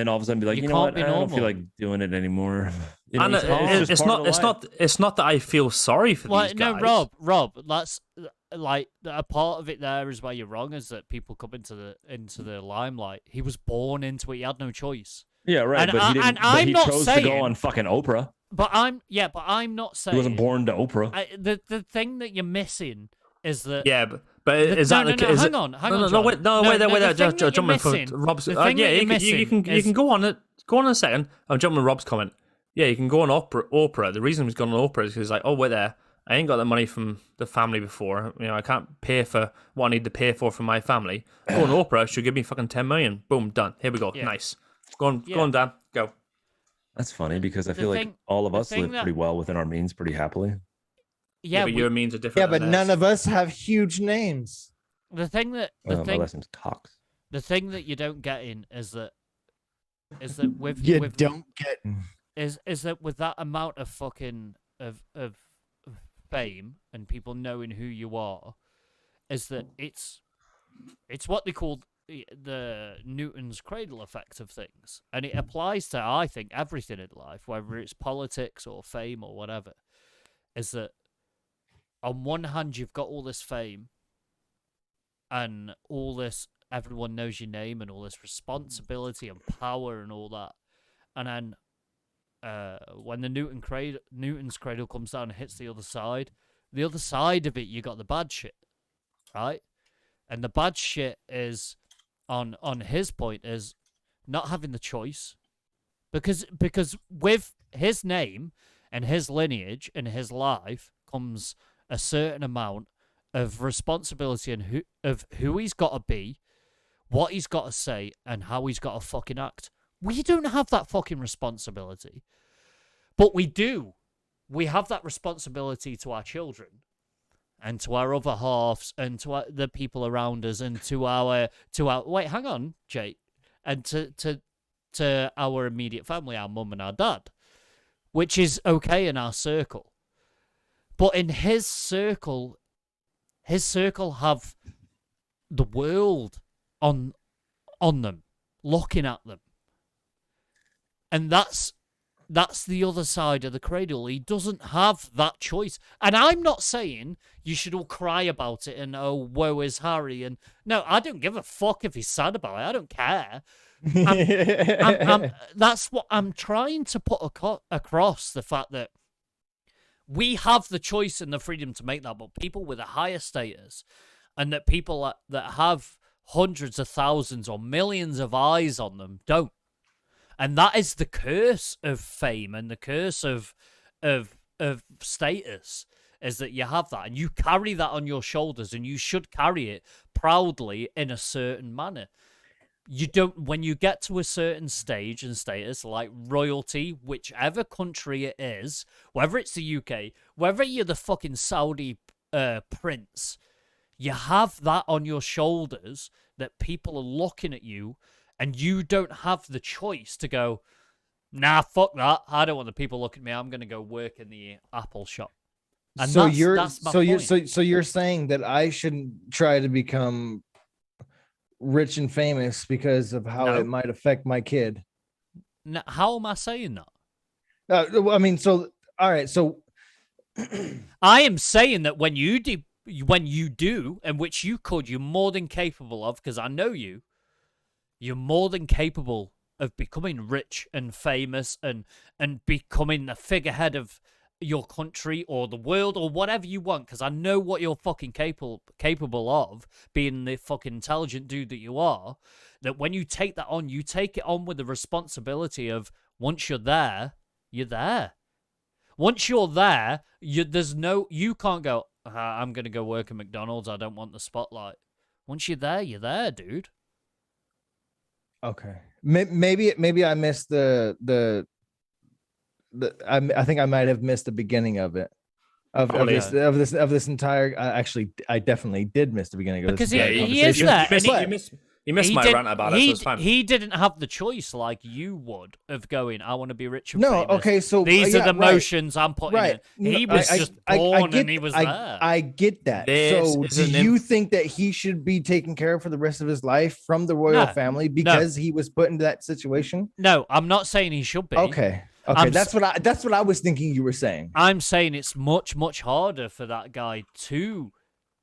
all of a sudden be like, you know what? I don't feel like doing it anymore. You know, it's not that I feel sorry for these guys. No, Rob, that's like a part of it. There is where you're wrong. Is that people come into the limelight? He was born into it. He had no choice. Yeah, right. But he chose to go on fucking Oprah. But I'm not saying he wasn't born to Oprah. The thing that you're missing is that. Yeah, But is that no, hang on, wait, jumping for Rob's. Yeah, you can go on it. Go on in a second. I'm jumping on Rob's comment. Yeah, you can go on Oprah. The reason he's gone on Oprah is because like, oh, wait there. I ain't got the money from the family before. You know, I can't pay for what I need to pay for my family. Go on Oprah. She'll give me fucking 10 million. Boom, done. Here we go. Yeah. Nice. Go on, Dan. Go. That's funny because I feel like all of us live pretty well within our means, pretty happily. Yeah, but your means are different. Yeah, but none of us have huge names. My last name's Cox. The thing that you don't get in is that with with that amount of fucking of fame and people knowing who you are, is that it's what they call the Newton's cradle effect of things, and it applies to, I think, everything in life, whether it's politics or fame or whatever. Is that on one hand you've got all this fame and all this, everyone knows your name and all this responsibility and power and all that, and then when the Newton's cradle comes down and hits the other side of it, you got the bad shit, right? And the bad shit is on his point is not having the choice, because with his name and his lineage and his life comes a certain amount of responsibility and who he's got to be, what he's got to say, and how he's got to fucking act. We don't have that fucking responsibility. But we do. We have that responsibility to our children and to our other halves and to the people around us and to our wait, hang on, Jake. And to our immediate family, our mum and our dad, which is okay in our circle. But in his circle have the world on them, looking at them. And that's the other side of the cradle. He doesn't have that choice. And I'm not saying you should all cry about it and, oh, woe is Harry. And no, I don't give a fuck if he's sad about it. I don't care. That's what I'm trying to put across, the fact that we have the choice and the freedom to make that, but people with a higher status and that people that have hundreds of thousands or millions of eyes on them don't. And that is the curse of fame and the curse of status, is that you have that and you carry that on your shoulders, and you should carry it proudly in a certain manner. You don't, when you get to a certain stage and status, like royalty, whichever country it is, whether it's the UK, whether you're the fucking Saudi prince, you have that on your shoulders that people are looking at you. And you don't have the choice to go, nah, fuck that. I don't want the people looking at me. I'm going to go work in the Apple shop. And so you're saying that I shouldn't try to become rich and famous because of how it might affect my kid. No, how am I saying that? I mean, so all right, so I am saying that when you do, and which you could, you're more than capable of, because I know you. You're more than capable of becoming rich and famous and becoming the figurehead of your country or the world or whatever you want, because I know what you're fucking capable of, being the fucking intelligent dude that you are, that when you take that on, you take it on with the responsibility of, once you're there, you're there. Once you're there, you can't go, I'm going to go work at McDonald's, I don't want the spotlight. Once you're there, dude. Okay, maybe I missed I think I might have missed the beginning of it, of this entire. I definitely did miss the beginning of this. Because he is there. You missed my rant about it, so it's fine. He didn't have the choice like you would of going, I want to be rich and famous. Okay, so these are the motions I'm putting in. He was just born and he was there. I get that. So do you think that he should be taken care of for the rest of his life from the royal family because he was put into that situation? No, I'm not saying he should be. Okay, that's what I was thinking you were saying. I'm saying it's much, much harder for that guy to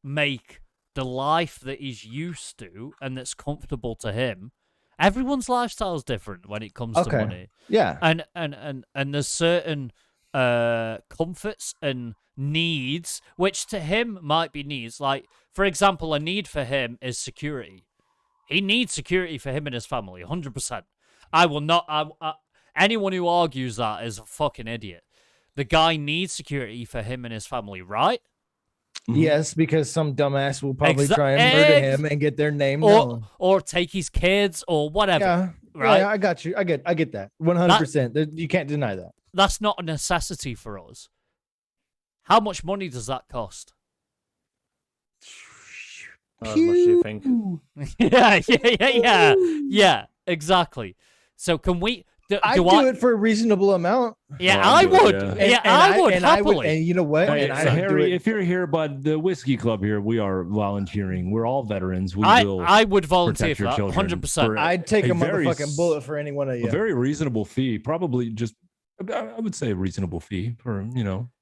make the life that he's used to and that's comfortable to him. Everyone's lifestyle is different when it comes to money. Yeah. And there's certain comforts and needs, which to him might be needs. Like, for example, a need for him is security. He needs security for him and his family, 100%. I will not. Anyone who argues that is a fucking idiot. The guy needs security for him and his family, right? Yes, because some dumbass will probably try and murder him and get their name known, or take his kids or whatever. Yeah, right. Yeah, I got you. I get that 100%. You can't deny that. That's not a necessity for us. How much money does that cost? How much do you think? Yeah, exactly. So can we? I do it for a reasonable amount. Yeah, I would. Yeah, I would happily. And you know what? Hey, Harry, if you're here, bud, the whiskey club here, we are volunteering. We're all veterans. I would volunteer for that, 100%. I'd take a motherfucking bullet for any one of you. A very reasonable fee, probably just. I would say a reasonable fee for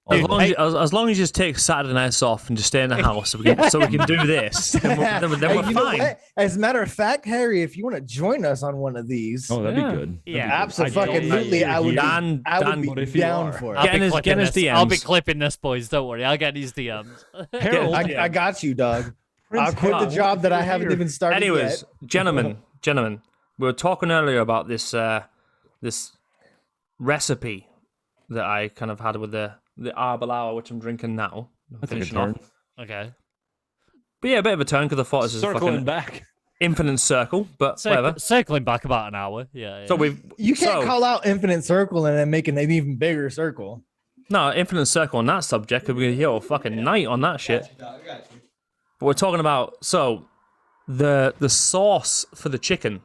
As long as you just take Saturday nights off and just stay in the house, so we can do this, then we're fine. As a matter of fact, Harry, if you want to join us on one of these, that'd be good. Yeah, absolutely. I would be down for it. I'll be clipping this, boys. Don't worry, I'll get his DMs. Harold, I got you, dog. I'll quit the job that I haven't even started. Anyways, yet. gentlemen, we were talking earlier about this recipe that I kind of had with the Arbalawa, which I'm drinking now. Finishing off. Okay. But yeah, a bit of a turn because I thought this was circling back. Infinite circle, but whatever. Circling back about an hour. Yeah. So you can't call out infinite circle and then make an even bigger circle. No, infinite circle on that subject could be here all fucking night on that shit. But we're talking about the sauce for the chicken,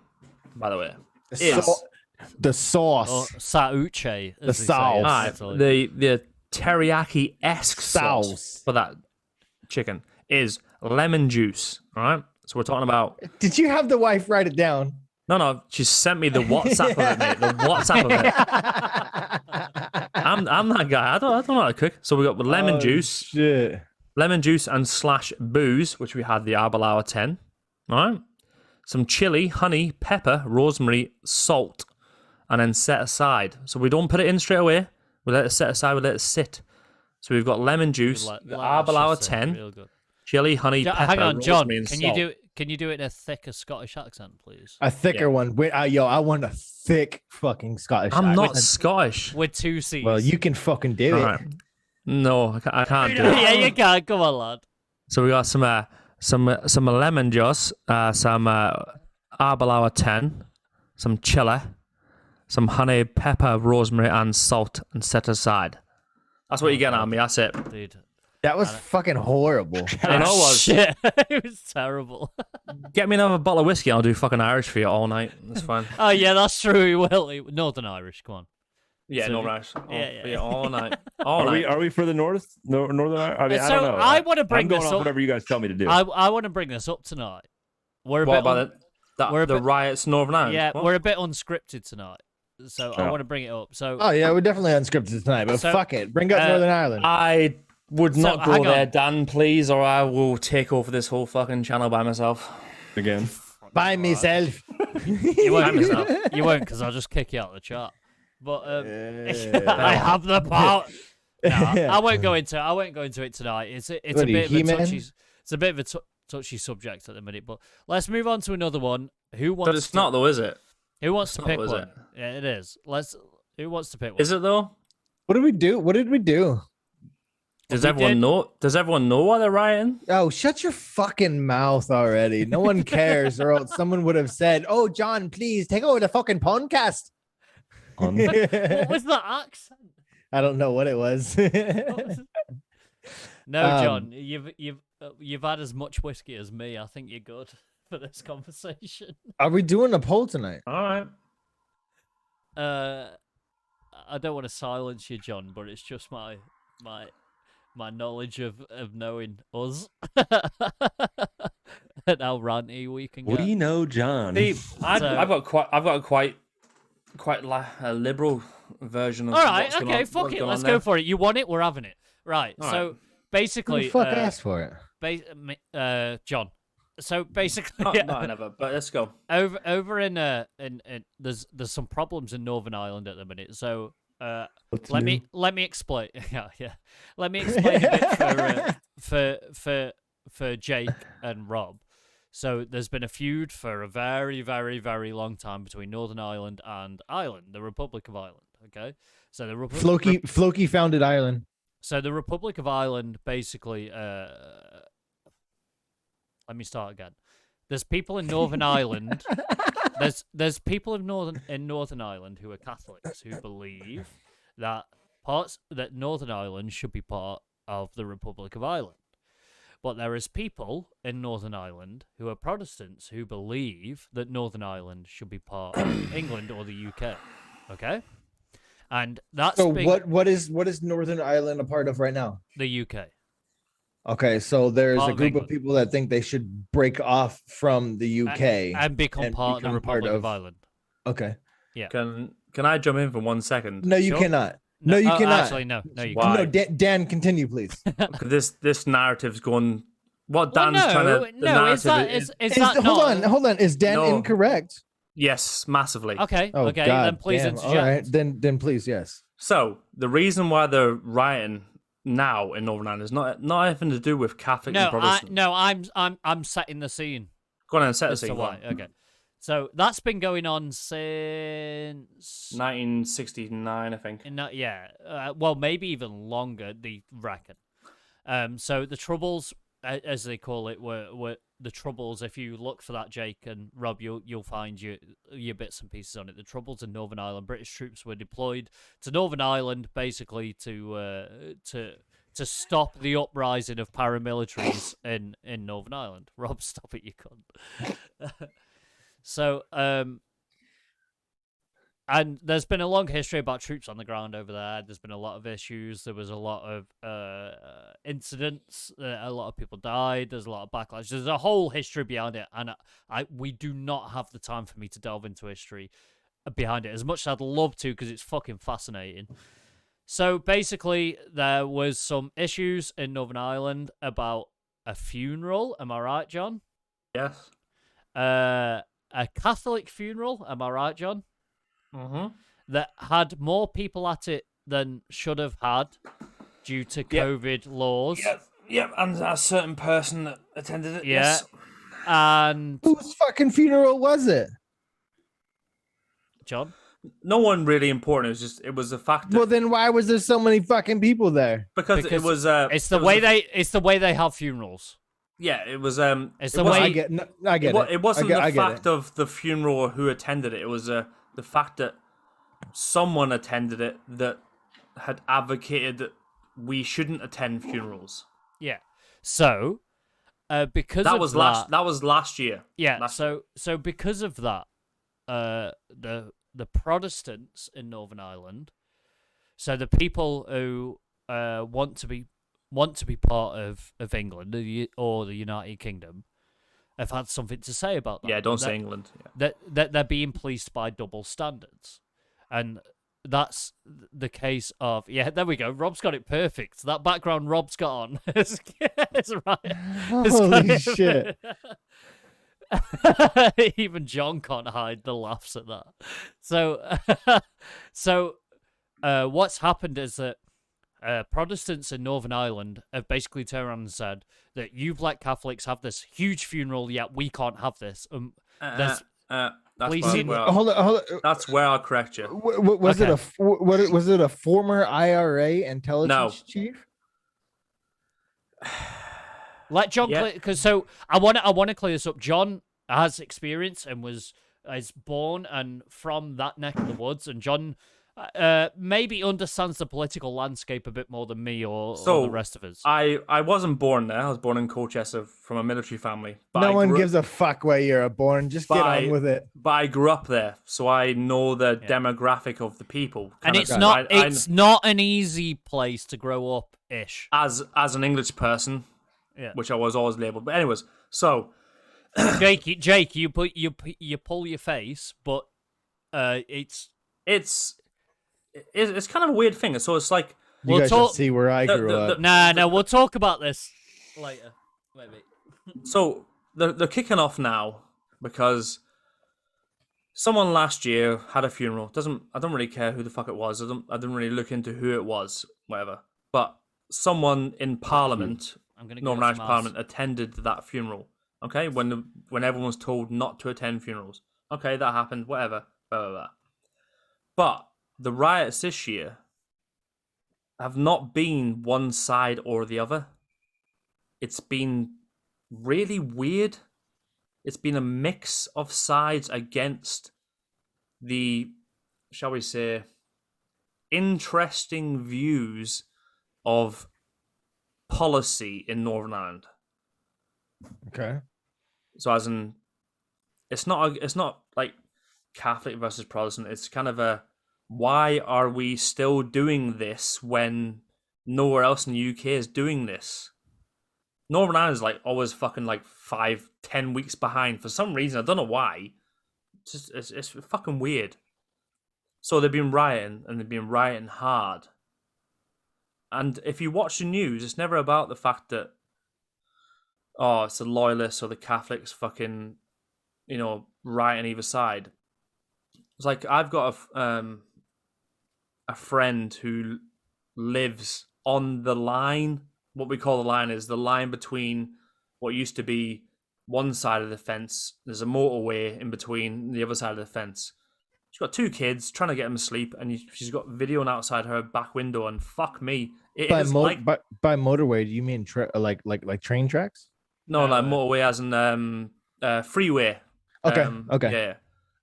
by the way, is the sauce, sauce, the sauce, the teriyaki-esque sauce for that chicken is lemon juice. All right, so we're talking about. Did you have the wife write it down? No, she sent me the WhatsApp of it, mate. The WhatsApp of it. I'm that guy. I don't know how to cook. So we got lemon juice, shit. Lemon juice and / booze, which we had the Arbalawa 10. All right, some chili, honey, pepper, rosemary, salt. And then set aside. So we don't put it in straight away. We let it set aside. We let it sit. So we've got lemon juice, the Arbalawa 10, chili, honey, pepper. Hang on, John. Can you do it in a thicker Scottish accent, please? A thicker one. Wait, I want a thick fucking Scottish. I'm not Scottish. With 2 C's. Well, you can fucking do it. Right. No, I can't do it. Yeah, you can. Come on, lad. So we got some lemon juice, some Arbalawa 10, some chili. Some honey, pepper, rosemary, and salt, and set aside. That's what you're getting at me. That's it. Dude. That was fucking horrible. I know it was. Shit. It was terrible. Get me another bottle of whiskey. I'll do fucking Irish for you all night. That's fine. Oh, yeah, that's true. He will. Northern Irish. Come on. Yeah, Northern Irish. Yeah, all night. Are we for the Northern Irish? I mean, I don't know. I want to bring this up. Whatever you guys tell me to do. I want to bring this up tonight. What about the riots in Northern Ireland? Yeah, we're a bit unscripted tonight. So I want to bring it up. So we're definitely unscripted tonight, but fuck it. Bring up Northern Ireland. I would not go there, Dan, please, or I will take over this whole fucking channel by myself. Again. By myself. You won't, because I'll just kick you out of the chat. But I have the power. No, I won't go into it tonight. It's a bit of a touchy subject at the minute. But let's move on to another one. But it's not though, is it? Who wants to pick one? Yeah, it is. Who wants to pick one? Is it though? What did we do? Does everyone know? Does everyone know why they're rioting? Oh, shut your fucking mouth already. No one cares, or else someone would have said, "Oh, John, please take over the fucking podcast." What was that accent? I don't know what it was. No, John, you've had as much whiskey as me. I think you're good for this conversation. Are we doing a poll tonight? All right. I don't want to silence you, John, but it's just my knowledge of knowing us and how ranty we can get. We know John. See, I've got quite a liberal version of. All right, okay, fuck it, let's go for it. You want it, we're having it. Right. So basically, who the fuck asked for it? John. So basically, not never. But let's go over in there's some problems in Northern Ireland at the minute. So let me explain. Yeah. Let me explain a bit for Jake and Rob. So there's been a feud for a very, very, very long time between Northern Ireland and Ireland, the Republic of Ireland. Okay, so the Floki founded Ireland. So the Republic of Ireland basically. Let me start again. There's people in Northern Ireland. There's people in Northern Ireland who are Catholics who believe that Northern Ireland should be part of the Republic of Ireland. But there is people in Northern Ireland who are Protestants who believe that Northern Ireland should be part of England or the UK. Okay? And that's what is Northern Ireland a part of right now? The UK. Okay, so there's Part a of group England. of people that think they should break off from the UK and become part of the Republic of Ireland. Okay. Yeah. Can I jump in for 1 second? No, you Sure. cannot. No, you cannot. Actually, no, you Why? can't. No, Dan, continue, please. This narrative's going. What Well, Dan's trying to. The narrative is that hold on. Is Dan No. incorrect? Yes, massively. Okay, Oh, okay, God then please damn. interject. All right, then please, yes. So the reason why they're rioting now in Northern Ireland is not anything to do with Catholics and Protestants. I'm setting the scene. Go on and set the As to scene. why. Okay. So that's been going on since 1969, I think. well, maybe even longer. They reckon. So the troubles, as they call it, were the troubles. If you look for that, Jake and Rob, you'll find your bits and pieces on it. The troubles in Northern Ireland. British troops were deployed to Northern Ireland, basically to stop the uprising of paramilitaries in Northern Ireland. Rob, stop it, you cunt. So, and there's been a long history about troops on the ground over there. There's been a lot of issues. There was a lot of incidents. A lot of people died. There's a lot of backlash. There's a whole history behind it, and we do not have the time for me to delve into history behind it as much as I'd love to, because it's fucking fascinating. So basically, there was some issues in Northern Ireland about a funeral. Am I right, John? Yes. A Catholic funeral. Am I right, John? Mm-hmm. That had more people at it than should have had due to COVID laws. Yep, and a certain person that attended it. Yeah. Yes. And Whose fucking funeral was it? John? No one really important. It was the fact that Well, then why was there so many fucking people there? because it was it's the way they have funerals. Yeah, it was It's it the wasn't- way I get it. It wasn't I the get fact of the funeral or who attended it. It was the fact that someone attended it that had advocated that we shouldn't attend funerals. Yeah. So, because That of was that, last year. yeah. Last So because of that, the Protestants in Northern Ireland, so the people who want to be part of England or the United Kingdom, have had something to say about that. Yeah, don't say England. Yeah. That they're being policed by double standards, and that's the case of there we go. Rob's got it perfect. That background Rob's got on is right. Holy shit. Even John can't hide the laughs at that. So what's happened is that Protestants in Northern Ireland have basically turned around and said that you black Catholics have this huge funeral, yet we can't have this. That's please- Hold on. That's where I'll correct you. Was Okay. was it a former IRA intelligence chief? Let John Yeah. clear, because so I want to clear this up. John has experience and is born and from that neck of the woods, and John maybe understands the political landscape a bit more than me or the rest of us. I wasn't born there. I was born in Colchester from a military family. But No I one grew- gives a fuck where you're born. Just get on with it. But I grew up there, so I know the demographic of the people. And Kinda- it's not an easy place to grow up ish. as an English person, Yeah. which I was always labelled. But anyways, so Jake, you pull your face, but it's it's kind of a weird thing. So it's like You We'll guys talk- should see where I grew up. no. We'll talk about this later. Maybe. so they're kicking off now because Someone last year had a funeral. I don't really care who the fuck it was. I didn't really look into who it was, whatever. But someone in Parliament, I'm gonna Northern go Irish some Parliament, attended that funeral. Okay, when everyone was told not to attend funerals. Okay, that happened. Whatever. Blah, blah, blah. But the riots this year have not been one side or the other. It's been really weird. It's been a mix of sides against the, shall we say, interesting views of policy in Northern Ireland. Okay. So as in, it's not like Catholic versus Protestant. It's kind of a, why are we still doing this when nowhere else in the UK is doing this? Northern Ireland is like always fucking like 5-10 weeks behind for some reason. I don't know why. It's fucking weird. So they've been rioting, and they've been rioting hard. And if you watch the news, it's never about the fact that, oh, it's the loyalists or the Catholics fucking, rioting either side. It's like I've got a friend who lives on the line. What we call the line is the line between what used to be one side of the fence. There's a motorway in between the other side of the fence. She's got 2 kids, trying to get them asleep, and she's got videoing outside her back window. And fuck me, By motorway, do you mean like train tracks? No, like motorway as in freeway. Okay, okay. Yeah,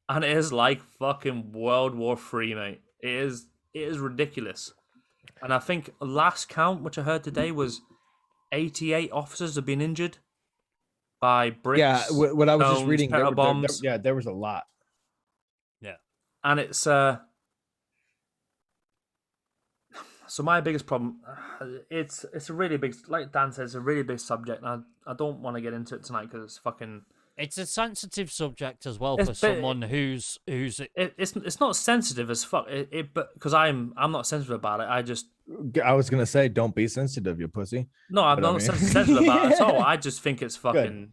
and it is like fucking World War III, mate. It is ridiculous. And I think last count, which I heard today, was 88 officers have been injured by bricks. Yeah, what I was just stones, reading, bombs. there was a lot. Yeah, and it's so my biggest problem, it's a really big, like Dan says, a really big subject. And I don't want to get into it tonight because it's fucking. it's a sensitive subject as well for someone who's. It's not sensitive as fuck. But because I'm not sensitive about it. I was gonna say, don't be sensitive, you pussy. No, I'm But not sensitive about it at all. I just think it's fucking. Good.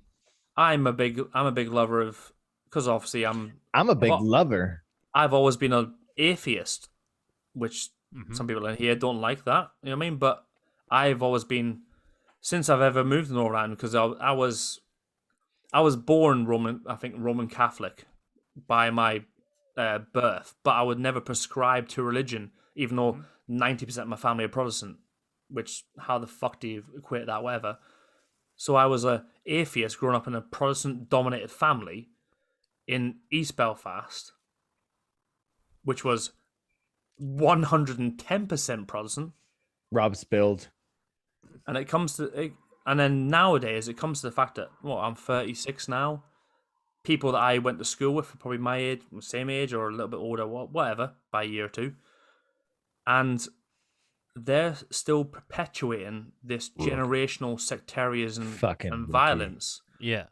I'm a big lover of, because obviously I'm a big lover. I've always been an atheist, which some people in here don't like that. You know what I mean? But I've always been, since I've ever moved to Northern Ireland, because I was born Roman Catholic by my birth, but I would never prescribe to religion, even though 90% of my family are Protestant. Which, how the fuck do you equate that? Whatever. So I was a atheist growing up in a Protestant-dominated family in East Belfast, which was 110% Protestant. Rob spilled. And it comes to it, and then nowadays it comes to the fact that, well, I'm 36 now. People that I went to school with are probably my age, same age, or a little bit older, whatever, by a year or two. And they're still perpetuating this generational sectarianism and violence. Yeah.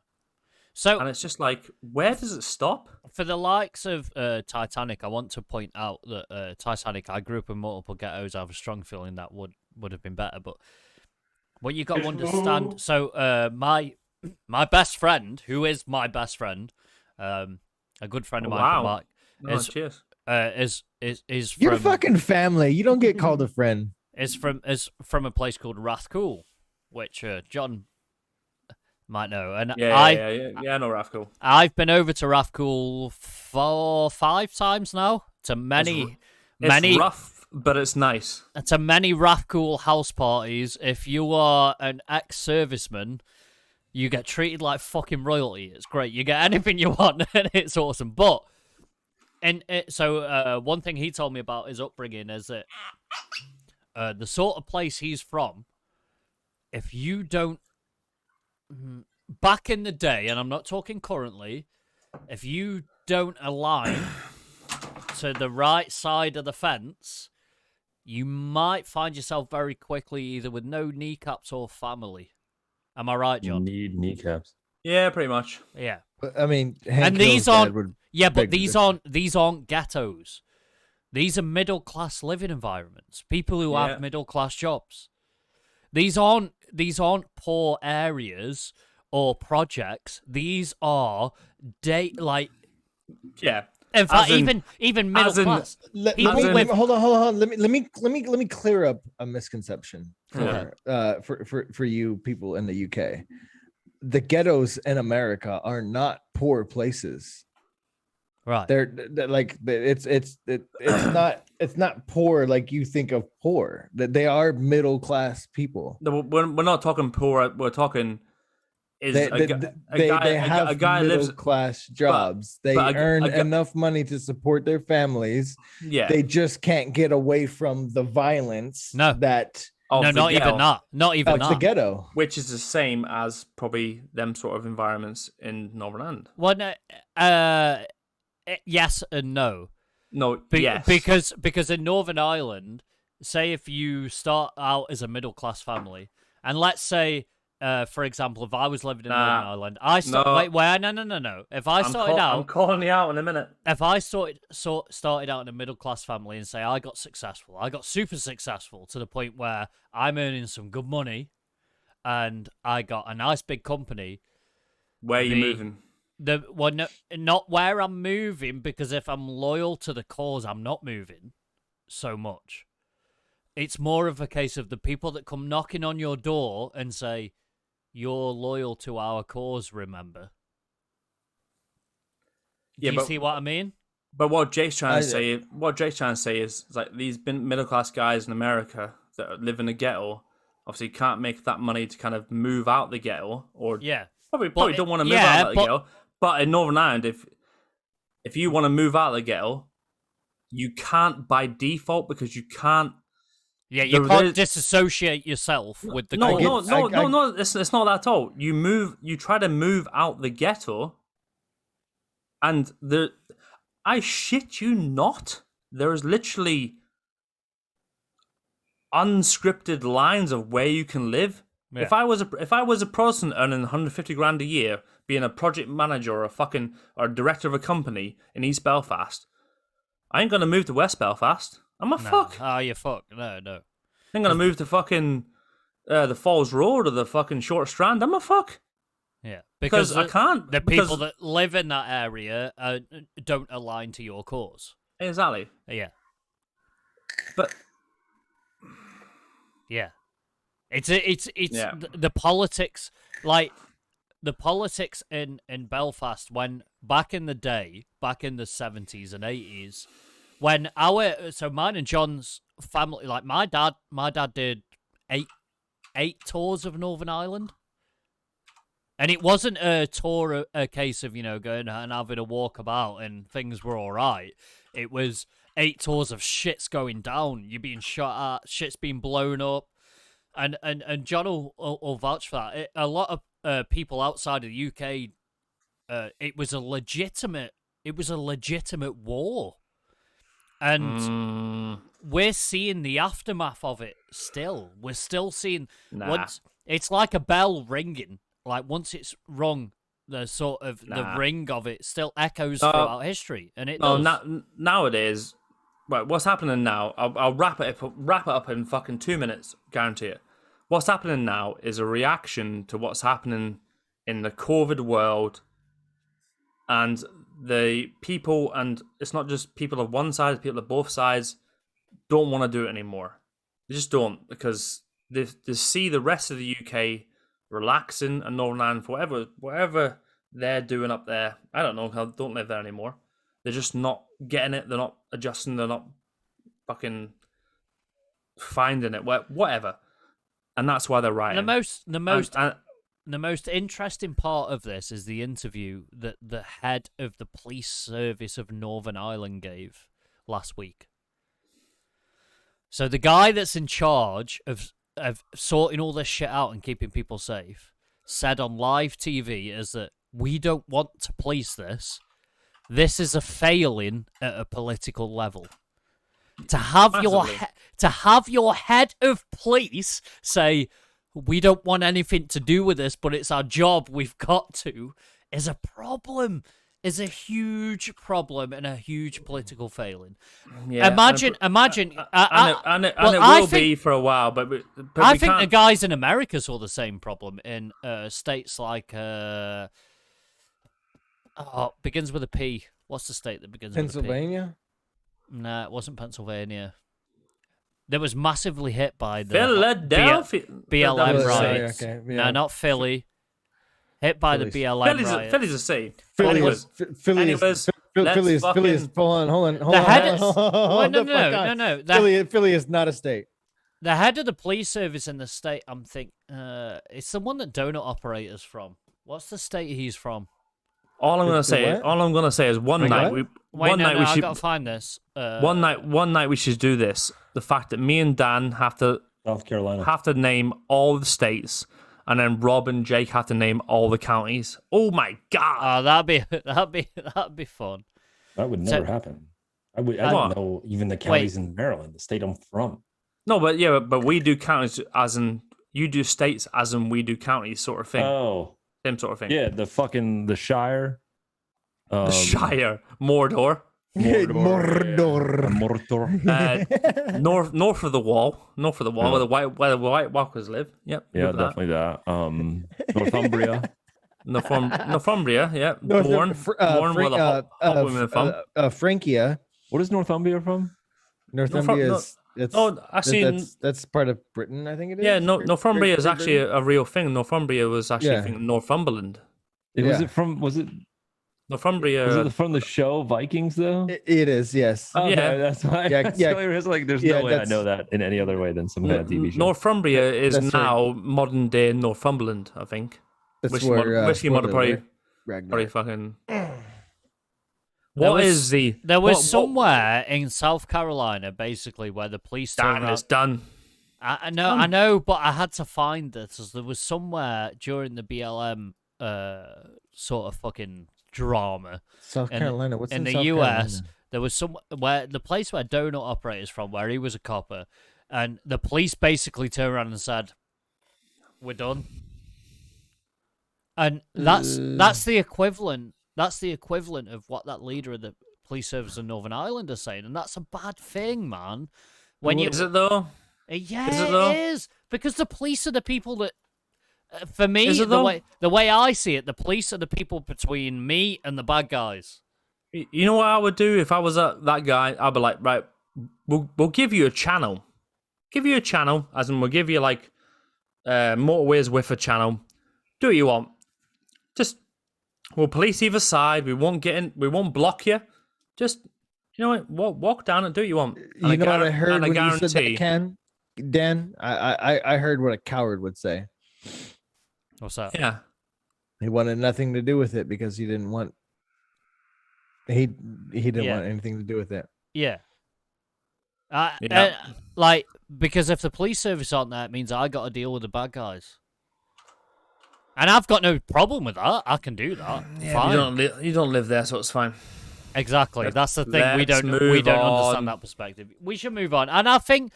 So, and it's just like, where does it stop? For the likes of Titanic, I want to point out that Titanic, I grew up in multiple ghettos. I have a strong feeling that would have been better. But what you got to understand, so my best friend, who is my best friend, a good friend of mine, Mark, cheers. Is your from, fucking family. You don't get called a friend. Is from a place called Rathcoole, which John might know. And I know Rathcoole. I've been over to Rathcoole 4-5 times now. To many. It's rough, but it's nice. To many Rathcoole house parties. If you are an ex-serviceman, you get treated like fucking royalty. It's great. You get anything you want, and it's awesome. But so one thing he told me about his upbringing is that the sort of place he's from, if you don't, back in the day, and I'm not talking currently, if you don't align to the right side of the fence, you might find yourself very quickly either with no kneecaps or family. Am I right, John? Need kneecaps. Yeah, pretty much. Yeah. But, I mean, and these aren't. Yeah, but these aren't ghettos. These are middle class living environments. People who have middle class jobs. These aren't poor areas or projects. These are In fact, As in- even middle as in- class. Let People me, with- hold on. Let me clear up a misconception Yeah. for you people in the UK. The ghettos in America are not poor places. Right. They're like it's not poor like you think of poor. That they are middle class people. No, we're not talking poor. We're talking is They a have guy middle lives. class jobs. They but earn enough money to support their families. Yeah. They just can't get away from the violence No. that of No, the not ghetto, even that. Not even of that. the ghetto. which is the same as probably them sort of environments in Northern Ireland. Well, no, yes and no. No, yes, Because in Northern Ireland, say if you start out as a middle class family, and let's say, for example, if I was living in Northern Ireland, no. If I I'm calling you out in a minute. if I started out in a middle class family and say I got successful, I got super successful to the point where I'm earning some good money, and I got a nice big company. Where are you moving? Not where I'm moving, because if I'm loyal to the cause, I'm not moving so much. It's more of a case of the people that come knocking on your door and say, "You're loyal to our cause, remember?" Do you see what I mean? But what Jake's trying to say is like these middle class guys in America that live in the ghetto obviously can't make that money to kind of move out the ghetto, or Yeah. probably don't want to move out of the ghetto. But in Northern Ireland, if you want to move out of the ghetto, you can't by default because you can't. Yeah, you can't disassociate yourself with the cause. No. It's not that at all. You try to move out the ghetto, and I shit you not, there is literally unscripted lines of where you can live. Yeah. If I was a person earning 150 grand a year, being a project manager or a director of a company in East Belfast, I ain't gonna move to West Belfast. Fuck. Oh, you fuck. No. I ain't gonna move to fucking the Falls Road or the fucking Short Strand. I'm a fuck. Yeah, because I can't. The people that live in that area don't align to your cause. Exactly. Yeah. But yeah, it's the politics, like the politics in Belfast when back in the day, back in the 70s and 80s, when mine and John's family, like my dad did eight tours of Northern Ireland. And it wasn't a tour, a case of, going and having a walk about and things were all right. It was 8 tours of shit's going down. You're being shot at, shit's being blown up. And John will vouch for that. A lot of people outside of the UK, it was a legitimate war. And we're seeing the aftermath of it still. We're still seeing... It's like a bell ringing. Like, once it's rung, the sort of the ring of it still echoes throughout history, and it does. Nowadays, right, what's happening now? I'll wrap it up in fucking 2 minutes, guarantee it. What's happening now is a reaction to what's happening in the COVID world, and the people, and it's not just people of one side, people of both sides, don't want to do it anymore. They just don't, because they see the rest of the UK relaxing and Northern Ireland for whatever they're doing up there. I don't know, I don't live there anymore. They're just not getting it, they're not adjusting, they're not fucking finding it, whatever. And that's why they're writing. The most interesting part of this is the interview that the head of the police service of Northern Ireland gave last week. So the guy that's in charge of sorting all this shit out and keeping people safe said on live TV is that we don't want to police this. This is a failing at a political level. To have your head of police say we don't want anything to do with this, but it's our job, we've got to, is a problem. Is a huge problem and a huge political failing. Yeah, imagine. And it will be for a while, but I think the guys in America saw the same problem in states like begins with a P. What's the state that begins with a P? Pennsylvania. Nah, it wasn't Pennsylvania. That was massively hit by the Philadelphia. BLM Philadelphia. riots. Okay, yeah. No, not Philly. Hit by Philly's- the BLM riots. Philly's a city. Anyways, Philly is let's Philly is fucking- hold on. The head is- hold on, Well, the fuck on. no. Philly is not a state. The head of the police service in the state, I'm thinking, it's the one that donut operator's from. What's the state he's from? All I'm gonna say is one Wait, night what? Wait, one night we I should gotta find this. one night we should do this. The fact that me and Dan have to South Carolina. name all the states, and then Rob and Jake have to name all the counties. Oh my god! That'd be fun. That would So- never happen. I What? don't know even the counties in Maryland, the state I'm from. No, but we do counties as in you do states as in we do counties, sort of thing. Oh, Same sort of thing. yeah, the Shire. The Shire, Mordor, Mordor. north of the wall, where the White Walkers live. Yep. Yeah, good with that. definitely that. Northumbria. Northumbria, yeah. Born where the hot women are from. Frankia. What is Northumbria from? Northumbria is. It's, actually, that's part of Britain, I think it is. yeah. Northumbria is Great actually Britain. a real thing. Northumbria was actually a thing in Northumberland. Was Yeah. it from? Was it Northumbria. from the show Vikings though? It is, yes. Okay, Yeah. that's why. Yeah, Yeah, It's like there's no way I that's- know that in any other way than some kind of TV show. Northumbria is That's right. now modern day Northumberland, I think. That's Which where whiskey mod spoiler probably alert, fucking. There What was- is the? There was what- somewhere in South Carolina, basically, where the police turned Dan around. is done. I know, but I had to find this. As there was somewhere during the BLM sort of fucking drama South in- Carolina. What's in the South US. Carolina? There was where the place where Donut operator's from, where he was a copper, and the police basically turned around and said, "We're done." And that's the equivalent. That's the equivalent of what that leader of the police service in Northern Ireland is saying, and that's a bad thing, man. When you Is it though? yeah, Is it though? it is because the police are the people that, for me, Is it though? the way I see it, the police are the people between me and the bad guys. You know what I would do if I was that guy? I'd be like, right, we'll give you a channel. Give you a channel, as in we'll give you like motorways with a channel. Do what you want. Just we'll police either side. We won't get in. We won't block you. Just you know what? Walk down and do what you want. And You know what I heard and when you said guarantee. that, Ken? Dan, I heard what a coward would say. What's that? Yeah. He wanted nothing to do with it because he didn't want. He didn't Yeah. want anything to do with it. Yeah. Yeah. Like, because if the police service aren't there, it means I got to deal with the bad guys. And I've got no problem with that. I can do that. Yeah, Fine. you don't live there, so it's fine. Exactly. That's the thing. We let's don't move understand on. that perspective. We should move on. And I think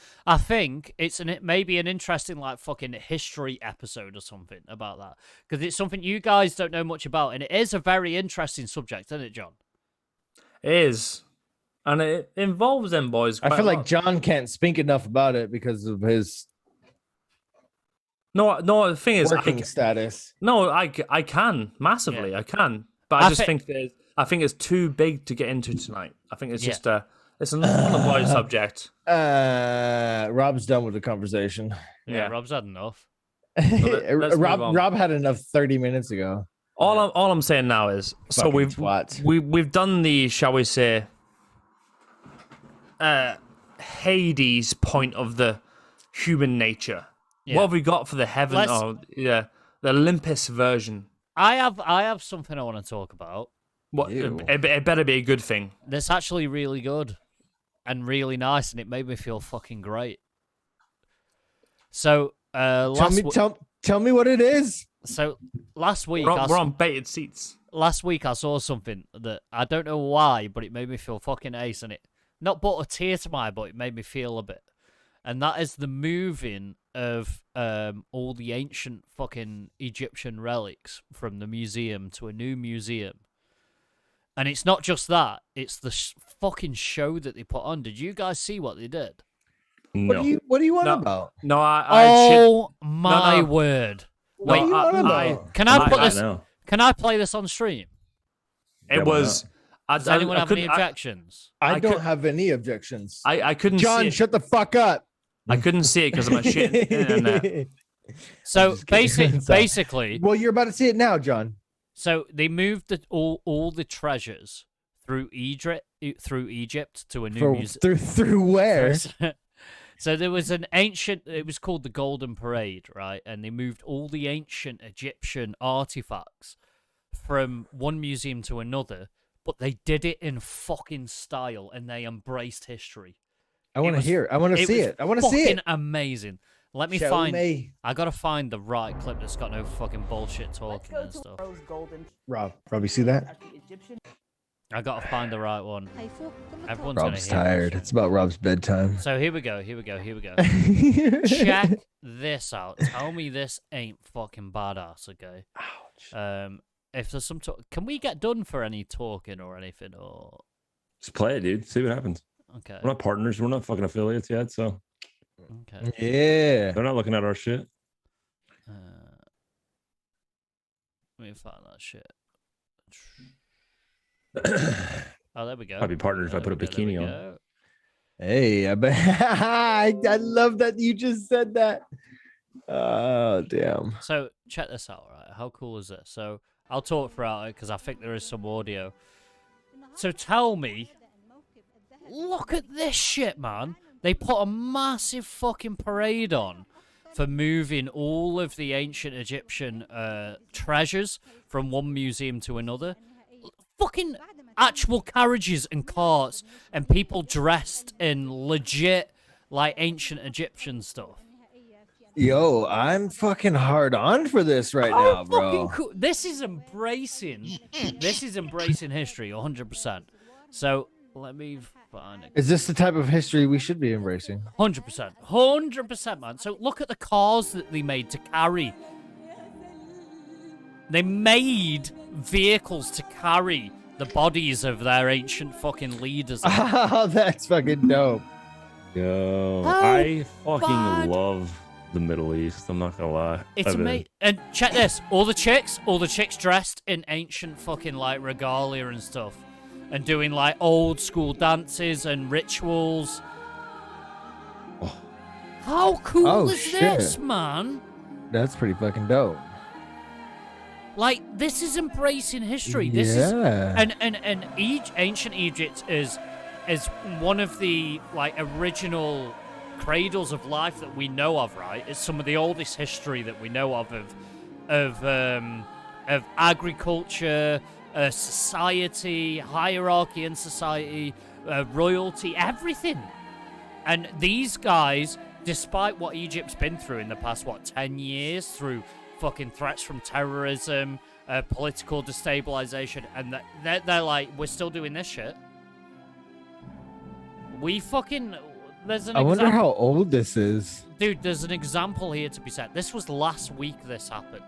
it's maybe an interesting like fucking history episode or something about that, because it's something you guys don't know much about, and it is a very interesting subject, isn't it, John? It is, and it involves them boys. I quite feel a like lot. John can't speak enough about it because of his No. The thing is, working status. I can massively. Yeah. I can, but I I just thi- think it's too big to get into tonight. I think it's Yeah. just it's an unavoidable subject. Rob's done with the conversation. Yeah, Rob's had enough. let's move on. Rob had enough 30 minutes ago. All I'm saying now is so Fucking we've twats. we've done the, shall we say, Hades point of the human nature. Yeah. What have we got for the heaven? Let's- The Olympus version. I have something I want to talk about. What? Ew. It better be a good thing. That's actually really good and really nice, and it made me feel fucking great. So, Tell me what it is. last week, We're on baited seats. last week I saw something that I don't know why, but it made me feel fucking ace, and it not brought a tear to my eye, but it made me feel a bit. And that is the moving of all the ancient fucking Egyptian relics from the museum to a new museum. And it's not just that; it's the fucking show that they put on. Did you guys see what they did? No. What do you want No. about? No, I Oh my No. word! No, Wait, you on I, about? I, can I put I this? know. Can I play this on stream? it was Does anyone have any objections? I don't have any objections. I couldn't see John, it. shut the fuck up. I couldn't see it because of my shit internet. So just kidding. basically, Well, you're about to see it now, John. so they moved all the treasures through Egypt to a new museum. Through where? So there was an ancient. It was called the Golden Parade, right? And they moved all the ancient Egyptian artifacts from one museum to another, but they did it in fucking style, and they embraced history. I want to hear. I want to see it. I want to see it. Fucking amazing. Let me Show find. me. I gotta find the right clip that's got no fucking bullshit talking and stuff. Rob, you see that? I gotta find the right one. Everyone's Rob's gonna hear tired. It's about Rob's bedtime. So here we go. Check this out. Tell me this ain't fucking badass, okay? Ouch. If there's some talk, can we get done for any talking or anything? Or Just play it, dude. See what happens. okay, We're not partners. We're not fucking affiliates yet, so okay. Yeah. they're not looking at our shit. Let me find that shit. Oh, there we go. Might be partners if I put a bikini on. on. Hey, I bet. I love that you just said that. Oh, damn. So check this out, right? How cool is this? So I'll talk throughout it because I think there is some audio. So tell me, look at this shit, man. They put a massive fucking parade on for moving all of the ancient Egyptian treasures from one museum to another. Fucking actual carriages and carts and people dressed in legit, like, ancient Egyptian stuff. Yo, I'm fucking hard on for this right now, bro. Fucking cool. This is embracing history 100%. So let me find it. Is this the type of history we should be embracing? 100%, man. So look at the cars that they made to carry. They made vehicles to carry the bodies of their ancient fucking leaders. Oh, that's fucking dope. Yo, How I fucking bad? love the Middle East. I'm not gonna lie. It's amazing. And check this: all the chicks dressed in ancient fucking like regalia and stuff, and doing like old school dances and rituals. Oh. How cool Oh, is shit. this, man? That's pretty fucking dope. Like, this is embracing history. This is and ancient Egypt is one of the like original cradles of life that we know of, right? It's some of the oldest history that we know of agriculture, society, hierarchy in society, royalty, everything. And these guys, despite what Egypt's been through in the past 10 years, through fucking threats from terrorism, political destabilization, and they're like, we're still doing this shit. There's an I wonder example. how old this is. Dude, there's an example here to be set. This was last week this happened.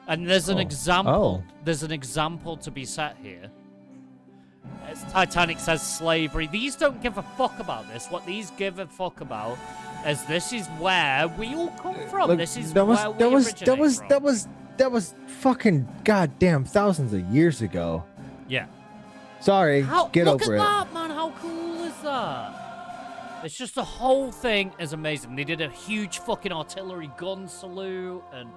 And there's an example. There's an example to be set here. As Titanic says slavery. These don't give a fuck about this. What these give a fuck about is this is where we all come from. Look, This is that was where we that was originate that was from. that was fucking goddamn thousands of years ago. Yeah. Sorry, get look over at it. that, man. How cool is that? It's just the whole thing is amazing. They did a huge fucking artillery gun salute, and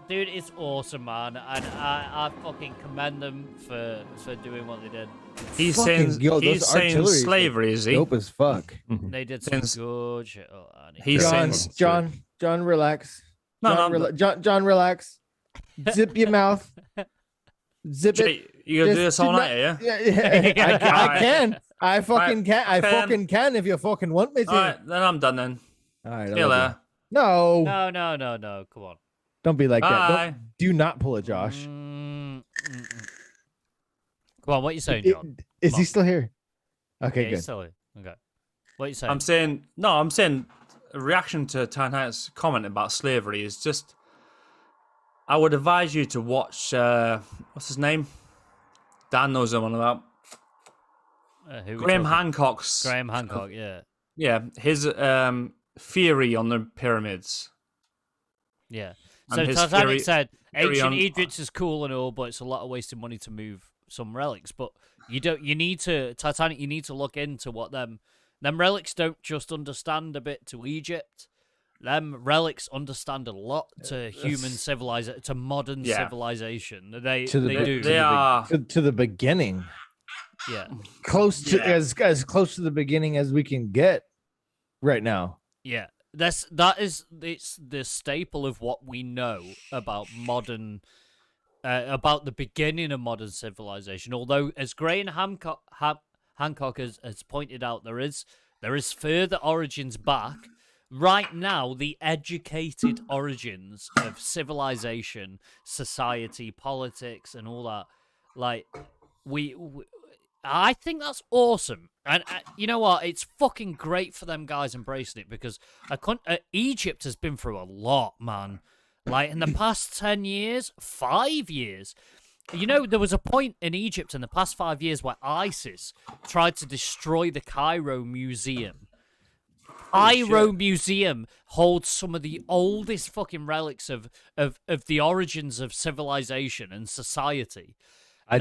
dude, it's awesome, man. And I fucking commend them for doing what they did. He's Fucking- saying yo, he's those saying artilleries slavery, is he? Dope as fuck. They did some Since- good shit. Oh, I need He's to- saying- John, relax. No, John, no, John, relax. Zip your mouth. Zip it. Jay, you gonna do this all do night, yeah? Yeah, I can. I fucking can. I Fam. fucking can if you fucking want me to. All right, then I'm done then. All right. I See you love later. you. No, No. Come on. don't be like that. Bye. Don't, do not pull it, Josh. Come on, what you saying, It- John? is Come he on. still here? Okay, Yeah, he's good. still here. Okay. What you saying? I'm saying a reaction to Tanhat's comment about slavery is just I would advise you to watch what's his name? Dan knows the one about. Who we Graham talking? Hancock's Graham Hancock, yeah. yeah, his theory on the pyramids. Yeah. And So his Titanic theory- said theory ancient on- Egypt is cool and all, but it's a lot of wasted money to move some relics, but you don't. You need to Titanic. You need to look into what them relics don't just understand a bit to Egypt. Them relics understand a lot to human civilization, to modern civilization. They do. They are to the beginning. Yeah, Close to as close to the beginning as we can get right now. Yeah, it's the staple of what we know about modern, about the beginning of modern civilization. Although, as Gray and Hancock has pointed out, there is further origins back. Right now, the educated origins of civilization, society, politics, and all that, like I think that's awesome. And you know what? It's fucking great for them guys embracing it, because Egypt has been through a lot, man. Like, in the past 10 years, 5 years. You know, there was a point in Egypt in the past 5 years where ISIS tried to destroy the Cairo Museum. Cairo Museum holds some of the oldest fucking relics of the origins of civilization and society. I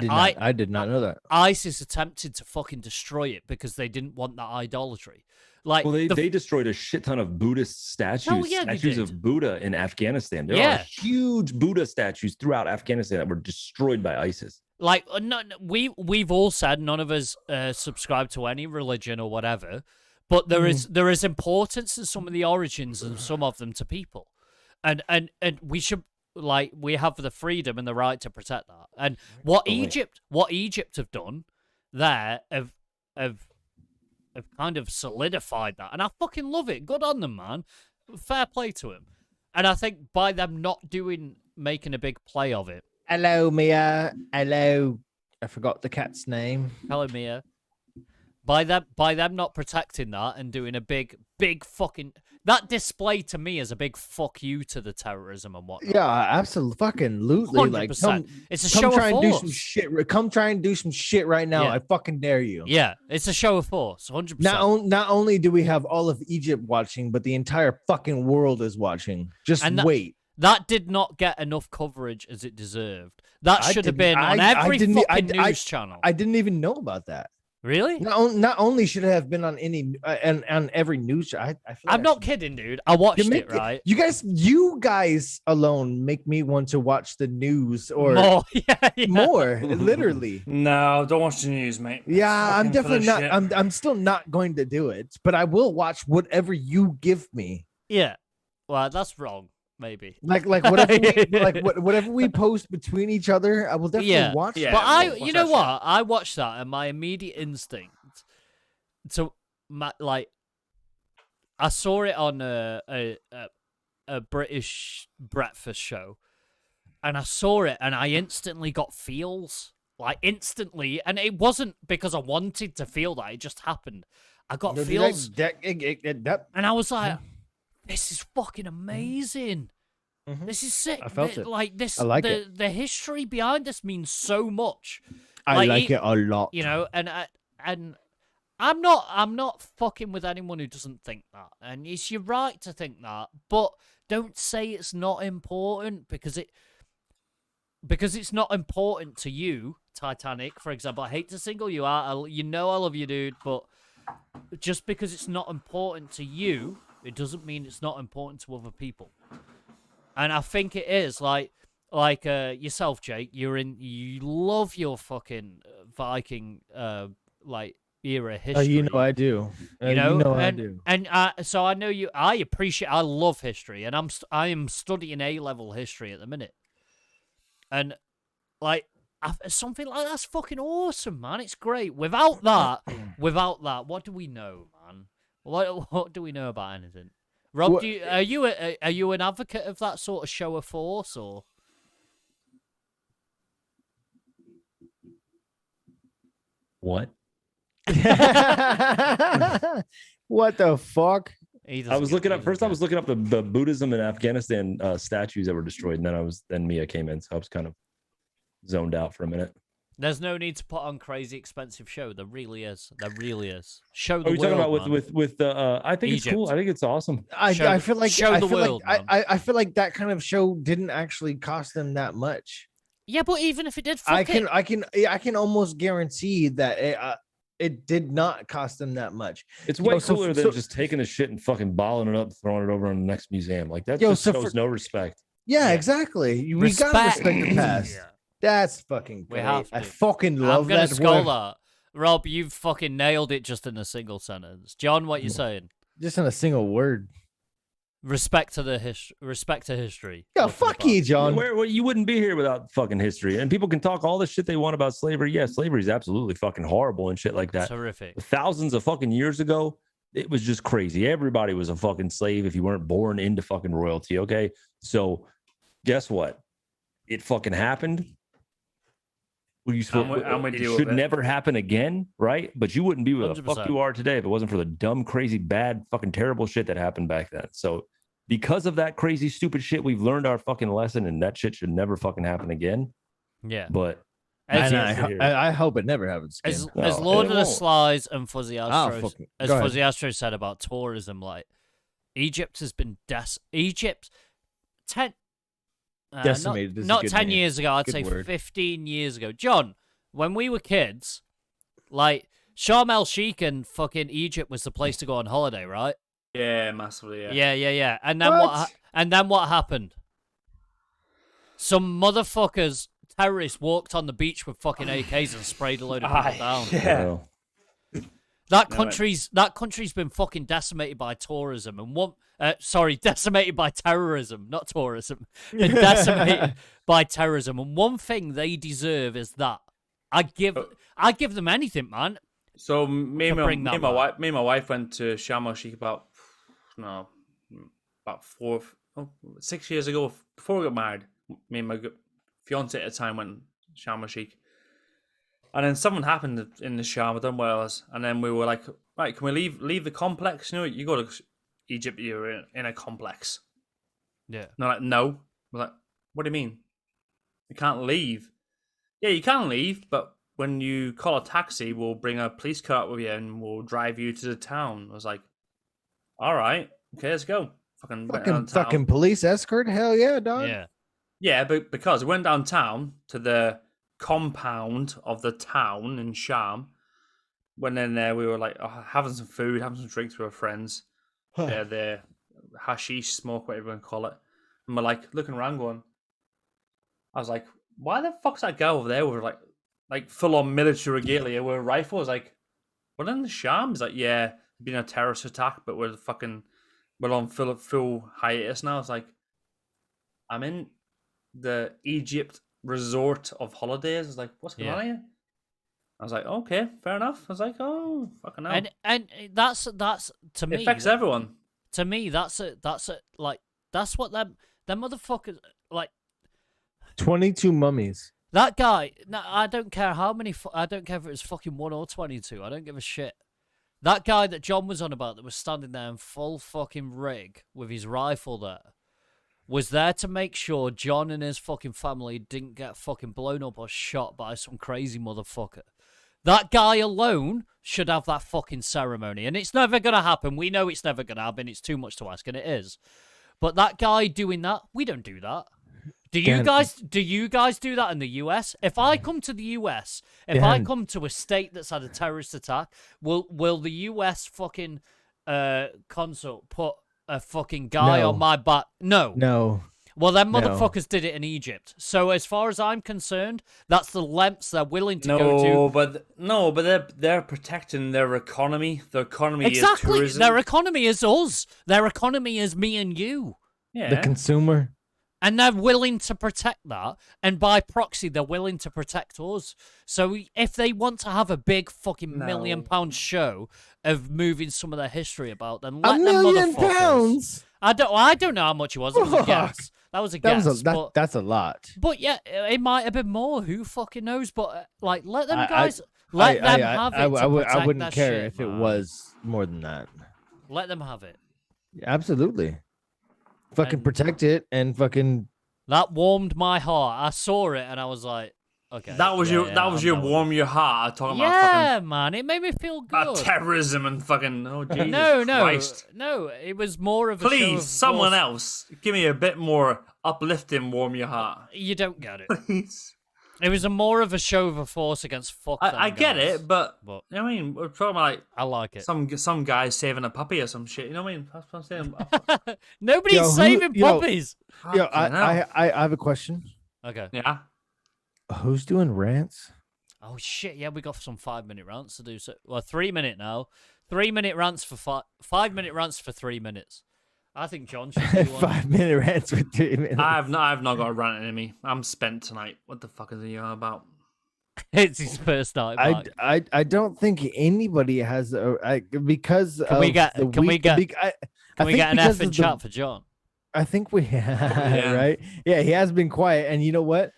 did not know that. ISIS attempted to fucking destroy it because they didn't want that idolatry. Like, well, they destroyed a shit ton of Buddhist statues, Oh, yeah, they statues did. of Buddha in Afghanistan. There Yeah. are huge Buddha statues throughout Afghanistan that were destroyed by ISIS. Like, no, we've all said none of us subscribe to any religion or whatever, but there is importance in some of the origins and some of them to people, and we should, like, we have the freedom and the right to protect that. And what Egypt have done there have kind of solidified that, and I fucking love it. Good on them, man. Fair play to him. And I think by them not making a big play of it. Hello, Mia. Hello. I forgot the cat's name. Hello, Mia. By them not protecting that and doing a big fucking, that display to me is a big fuck you to the terrorism and whatnot. Yeah, absolutely, fucking lootly. Like, 100%. It's a come show try of and do force. some shit. Come try and do some shit right now. Yeah. I fucking dare you. Yeah, it's a show of force, 100%. Not only do we have all of Egypt watching, but the entire fucking world is watching. Just wait. That did not get enough coverage as it deserved. That should have been on I every didn't- fucking news channel. I didn't even know about that. Really? Not only should it have been on any on every news. I feel like I'm not kidding, dude. I watched it, right? You guys alone make me want to watch the news or More, yeah. more, literally. No, don't watch the news, mate. Yeah, I'm Fucking definitely full of not. shit. I'm still not going to do it, but I will watch whatever you give me. Yeah. Well, that's wrong, maybe. Like whatever we post between each other, I will definitely watch. Yeah. But watch you know that what? I watched that, and my immediate instinct I saw it on a British breakfast show, and I saw it, and I instantly got feels, like instantly, and it wasn't because I wanted to feel that; it just happened. I got feels, and I was like, "This is fucking amazing." This is sick. I felt it. Like this, I like it. The history behind this means so much. I like it a lot. You know, and I'm not fucking with anyone who doesn't think that. And it's your right to think that, but don't say it's not important because it's not important to you, Titanic, for example. I hate to single you out. You know I love you, dude, but just because it's not important to you, it doesn't mean it's not important to other people. And I think it is like yourself, Jake. You love your fucking Viking like era history. You know I do. You know, I do. And so I know you. I love history, and I am studying A-level history at the minute. And like something like that's fucking awesome, man. It's great. Without that, what do we know, man? What do we know about anything? Rob, are you an advocate of that sort of show of force, or? What? What the fuck? I was looking up the Buddhism in Afghanistan statues that were destroyed, and then Mia came in, so I was kind of zoned out for a minute. There's no need to put on crazy expensive show. There really is. Show the Are you world. talking about man. with I think Egypt. it's cool. I think it's awesome. I feel like show the world. I feel like that kind of show didn't actually cost them that much. Yeah, but even if it did, I can almost guarantee that it did not cost them that much. It's way cooler than just taking a shit and fucking balling it up, throwing it over on the next museum. Like that just shows no respect. Yeah, exactly. We gotta respect the past. Yeah. That's fucking great. We have to. I fucking love I'm gonna that skull word. that. Rob, you've fucking nailed it just in a single sentence. John, what you saying? Just in a single word. Respect to history. Yeah, Or to the fuck you, past. John. Where you wouldn't be here without fucking history. And people can talk all the shit they want about slavery. Yeah, slavery is absolutely fucking horrible and shit like that. Terrific. Thousands of fucking years ago, it was just crazy. Everybody was a fucking slave if you weren't born into fucking royalty. Okay, so guess what? It fucking happened. It should never happen again, right? But you wouldn't be where the fuck 100%. you are today if it wasn't for the dumb, crazy, bad, fucking terrible shit that happened back then. So because of that crazy, stupid shit, we've learned our fucking lesson, and that shit should never fucking happen again. Yeah. But As, I hope it never happens again. as Lord of the Slides and Fuzzy Astros, go ahead. Fuzzy Astros said about tourism, like Egypt has been Egypt 10 Decimated. not 10 name. years ago, I'd Good say word. 15 years ago. John, when we were kids, like Sharm el Sheikh and fucking Egypt was the place to go on holiday, right? Yeah, massively. Yeah. Yeah. And then What? what happened? Some motherfuckers, terrorists, walked on the beach with fucking AKs and sprayed a load of people down. Yeah. That country's been fucking decimated by tourism and decimated by terrorism, not tourism. Been decimated by terrorism, and one thing they deserve is that. I give them anything, man. So me and my wife went to Sharm el Sheikh about 6 years ago before we got married. Me and my fiance at the time went to Sharm el Sheikh. And then something happened in the Sharm, I don't know what it was. And then we were like, right, can we leave the complex? You know, you go to Egypt, you're in a complex. Yeah. And they're like, no. We're like, what do you mean? You can't leave. Yeah, you can leave, but when you call a taxi, we'll bring a police car up with you and we'll drive you to the town. I was like, all right, okay, let's go. Fucking police escort? Hell yeah, dog. Yeah. Yeah, but because we went downtown to the compound of the town in Sharm. Went in there, we were like having some food, having some drinks with our friends. The hashish smoke, whatever you want to call it. And we're like looking around going, I was like, why the fuck's that guy over there with like full on military regalia with a rifle? I was like, we're in the Sharm. He's like, yeah, there's been a terrorist attack, but we're on full hiatus now. It's like, I'm in the Egypt resort of holidays. I was like, what's going on here? I was like, okay, fair enough. I was like, oh, fucking hell. And that's to me. It affects everyone. To me, that's what them motherfuckers like. 22 mummies. That guy. No, I don't care how many. I don't care if it was fucking 1 or 22. I don't give a shit. That guy that John was on about that was standing there in full fucking rig with his rifle there was there to make sure John and his fucking family didn't get fucking blown up or shot by some crazy motherfucker. That guy alone should have that fucking ceremony. And it's never going to happen. We know it's never going to happen. It's too much to ask, and it is. But that guy doing that, we don't do that. Do you guys do that in the US? If I come to the US, if I come to a state that's had a terrorist attack, will the US fucking consul put a fucking guy on my back? No. Well, them motherfuckers did it in Egypt. So as far as I'm concerned, that's the lengths they're willing to go to. But they're protecting their economy. Their economy is tourism. Their economy is us. Their economy is me and you. Yeah. The consumer. And they're willing to protect that. And by proxy, they're willing to protect us. So if they want to have a big fucking £1 million show of moving some of their history about, then let them motherfuckers. £1 million? I don't know how much it was. It was a guess. That was a guess. That's a lot. But yeah, it might have been more. Who fucking knows? But like, let them guys, let them have it. I wouldn't care shit, if man. it was more than that. Let them have it. Absolutely. Fucking protect it and fucking. That warmed my heart. I saw it and I was like, okay. That was your warm your heart talking about fucking. Man, it made me feel good. Terrorism and fucking Jesus Christ. No, it was more of a Please, show of someone else, give me a bit more uplifting warm your heart. You don't get it. Please. It was more of a show of a force against fuck. I get guys. it, but But you know what I mean, we're talking about like I like it. some guy saving a puppy or some shit. You know what I mean? That's what I'm saying. Nobody's Yo, who- saving yo, puppies. Yo, Fucking hell. I have a question. Okay. Yeah. Who's doing rants? Oh shit! Yeah, we got some 5-minute rants to do. So, well, 3-minute now. 3-minute rants for 5-minute rants for 3 minutes. I think John should do one. 5-minute rants with 3 minutes. I've not got a rant in me. I'm spent tonight. What the fuck is he on about? It's his first night back. I don't think anybody has because Can we of get- the can we week- get- bec- I Can we think get an because F in of the- chat for John? I think we right. Yeah, he has been quiet, and you know what?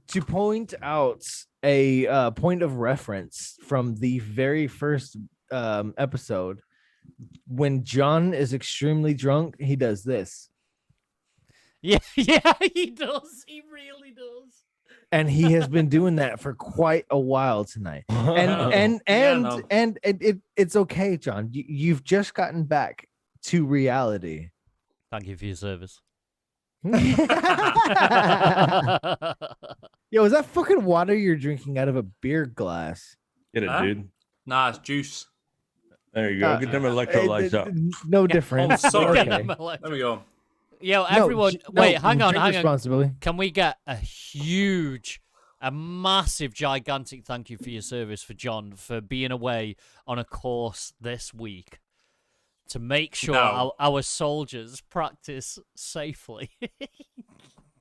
To point out a point of reference from the very first episode, when John is extremely drunk, he does this, Yeah, yeah, he does. He really does. and he has been doing that for quite a while tonight. And Yeah, no. it's okay, John. You've just gotten back to reality. Thank you for your service. Yo, is that fucking water you're drinking out of a beer glass? Get it, Huh? dude. Nah, it's juice. There you go. Get them electrolytes up. No difference. sorry. Okay. There we go. Yo, everyone, No, wait, hang on, drink hang on. responsibly. Can we get a massive, gigantic thank you for your service for John for being away on a course this week to make sure No. our soldiers practice safely.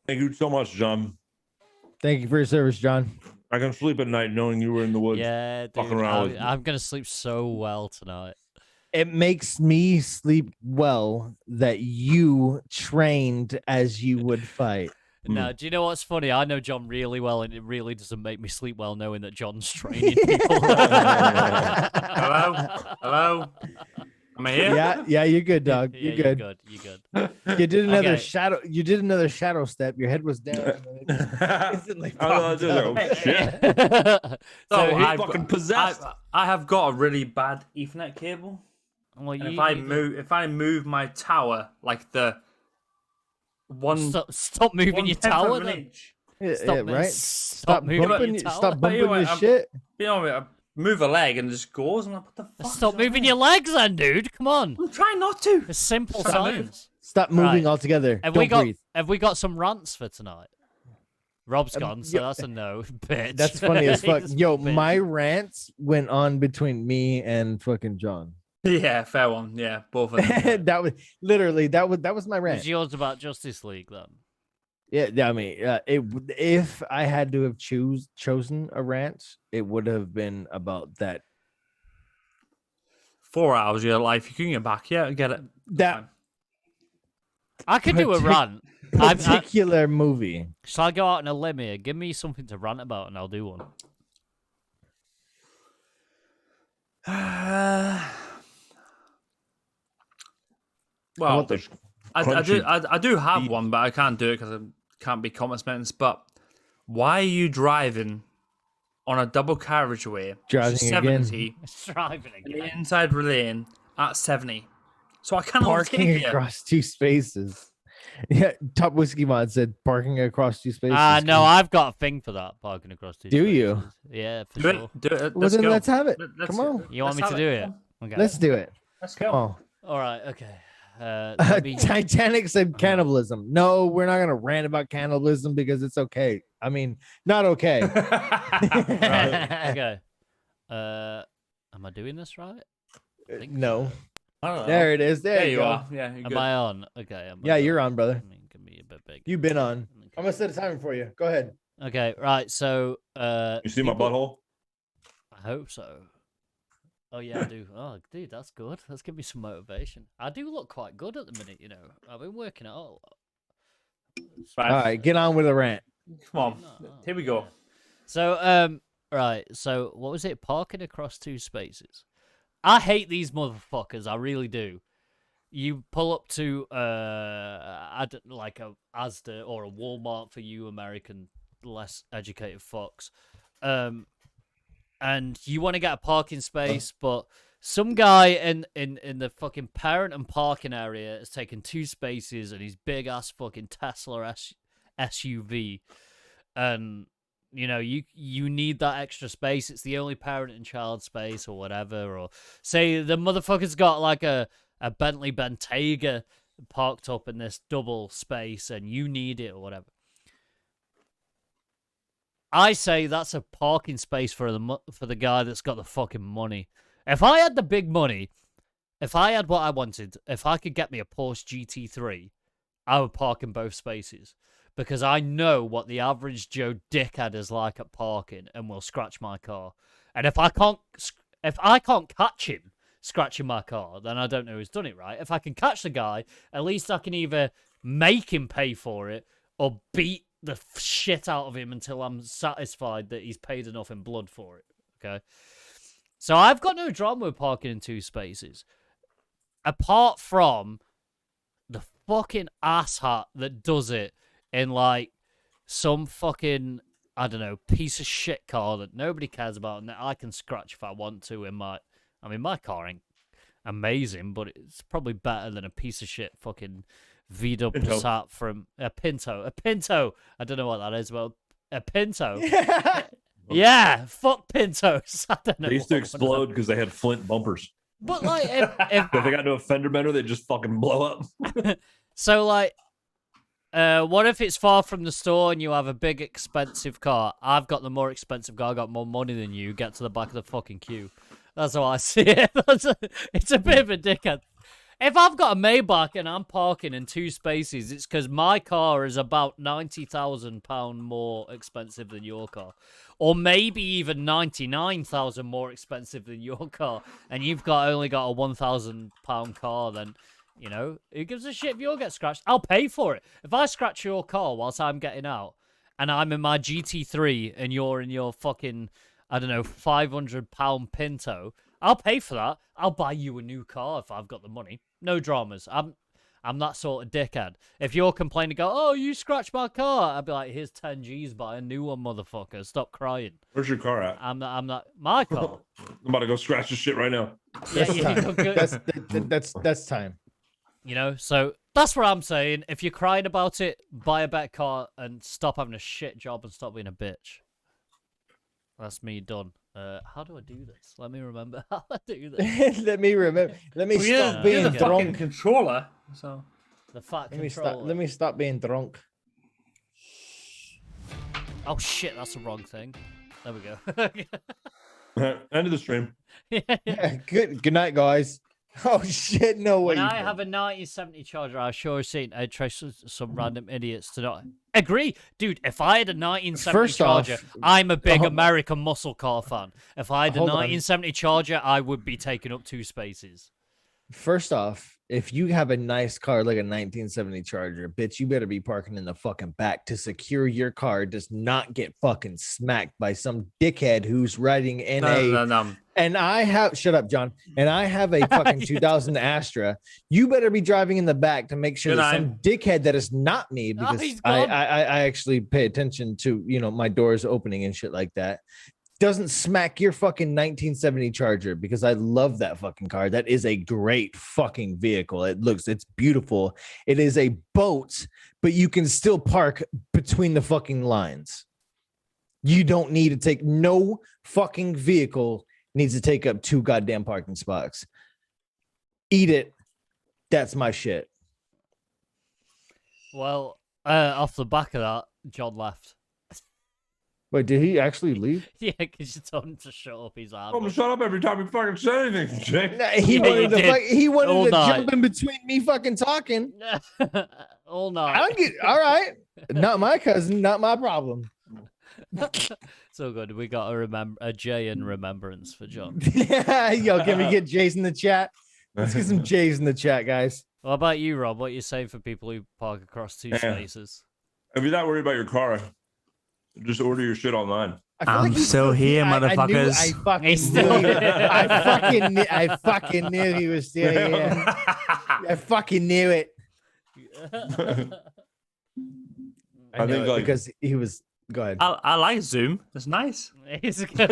Thank you so much, John. Thank you for your service, John. I can sleep at night knowing you were in the woods. Yeah, dude, fucking around with I'm gonna sleep so well tonight. It makes me sleep well that you trained as you would fight. Now, do you know what's funny? I know John really well, and it really doesn't make me sleep well knowing that John's training people. Hello? Am I here? Yeah, you're good, dog. Yeah, You're good. You're good. You did another Okay. shadow. You did another shadow step. Your head was down. and then it just instantly popped Oh, up. shit. So So who- I've fucking got- possessed. I have got a really bad Ethernet cable. Well, And you, if I move my tower like the one stop moving your 1/10 tower. of an then. inch. Yeah, Stop, yeah, right. Stop moving bumping. your tower. Stop bumping Anyway, your I'm- shit. You know, I move a leg and it just goes. I'm like, what the fuck? Stop is that? moving your legs, then, dude. Come on. I'm trying not to. It's simple Stop moving. science. Stop moving Right. altogether. Have Don't we got breathe. Have we got some rants for tonight? Rob's gone, so yeah. that's a no, bitch. That's funny as fuck. He's a Yo, bitch. my rants went on between me and fucking John. Yeah, fair one. Yeah, both of them. that was literally that was my rant. Was yours about Justice League then? Yeah, I mean, if I had to have chosen a rant, it would have been about that 4 hours of your life. You can get back. Yeah, I get it. that I could do a Partic- rant. particular movie. Shall I go out on a limb here? Give me something to rant about, and I'll do one. Well, the I do have one, but I can't do it because it can't be comment sentence. But why are you driving on a double carriageway, which is Driving again. 70, Driving in again. the inside lane at 70? So I cannot Parking take you. across two spaces. Yeah, Top Whiskey Mod said parking across two spaces. No, I've got a thing for that, parking across two Do you? spaces. Yeah, for Do sure. it. Do it. Well, Let's then go. let's have it. Let's- Come on. You want me let's to have do it? Okay. Let's do it. Let's go. Oh. All right, okay. Let me- Titanic said cannibalism. No, we're not gonna rant about cannibalism because it's okay. I mean, not okay. Right, okay. Am I doing this right? I think No. so. I don't know. There it is. There There you you go. are. Yeah, you're Am good. I on? Okay. Yeah, you're on, brother. I mean, can be a bit big. You've been on. I'm gonna set a timer for you. Go ahead. Okay, right. So, You see my people- butthole? I hope so. Oh yeah, I do. Oh, dude, that's good. That's giving me some motivation. I do look quite good at the minute, you know. I've been working out a lot. Right. All right, get on with the rant. Come on. Here we go. So, right. So, what was it? Parking across two spaces. I hate these motherfuckers. I really do. You pull up to like a Asda or a Walmart for you American less educated fucks, and you want to get a parking space, but some guy in the fucking parent and parking area has taken two spaces and his big ass fucking Tesla SUV and you need that extra space. It's the only parent and child space or whatever. Or say the motherfucker's got like a Bentley Bentayga parked up in this double space, and you need it or whatever. I say that's a parking space for the guy that's got the fucking money. If I had the big money, if I had what I wanted, if I could get me a Porsche GT3, I would park in both spaces. Because I know what the average Joe dickhead is like at parking and will scratch my car. And if I can't catch him scratching my car, then I don't know who's done it right. If I can catch the guy, at least I can either make him pay for it or beat the shit out of him until I'm satisfied that he's paid enough in blood for it. Okay? So I've got no drama with parking in two spaces. Apart from the fucking asshat that does it in like some fucking, I don't know, piece of shit car that nobody cares about and that I can scratch if I want to in my car ain't amazing, but it's probably better than a piece of shit fucking V-dub Passat from a Pinto. I don't know what that is, but a Pinto. Yeah, fuck Pintos. I don't know. They used to explode because they had flint bumpers. But like, if they got into a fender bender, they just fucking blow up. So like, what if it's far from the store and you have a big expensive car? I've got the more expensive car. I got more money than you. Get to the back of the fucking queue. That's how I see it. It's a bit of a dickhead. If I've got a Maybach and I'm parking in two spaces, it's because my car is about £90,000 more expensive than your car. Or maybe even £99,000 more expensive than your car. And you've only got a £1,000 car, then, who gives a shit if you get scratched? I'll pay for it. If I scratch your car whilst I'm getting out, and I'm in my GT3 and you're in your fucking, I don't know, £500 Pinto, I'll pay for that. I'll buy you a new car if I've got the money. No dramas. I'm that sort of dickhead. If you're complaining, oh, you scratched my car, I'd be like, here's 10 G's, buy a new one, motherfucker. Stop crying. Where's your car at? I'm not my car. I'm about to go scratch this shit right now. That's time. So that's what I'm saying. If you're crying about it, buy a better car and stop having a shit job and stop being a bitch. That's me done. How do I do this? Let me remember how I do this. Let me stop being drunk. Controller. So the fat let controller. Let me stop being drunk. Oh shit, that's the wrong thing. There we go. End of the stream. Yeah, good night, guys. Oh shit, no way. When I have a 1970 Charger, I sure seen I try some random idiots to not agree. Dude, if I had a 1970 Charger, I'm a big American muscle car fan. If I had a 1970 Charger, I would be taking up two spaces. First off, if you have a nice car like a 1970 Charger, bitch, you better be parking in the fucking back to secure your car does not get fucking smacked by some dickhead who's riding in No. And I have, shut up, John. And I have a fucking 2000 Astra. You better be driving in the back to make sure that some dickhead that is not me, because I actually pay attention to, my doors opening and shit like that, doesn't smack your fucking 1970 Charger, because I love that fucking car. That is a great fucking vehicle. It's beautiful. It is a boat, but you can still park between the fucking lines. You don't need to take, no fucking vehicle needs to take up two goddamn parking spots. Eat it. That's my shit. Well, off the back of that, John left. Wait, did he actually leave? Yeah, because you told him to shut up. He's like, I'm gonna shut up every time you fucking say anything, Jake. Nah, he wanted to jump in between me fucking talking. All night. All right. Not my cousin, not my problem. So good. We got a J in remembrance for John. Yo, can we get J's in the chat? Let's get some J's in the chat, guys. What about you, Rob? What are you saying for people who park across two spaces? If you're not worried about your car, just order your shit online. I'm still here, motherfuckers. I fucking knew he was still here. I fucking knew it. I think because he was. Go ahead. I like Zoom. It's nice. It's good.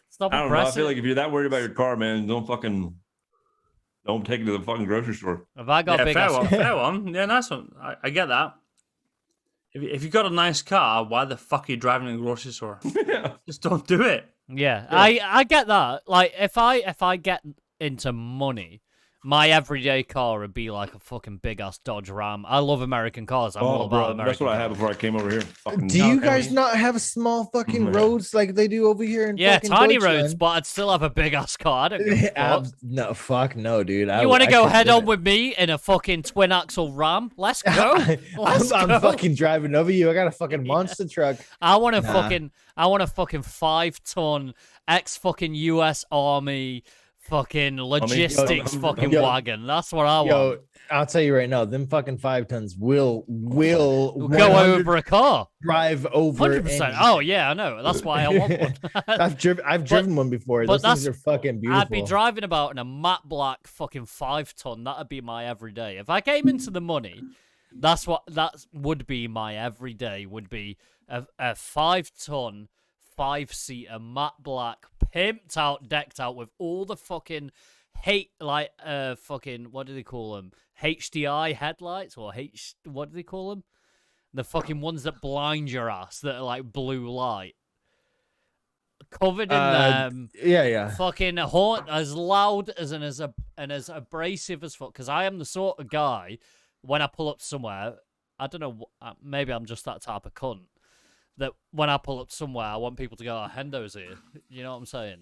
Stop I don't know. I feel like if you're that worried about your car, man, don't fucking Don't take it to the fucking grocery store. Have I got Yeah, big fair ass? one. Fair one. Yeah, nice one. I get that. If you got a nice car, why the fuck are you driving to the grocery store? Yeah. Just don't do it. Yeah, I get that. Like, if I get into money, my everyday car would be like a fucking big ass Dodge Ram. I love American cars. I'm all about American. That's what I had cars. before I came over here. Fucking Do you guys mean- not have small fucking roads like they do over here in Yeah, fucking tiny Deutschland? roads, but I'd still have a big ass car. I don't give a fuck. No, fuck no, dude. You want to go head on with? with me in a fucking twin axle Ram? Let's go. Let's I'm go. fucking driving over you. I got a fucking monster truck. I want a Nah. fucking 5-ton ex fucking US Army fucking logistics fucking yo, wagon. That's what I Yo, want. I'll tell you right now, them fucking 5 tons will We'll go over a car. drive over. 100%. Oh yeah, I know. That's why I want one. I've driven one before. but Those things are fucking beautiful. I'd be driving about in a matte black fucking 5-ton. That'd be my everyday. If I came into the money, that would be my everyday. Would be a 5-ton, 5-seater matte black, pimped out, decked out with all the fucking fucking what do they call them? HDI headlights or what do they call them? The fucking ones that blind your ass that are like blue light. Covered in them. Yeah. Fucking horn as loud as and as abrasive as fuck. Because I am the sort of guy when I pull up somewhere, I don't know, maybe I'm just that type of cunt that when I pull up somewhere, I want people to go, "Oh, Hendo's here." You know what I'm saying?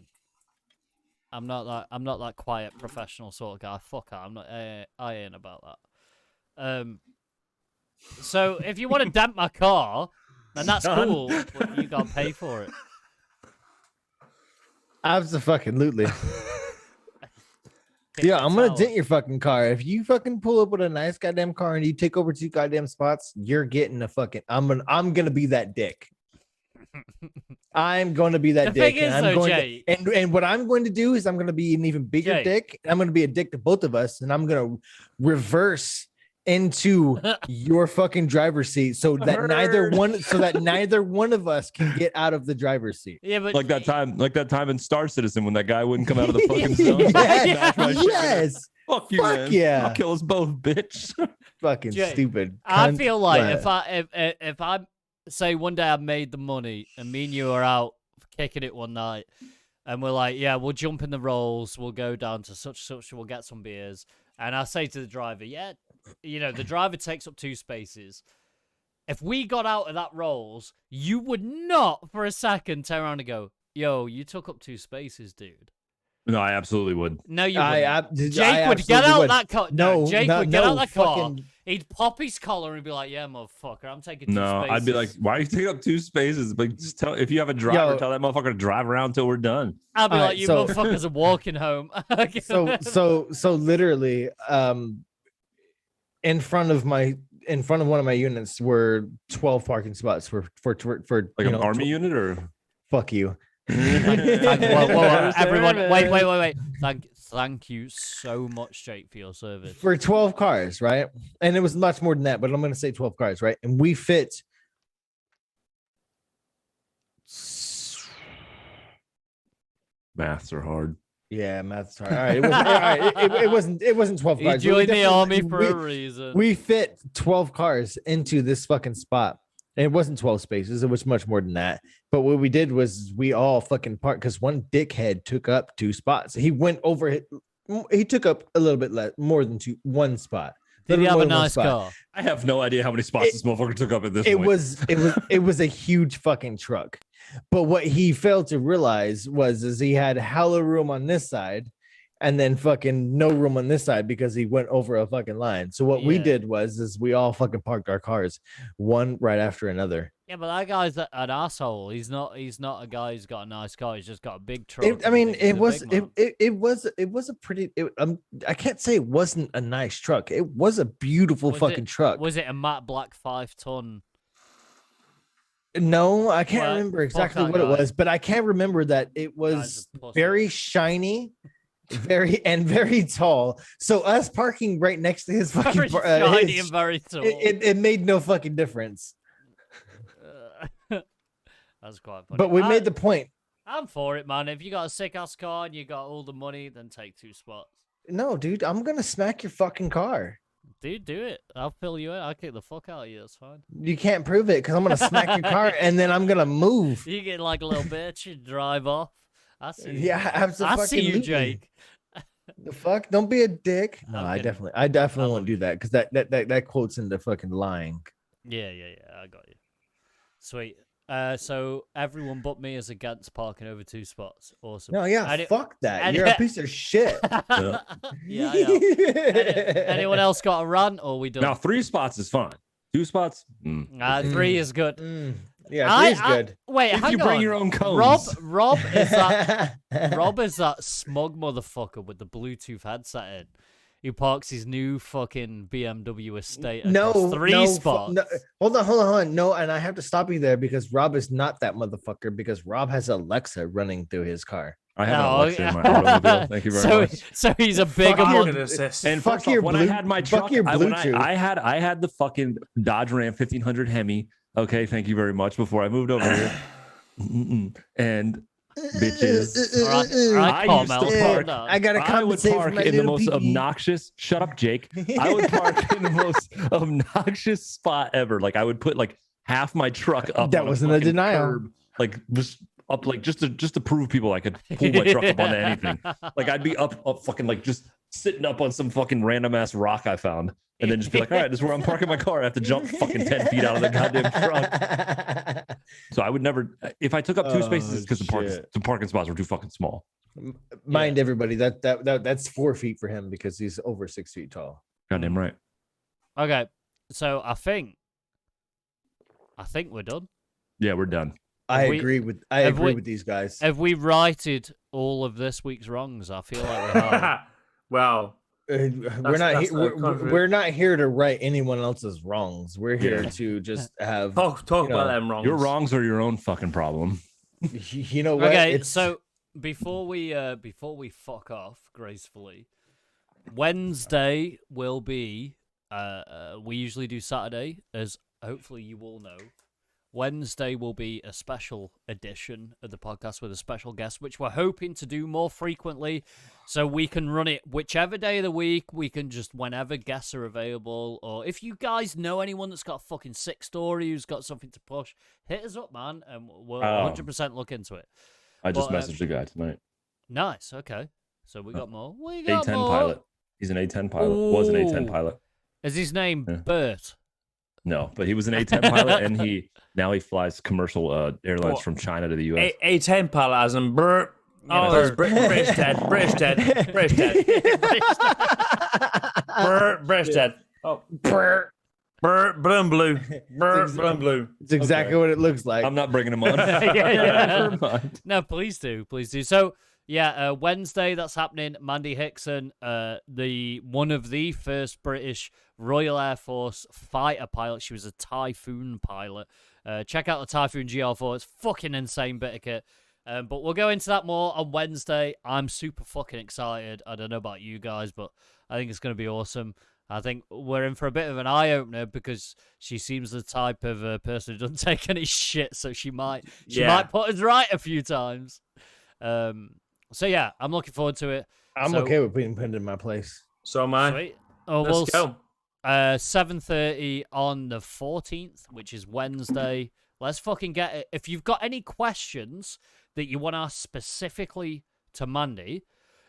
I'm not that quiet professional sort of guy. Fuck it, I ain't about that. So if you want to dent my car, then that's cool, but you gotta pay for it. Absolutely. Yeah, I'm gonna dent your fucking car. If you fucking pull up with a nice goddamn car and you take over 2 goddamn spots, you're getting a fucking. I'm gonna be that dick. I'm going to be that The dick. thing is, and though, I'm going Jay- and what I'm going to do is I'm going to be an even bigger Jay. dick. I'm going to be a dick to both of us, and I'm going to reverse into your fucking driver's seat so that neither one of us can get out of the driver's seat. Yeah, but Like that time in Star Citizen when that guy wouldn't come out of the fucking zone. Yes. Fuck you, Fuck man. yeah. I'll kill us both, bitch. Fucking Jay, stupid. I cunt. feel like What? if I say one day I made the money and me and you are out kicking it one night and we're like, yeah, we'll jump in the rolls, we'll go down to such, we'll get some beers, and I say to the driver, yeah, you know, the driver takes up 2 spaces. If we got out of that rolls, you would not for a second turn around and go, yo, you took up 2 spaces, dude. No, I absolutely would. No, you wouldn't. Jake Jake would get out that car. No, Jake would get out that car. fucking- He'd pop his collar and be like, "Yeah, motherfucker, I'm taking 2 No, spaces." I'd be like, why are you taking up 2 spaces? But just tell if you have a driver, Yo. tell that motherfucker to drive around till we're done. I'd be All like, right, "You so- motherfuckers are walking home." So literally, in front of one of my units were 12 parking spots for Like an army unit or fuck you. Whoa, everyone, wait. Thank you so much, Jake, for your service. For 12 cars, right? And it was much more than that, but I'm going to say 12 cars, right? And we fit maths are hard. yeah, math's hard. All right, it wasn't 12 You cars. but we joined the definitely- army for a reason. We fit 12 cars into this fucking spot. And it wasn't 12 spaces, it was much more than that. But what we did was we all fucking parked because one dickhead took up 2 spots. He went over, he took up a little bit less, more than 1 spot. Did he Little have more a than one nice spot. car? I have no idea how many spots this motherfucker took up at this It point. was a huge fucking truck. But what he failed to realize was he had hella room on this side and then fucking no room on this side because he went over a fucking line. So what we Yeah. did was we all fucking parked our cars one right after another. Yeah, but that guy's an asshole. He's not a guy who's got a nice car. He's just got a big truck. I mean, and he's it a was big man. it was a pretty. I can't say it wasn't a nice truck. It was a beautiful Was fucking it- truck. Was it a matte black 5-ton? No, I can't Well, remember fuck exactly that what it guy. was, but I can remember that it was a pussy. very shiny, very tall. So us parking right next to his fucking Very shiny and very tall. it made no fucking difference. That's quite funny. But we made the point. I'm for it, man. If you got a sick ass car and you got all the money, then take 2 spots. No, dude, I'm gonna smack your fucking car. Dude, do it. I'll fill you in. I'll kick the fuck out of you. That's fine. You can't prove it because I'm gonna smack your car and then I'm gonna move. You get like a little bitch and drive off. I see. You. Yeah, absolutely. I see you, Jake. The fuck? Don't be a dick. No, I'm I kidding. definitely I won't love do you. that because that quotes into fucking lying. Yeah. I got you. Sweet. So everyone but me is against parking over 2 spots. Awesome. No, yeah, fuck that. You're a piece of shit. Yeah, I am. Anyone else got a rant, or we done? Now 3 spots is fine. 2 spots. 3 is good. Yeah, 3 is good. Wait, If hang you on. bring your own cones. Rob is that Rob is that smug motherfucker with the Bluetooth headset in. He parks his new fucking BMW estate across 3 spots. No, hold on. No, and I have to stop you there because Rob is not that motherfucker because Rob has Alexa running through his car. I have an Alexa in my automobile. Thank you very much. So he's a bigger Fuck one. assist. And Fuck first off, your when I had my truck, your I Bluetooth. had the fucking Dodge Ram 1500 Hemi. Okay, thank you very much. Before I moved over here, and bitches, All right, I calm used out, to calm park. down. I gotta I would compensate for park my in the little most pee-pee. obnoxious. Shut up, Jake. I would park in the most obnoxious spot ever. Like I would put like half my truck up. That on wasn't a fucking denial. curb, like just up, like just to prove people I could pull my truck up onto anything. Like I'd be up fucking like just sitting up on some fucking random ass rock I found, and then just be like, all right, this is where I'm parking my car. I have to jump fucking 10 feet out of the goddamn truck. So I would never, if I took up 2 spaces, because the parking spots were too fucking small. Mind everybody that's 4 feet for him because he's over 6 feet tall. Goddamn right. Okay, so I think we're done. Yeah, we're done. I agree with these guys. Have we righted all of this week's wrongs? I feel like we have. Well, we're not here to right anyone else's wrongs. We're here to just have talk about them wrongs. Your wrongs are your own fucking problem. You know what? Okay, so before we fuck off gracefully, Wednesday will be. We usually do Saturday, as hopefully you all know. Wednesday will be a special edition of the podcast with a special guest, which we're hoping to do more frequently, so we can run it whichever day of the week. We can just whenever guests are available, or if you guys know anyone that's got a fucking sick story who's got something to push, hit us up, man, and we'll 100% look into it. I just messaged the guy tonight. Nice. Okay, so we got more. We got A10 more. pilot. He's an A10 pilot. Was an A10 pilot. Is his name Bert? No, but he was an A10 pilot, and he flies commercial airlines from China to the U.S. A10 pilot as in Bert. Oh, there's British Ted. British Ted. Oh, Bert Blue. It's exactly what it looks like. I'm not bringing him on. Never mind. No, please do. So Wednesday that's happening. Mandy Hickson, one of the first British Royal Air Force fighter pilot. She was a Typhoon pilot. Check out the Typhoon GR4. It's fucking insane bit of kit. But we'll go into that more on Wednesday. I'm super fucking excited. I don't know about you guys, but I think it's going to be awesome. I think we're in for a bit of an eye-opener because she seems the type of person who doesn't take any shit, so she might put us right a few times. So yeah, I'm looking forward to it. I'm okay with being pinned in my place. So am I. Sweet. Oh, Let's go. 7:30 on the 14th, which is Wednesday. Let's fucking get it. If you've got any questions that you want to ask specifically to Mandy,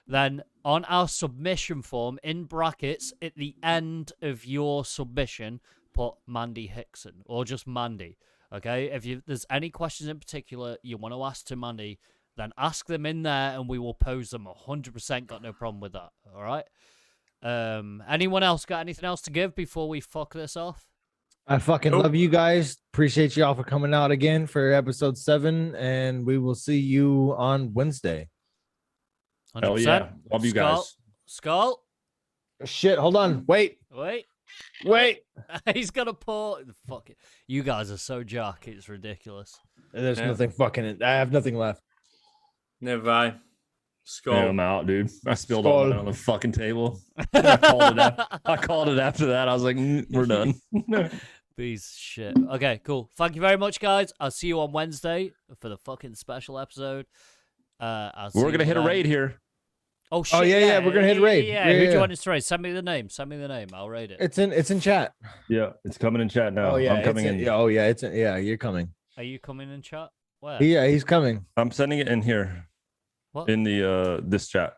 then on our submission form, in brackets, at the end of your submission, put Mandy Hickson or just Mandy. Okay? If there's any questions in particular you want to ask to Mandy, then ask them in there and we will pose them. 100% got no problem with that. All right? Anyone else got anything else to give before we fuck this off? I fucking love you guys. Appreciate y'all for coming out again for episode 7, and we will see you on Wednesday. 100%. Hell yeah. Love you guys. Skull. Shit, hold on. Wait. He's gonna pour. Fuck it. You guys are so jock. It's ridiculous. There's nothing fucking. I have nothing left. Never I. Skull. Yeah, I'm out, dude. I spilled all that on the fucking table. I called it after that. I was like, we're done. Piece of shit. Okay, cool. Thank you very much, guys. I'll see you on Wednesday for the fucking special episode. We're gonna hit a raid here. Oh shit! Oh yeah, we're gonna hit raid. Yeah, who do you want us to raid? Send me the name. I'll raid it. It's in chat. Yeah, it's coming in chat now. Oh yeah, I'm coming in. Yeah, you're coming. Are you coming in chat? Where? Yeah, he's coming. I'm sending it in here. What? In the this chat.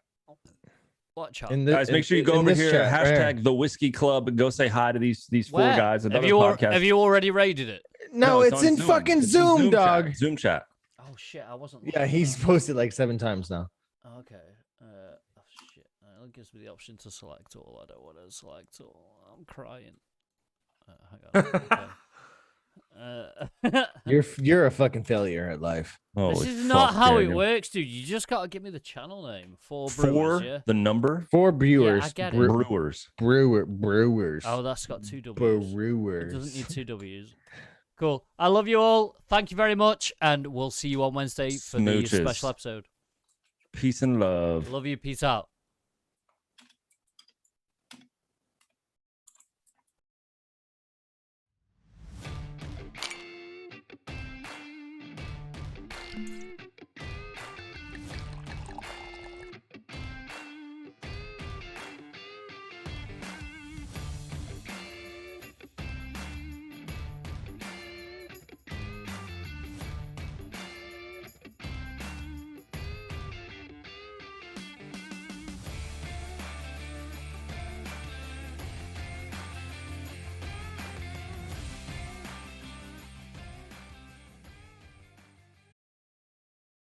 What chat? Guys, make sure you go over here. Hashtag the Whiskey Club. Go say hi to these four Where? guys. Have you already raided it? No, it's in on fucking It's Zoom, dog. Chat. Zoom chat. Oh shit! I wasn't. Yeah, he's posted like 7 times now. Okay. Oh shit! It gives me the option to select all. I don't want to select all. I'm crying. Hang on. Okay. You're a fucking failure at life. This is not how it works, dude. You just gotta give me the channel name. Four brewers, yeah? The number? 4 brewers. Yeah, I get it. Brewers. Brewers. Oh, that's got 2 W's. Brewers. It doesn't need 2 W's. Cool. I love you all. Thank you very much, and we'll see you on Wednesday for the special episode. Peace and love. Love you. Peace out.